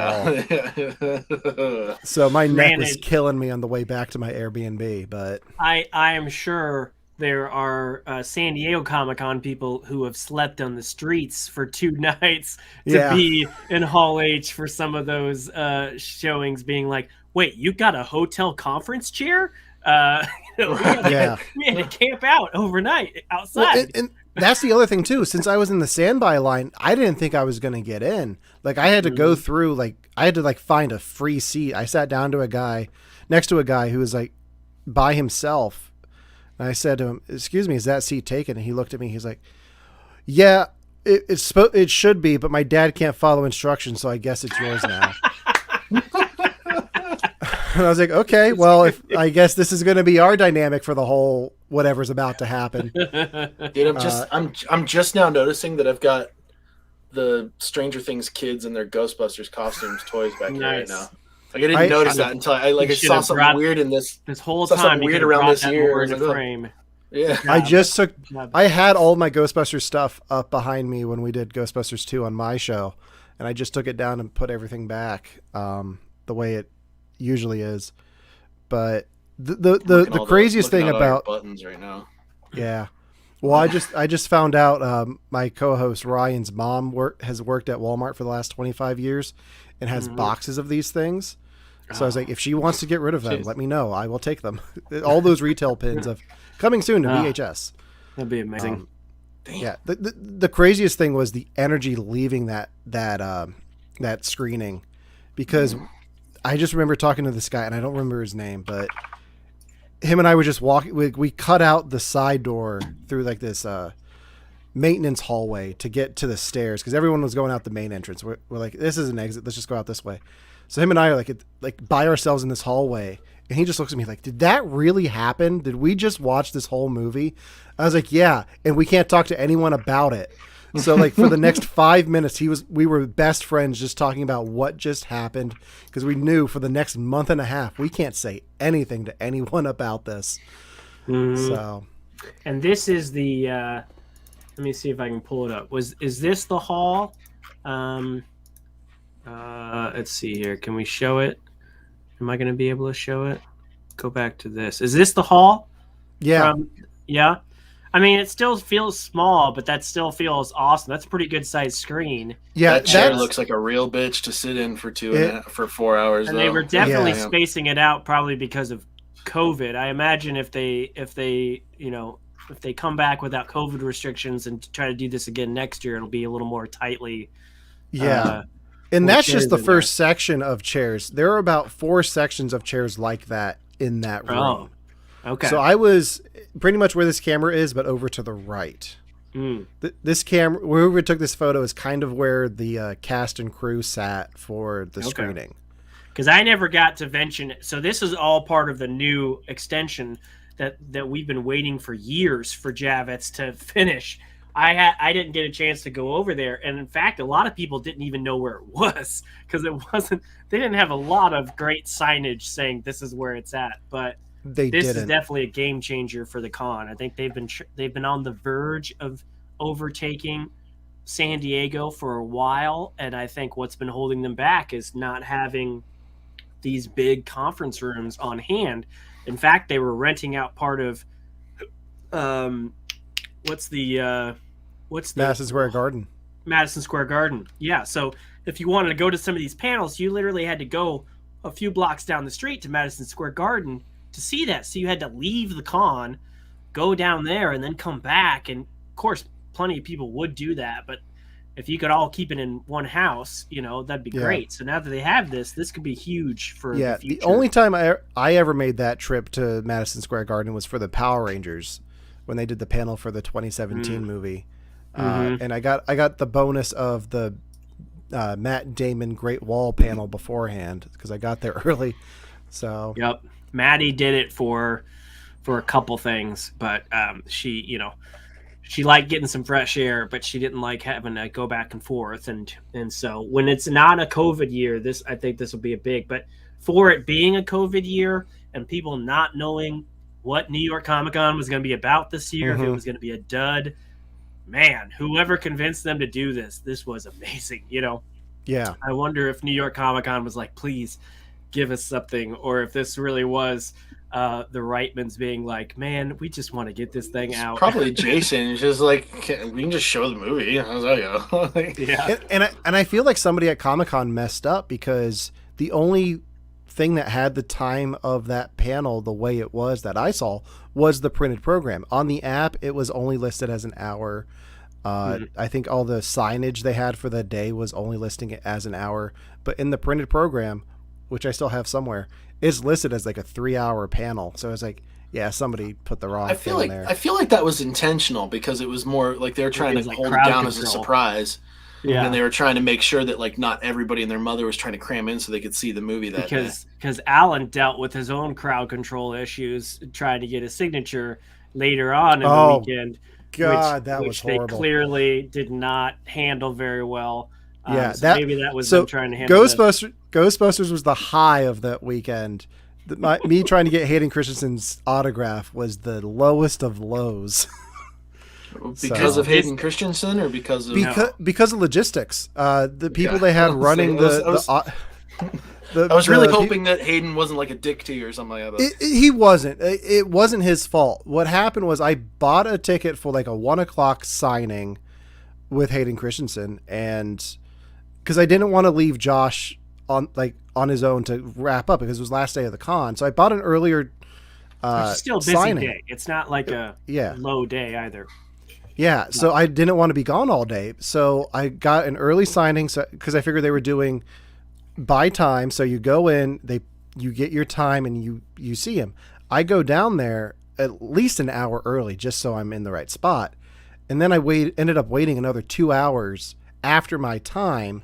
all. So my neck was killing me on the way back to my Airbnb. But I am sure there are San Diego Comic-Con people who have slept on the streets for 2 nights to be in Hall H for some of those showings, being like, wait, you got a hotel conference chair? We had to camp out overnight outside. Well, and that's the other thing too. Since I was in the standby line, I didn't think I was going to get in. Like, I had to go through, like, I had to like find a free seat. I sat down to next to a guy who was like by himself. And I said to him, "Excuse me, is that seat taken?" And he looked at me. He's like, "Yeah, it should be, but my dad can't follow instructions, so I guess it's yours now." And I was like, "Okay, well, I guess this is going to be our dynamic for the whole whatever's about to happen." Dude, I'm just now noticing that I've got the Stranger Things kids and their Ghostbusters costumes toys back here right now. Like I didn't notice that until I saw something weird in this whole time. Weird around this year. In the frame. Yeah, I had all my Ghostbusters stuff up behind me when we did Ghostbusters 2 on my show, and I just took it down and put everything back the way it usually is. But the craziest thing about buttons right now. Yeah. Well, I just found out my co-host Ryan's mom has worked at Walmart for the last 25 years and has boxes of these things. So I was like, if she wants to get rid of them, let me know. I will take them. All those retail pins of coming soon to VHS. That'd be amazing. Yeah. The craziest thing was the energy leaving that screening, because I just remember talking to this guy, and I don't remember his name, but him and I were just walking. We cut out the side door through like this maintenance hallway to get to the stairs, because everyone was going out the main entrance. We're like, this is an exit. Let's just go out this way. So him and I are like by ourselves in this hallway, and he just looks at me like, "Did that really happen? Did we just watch this whole movie?" I was like, "Yeah," and we can't talk to anyone about it. So like for the next 5 minutes, we were best friends just talking about what just happened, because we knew for the next month and a half we can't say anything to anyone about this. So, and this is the. Let me see if I can pull it up. Is this the hall? Let's see here. Can we show it? Am I going to be able to show it? Go back to this. Is this the hall? Yeah. Yeah. I mean, it still feels small, but that still feels awesome. That's a pretty good sized screen. Yeah, that chair looks like a real bitch to sit in for 4 hours. And they were definitely spacing it out, probably because of COVID. I imagine if they come back without COVID restrictions and try to do this again next year, it'll be a little more tightly. Yeah. And that's just the first section of chairs. There are about 4 sections of chairs like that in that room. Oh, okay. So I was pretty much where this camera is, but over to the right. This camera, where we took this photo, is kind of where the cast and crew sat for the screening. Because I never got to mention it. So this is all part of the new extension that we've been waiting for years for Javits to finish. I didn't get a chance to go over there, and in fact, a lot of people didn't even know where it was, because they didn't have a lot of great signage saying this is where it's at. But this is definitely a game changer for the con. I think they've been on the verge of overtaking San Diego for a while, and I think what's been holding them back is not having these big conference rooms on hand. In fact, they were renting out part of Madison Square Garden. Madison Square Garden. Yeah. So if you wanted to go to some of these panels, you literally had to go a few blocks down the street to Madison Square Garden to see that. So you had to leave the con, go down there, and then come back. And of course, plenty of people would do that. But if you could all keep it in one house, that'd be great. So now that they have this could be huge for the future. The only time I ever made that trip to Madison Square Garden was for the Power Rangers, when they did the panel for the 2017 movie. And I got the bonus of the Matt Damon Great Wall panel beforehand, because I got there early. So yep, Maddie did it for a couple things, but she liked getting some fresh air, but she didn't like having to go back and forth. And so when it's not a COVID year, I think this will be a big. But for it being a COVID year and people not knowing what New York Comic Con was going to be about this year, if it was going to be a dud. Man, whoever convinced them to do this was amazing, Yeah. I wonder if New York Comic Con was like, please give us something, or if this really was the Reitmans being like, man, we just want to get this thing out. Probably Jason. Just like, we can just show the movie. How's that go? Yeah. And I feel like somebody at Comic Con messed up, because the only thing that had the time of that panel the way it was that I saw was the printed program. On the app, it was only listed as an hour. I think all the signage they had for the day was only listing it as an hour. But in the printed program, which I still have somewhere, is listed as like a 3-hour panel. So it's like, yeah, somebody put the wrong thing in there. I feel like that was intentional because it was more like they were trying to hold it down as a surprise. Yeah. And they were trying to make sure that like not everybody and their mother was trying to cram in so they could see the movie that day. Because Alan dealt with his own crowd control issues trying to get a signature later on in the weekend. God, that was horrible. They clearly did not handle very well. Yeah, so maybe that was them trying to handle Ghostbusters was the high of that weekend. Me trying to get Hayden Christensen's autograph was the lowest of lows. Because of Hayden Christensen or because of logistics. The people they had running I was really hoping that Hayden wasn't like a dick to you or something like that. He wasn't. It wasn't his fault. What happened was I bought a ticket for like a 1:00 signing with Hayden Christensen, and because I didn't want to leave Josh on his own to wrap up because it was last day of the con. So I bought an earlier it's still a busy signing. day. It's not like a low day either. Yeah, so I didn't want to be gone all day. So I got an early signing because I figured they were doing by time. So you go in, you get your time, and you see him. I go down there at least an hour early just so I'm in the right spot. And then I ended up waiting another 2 hours after my time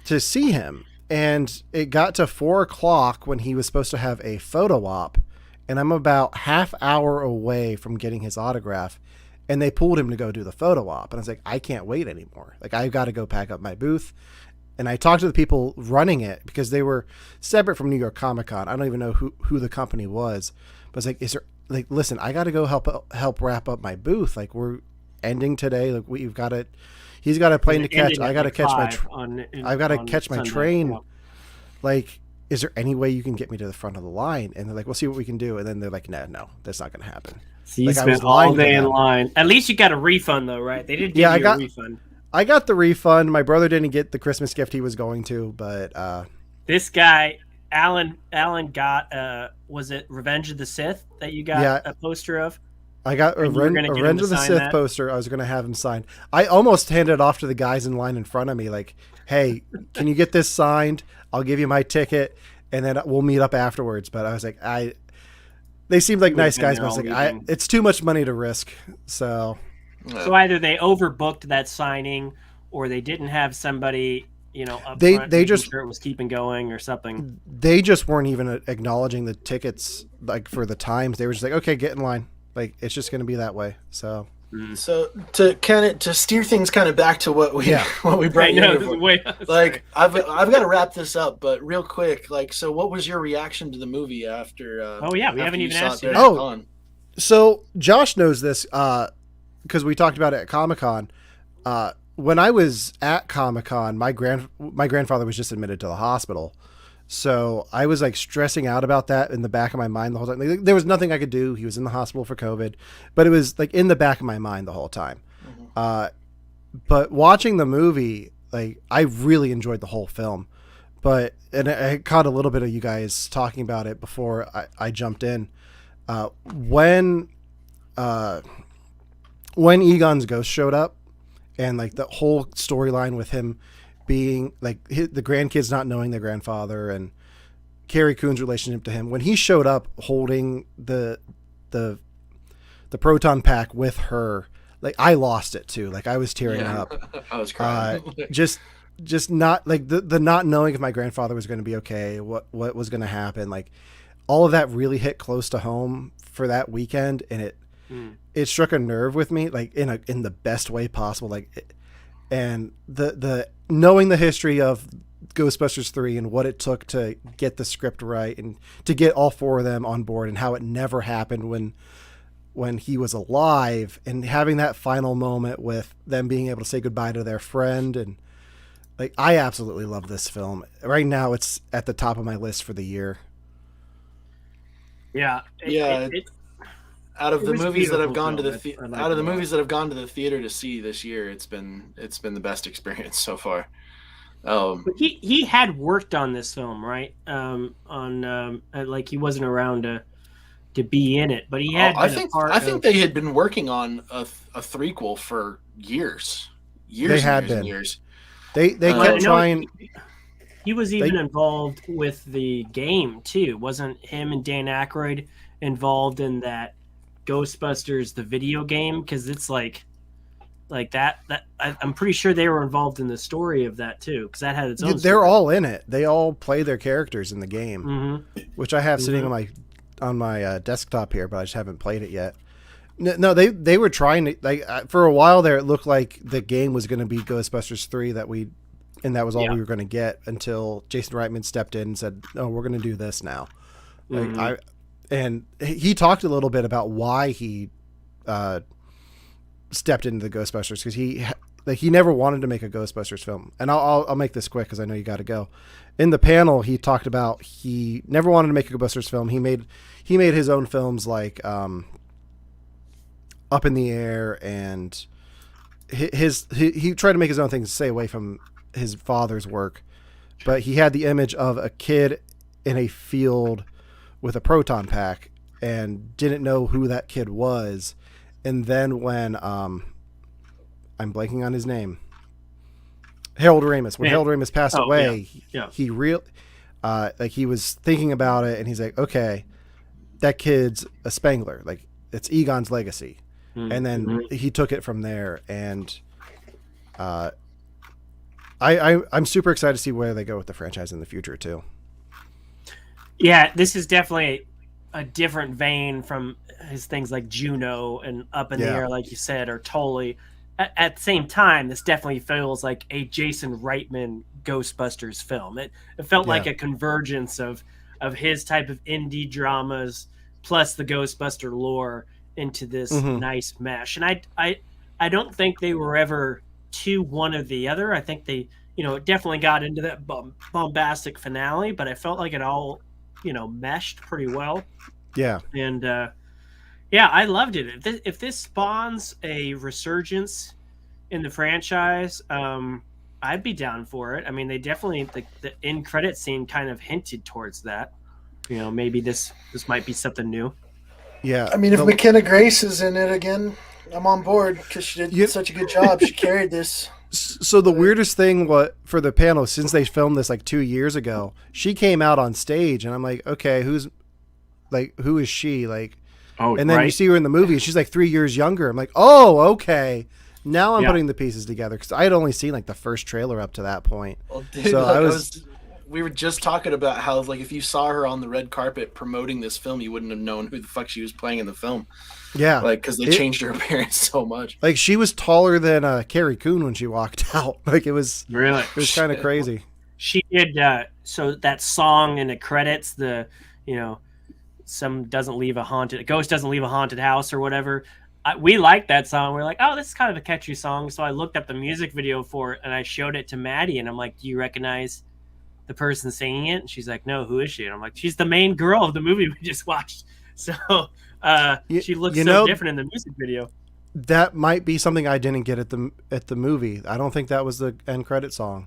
to see him. And it got to 4:00 when he was supposed to have a photo op. And I'm about half hour away from getting his autograph. And they pulled him to go do the photo op. And I was like, I can't wait anymore. Like, I've got to go pack up my booth. And I talked to the people running it because they were separate from New York Comic Con. I don't even know who the company was. But I was like, listen, I got to go help wrap up my booth. Like, we're ending today. Like, he's got a plane to catch. I got to catch my train. Yeah. Like, is there any way you can get me to the front of the line? And they're like, we'll see what we can do. And then they're like, no, that's not going to happen. So you spent all day in line. At least you got a refund, though, right? They didn't give you a refund. I got the refund. My brother didn't get the Christmas gift he was going to, but this guy, Alan got was it Revenge of the Sith that you got a poster of? I got a Revenge of the Sith poster. I was going to have him sign. I almost handed it off to the guys in line in front of me, like, hey, can you get this signed? I'll give you my ticket, and then we'll meet up afterwards. But I was like, they seemed like nice guys, but I was like, it's too much money to risk. So either they overbooked that signing, or they didn't have somebody, up they front just sure it was keeping going or something. They just weren't even acknowledging the tickets, like for the times. They were just like, okay, get in line. Like, it's just going to be that way. So to steer things kind of back to what we brought you for. Like, I've got to wrap this up, but real quick, like, so what was your reaction to the movie after? We haven't even asked you. So Josh knows this because we talked about it at Comic-Con. When I was at Comic-Con, my grandfather was just admitted to the hospital. So I was like stressing out about that in the back of my mind the whole time. Like, there was nothing I could do. He was in the hospital for COVID, but it was like in the back of my mind the whole time. Mm-hmm. But watching the movie, like, I really enjoyed the whole film. And I caught a little bit of you guys talking about it before I jumped in. When Egon's ghost showed up, and like the whole storyline with him being like the grandkids not knowing their grandfather, and Carrie Coon's relationship to him, when he showed up holding the proton pack with her, like, I lost it too. Like, I was tearing up. I was crying. Just not like the not knowing if my grandfather was going to be okay, what was going to happen. Like, all of that really hit close to home for that weekend, and it struck a nerve with me, like in the best way possible. Like, and the knowing the history of Ghostbusters 3 and what it took to get the script right and to get all four of them on board, and how it never happened when he was alive, and having that final moment with them being able to say goodbye to their friend. And like, I absolutely love this film. Right now it's at the top of my list for the year. Out of the movies that have gone to the theater to see this year, it's been the best experience so far. But he had worked on this film, right? Like, he wasn't around to be in it, but he had. I think they had been working on a threequel for years. They kept trying. He was even involved with the game too, wasn't him and Dan Aykroyd involved in that Ghostbusters the video game, because it's like that I'm pretty sure they were involved in the story of that too, because that had its own They're story. all in it. They all play their characters in the game, Mm-hmm. which I have sitting on my desktop here, but I just haven't played it yet. No, they were trying to, for a while there. It looked like the game was going to be Ghostbusters 3 and that was all we were going to get until Jason Reitman stepped in and said, "No, we're going to do this now." And he talked a little bit about why he stepped into the Ghostbusters, because he never wanted to make a Ghostbusters film. And I'll make this quick because I know you got to go. In the panel, he talked about he never wanted to make a Ghostbusters film. He made his own films like Up in the Air, and he tried to make his own things to stay away from his father's work. But he had the image of a kid in a field with a proton pack and didn't know who that kid was. And then when I'm blanking on his name, Harold Ramis. When Harold Ramis passed away, he he was thinking about it, and he's like, okay, that kid's a Spangler. Like, it's Egon's legacy. And then he took it from there. And I'm super excited to see where they go with the franchise in the future too. Yeah, this is definitely a different vein from his things like Juno and Up in the Air, like you said, are totally. At the same time, this definitely feels like a Jason Reitman Ghostbusters film. It felt like a convergence of his type of indie dramas plus the Ghostbuster lore into this nice mesh. And I don't think they were ever too one or the other. I think they, it definitely got into that bombastic finale, but I felt like it all, meshed pretty well. Yeah. And I loved it. If this spawns a resurgence in the franchise, I'd be down for it. I mean, they definitely, the end credit scene kind of hinted towards that. Maybe this might be something new. Yeah. I mean, if McKenna Grace is in it again, I'm on board because she did such a good job. She carried this. So the weirdest thing for the panel, since they filmed this like 2 years ago, she came out on stage, and I'm like, okay, who is she? Like, and then you see her in the movie, and she's like 3 years younger. I'm like, oh, okay. Now I'm putting the pieces together, because I had only seen like the first trailer up to that point. Well, dude, so we were just talking about how, like, if you saw her on the red carpet promoting this film, you wouldn't have known who the fuck she was playing in the film. Yeah. Like, because they changed her appearance so much. Like, she was taller than Carrie Coon when she walked out. Like, it was kind of crazy. She did, so that song in the credits, a ghost doesn't leave a haunted house or whatever. We liked that song. We're like, oh, this is kind of a catchy song. So I looked up the music video for it, and I showed it to Maddie, and I'm like, do you recognize the person singing it? And she's like, no, who is she? And I'm like, she's the main girl of the movie we just watched. So she looks so different in the music video. That might be something I didn't get at the movie. I don't think that was the end credit song.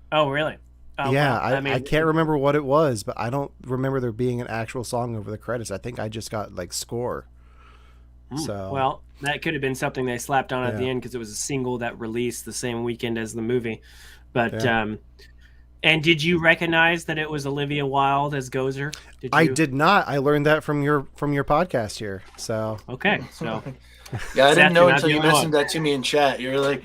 Oh, really? Yeah, well, I can't remember what it was, but I don't remember there being an actual song over the credits. I think I just got like score. So well, that could have been something they slapped on at the end, because it was a single that released the same weekend as the movie. But and did you recognize that it was Olivia Wilde as Gozer? I did not. I learned that from your podcast here. So okay, so yeah, I didn't know until you mentioned that to me in chat. You're like,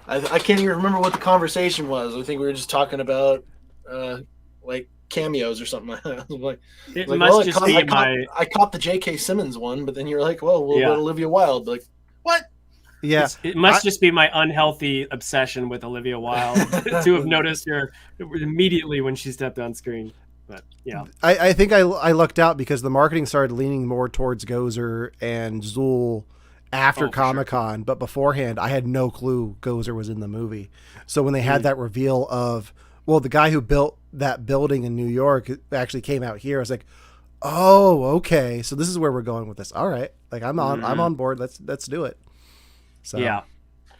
I can't even remember what the conversation was. I think we were just talking about like cameos or something like that. I caught the J.K. Simmons one, but then you're like, well, what about Olivia Wilde? Like, what? Yeah, it must just be my unhealthy obsession with Olivia Wilde to have noticed her immediately when she stepped on screen. But yeah, I think I lucked out because the marketing started leaning more towards Gozer and Zool after Comic-Con, sure. But beforehand, I had no clue Gozer was in the movie. So when they had that reveal of, well, the guy who built that building in New York actually came out here, I was like, oh, okay, so this is where we're going with this. All right, like I'm on board. Let's do it. So yeah,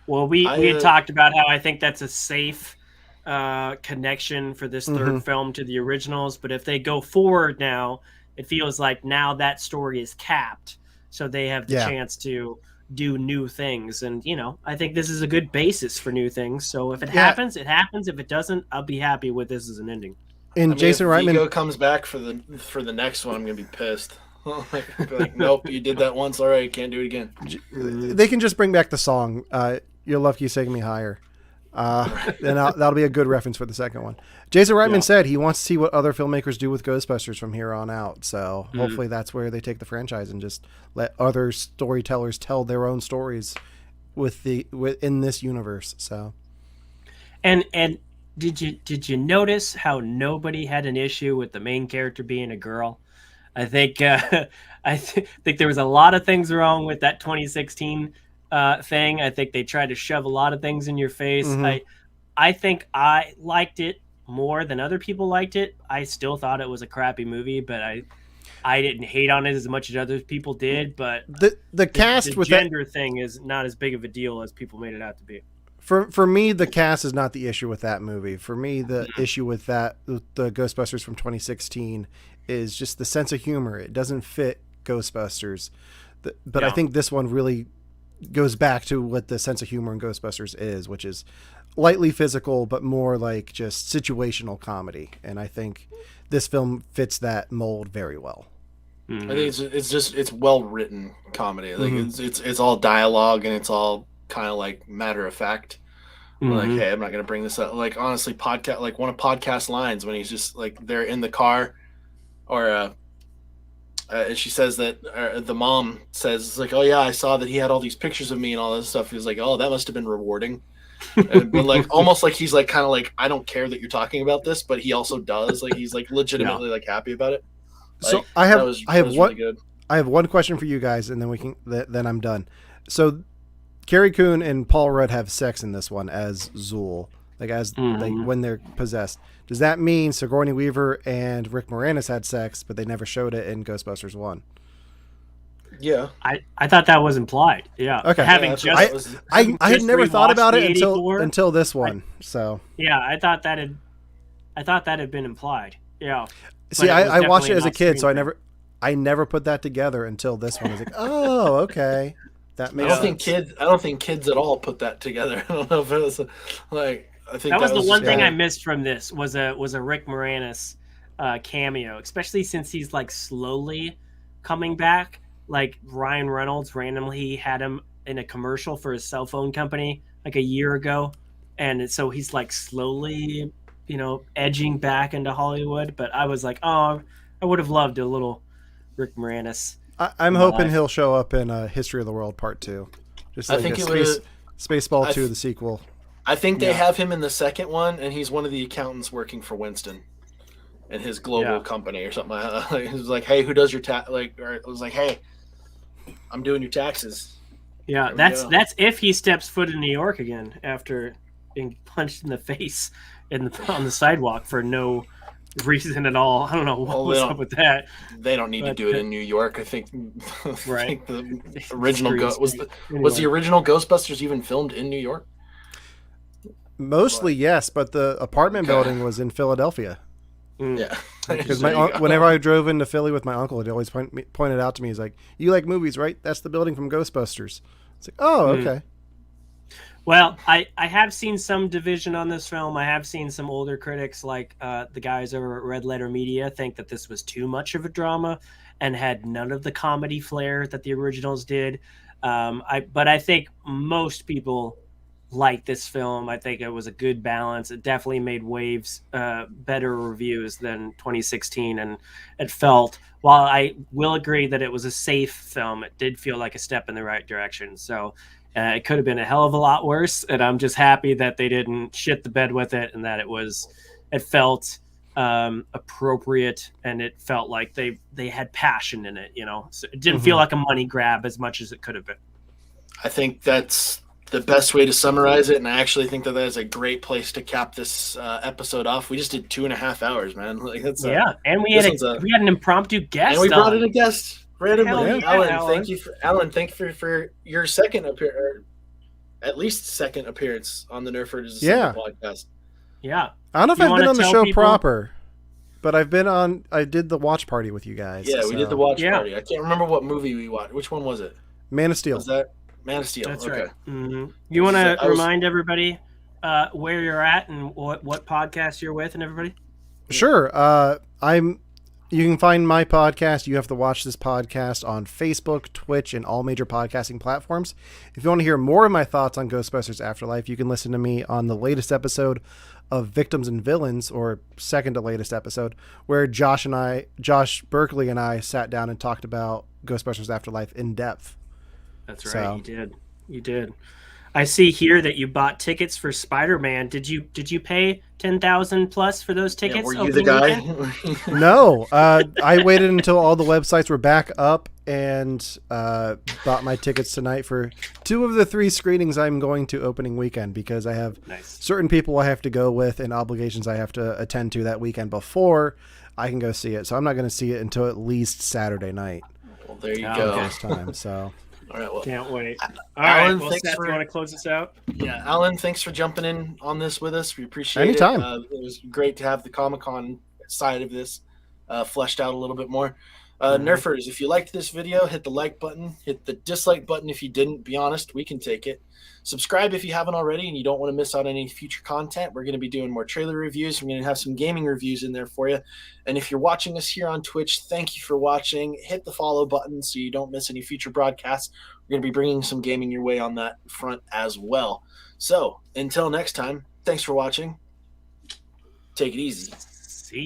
well, we had talked about how I think that's a safe connection for this third film to the originals, but if they go forward now, it feels like now that story is capped, so they have the chance to do new things, and I think this is a good basis for new things. So if it happens, it happens. If it doesn't, I'll be happy with this as an ending. And Jason if Reitman Vigo comes back for the next one, I'm gonna be pissed. Like, nope, you did that once. All right, can't do it again. They can just bring back the song. Your love keeps taking me higher. Then that'll be a good reference for the second one. Jason Reitman said he wants to see what other filmmakers do with Ghostbusters from here on out. So hopefully that's where they take the franchise and just let other storytellers tell their own stories within this universe. So, and did you notice how nobody had an issue with the main character being a girl? I think think there was a lot of things wrong with that 2016 thing. I think they tried to shove a lot of things in your face. Mm-hmm. I think I liked it more than other people liked it. I still thought it was a crappy movie, but I didn't hate on it as much as other people did. But the cast with gender thing is not as big of a deal as people made it out to be. For me, the cast is not the issue with that movie. For me, the issue with the Ghostbusters from 2016 is just the sense of humor. It doesn't fit Ghostbusters, but I think this one really goes back to what the sense of humor in Ghostbusters is, which is lightly physical, but more like just situational comedy. And I think this film fits that mold very well. I think it's well written comedy. Like it's all dialogue and it's all kind of like matter of fact. Like, hey, I'm not gonna bring this up. Like, honestly, podcast, like one of podcast lines when he's just like they're in the car, or she says that the mom says like, oh yeah, I saw that he had all these pictures of me and all this stuff. He's like, oh, that must have been rewarding. But like almost like he's like kind of like, I don't care that you're talking about this, but he also does. Like he's like legitimately like happy about it. Like, so I have really good. I have one question for you guys, and then then I'm done. So Carrie Coon and Paul Rudd have sex in this one as Zool, like when they're possessed. Does that mean Sigourney Weaver and Rick Moranis had sex, but they never showed it in Ghostbusters 1? Yeah, I thought that was implied. Yeah. Okay. I had never thought about it until this one. So yeah, I thought that had been implied. Yeah. See, I watched it as a kid, so I never put that together until this one. I was like, oh, okay. That makes sense. I don't think kids at all put that together. I don't know if it was like, I think that was the one thing I missed from this was a Rick Moranis cameo, especially since he's like slowly coming back. Like Ryan Reynolds randomly had him in a commercial for his cell phone company like a year ago, and so he's like slowly, edging back into Hollywood. But I was like, oh, I would have loved a little Rick Moranis. I'm hoping he'll show up in History of the World Part 2. Just like Spaceball 2, the sequel. I think they have him in the second one, and he's one of the accountants working for Winston and his global company or something. He was like, hey, who does your tax? Like, or it was like, hey, I'm doing your taxes. Yeah, that's if he steps foot in New York again after being punched in the face on the sidewalk for no reason at all. I don't know what was up with that. They don't need to do it in New York. I think. Right. I think the original was the original Ghostbusters even filmed in New York? Mostly yes, but the apartment building was in Philadelphia. Yeah. Because whenever I drove into Philly with my uncle, he always pointed out to me, he's like, "You like movies, right? That's the building from Ghostbusters." It's like, oh, okay. Well, I have seen some division on this film. I have seen some older critics, like the guys over at Red Letter Media, think that this was too much of a drama and had none of the comedy flair that the originals did. But I think most people like this film. I think it was a good balance. It definitely made waves, better reviews than 2016, and it felt, while I will agree that it was a safe film, it did feel like a step in the right direction. So it could have been a hell of a lot worse, and I'm just happy that they didn't shit the bed with it, and that it felt appropriate, and it felt like they had passion in it. So it didn't feel like a money grab as much as it could have been. I think that's the best way to summarize it, and I actually think that is a great place to cap this episode off. We just did 2.5 hours, man. Like that's and we had an impromptu guest, and we brought in a guest. Randomly. Alan, thank you for your second at least second appearance on the Nerford is a podcast. Yeah. I don't know if I've been on the show proper, but I did the watch party with you guys. Yeah, we did the watch party. I can't remember what movie we watched. Which one was it? Man of Steel. Was that Man of Steel? That's right. Mm-hmm. You want to remind everybody where you're at and what podcast you're with and everybody? Sure. You can find my podcast, You Have to Watch This Podcast, on Facebook, Twitch, and all major podcasting platforms. If you want to hear more of my thoughts on Ghostbusters Afterlife, you can listen to me on the latest episode of Victims and Villains, or second to latest episode, where Josh Berkeley and I sat down and talked about Ghostbusters Afterlife in depth. That's right. So, you did. I see here that you bought tickets for Spider-Man. Did you pay $10,000 plus for those tickets? Yeah, were you the guy? No, I waited until all the websites were back up and bought my tickets tonight for 2 of the 3 screenings I'm going to opening weekend, because I have certain people I have to go with and obligations I have to attend to that weekend before I can go see it. So I'm not going to see it until at least Saturday night. Well, there you go. First time, so. All right, well, can't wait. All Alan, right, well, Seth, you want to close this out? Yeah, Alan, thanks for jumping in on this with us. We appreciate Anytime. it. It was great to have the Comic-Con side of this fleshed out a little bit more. Nerfers, if you liked this video, hit the like button. Hit the dislike button if you didn't. Be honest, we can take it. Subscribe if you haven't already and you don't want to miss out on any future content. We're going to be doing more trailer reviews. We're going to have some gaming reviews in there for you. And if you're watching us here on Twitch, thank you for watching. Hit the follow button so you don't miss any future broadcasts. We're going to be bringing some gaming your way on that front as well. So until next time, thanks for watching. Take it easy.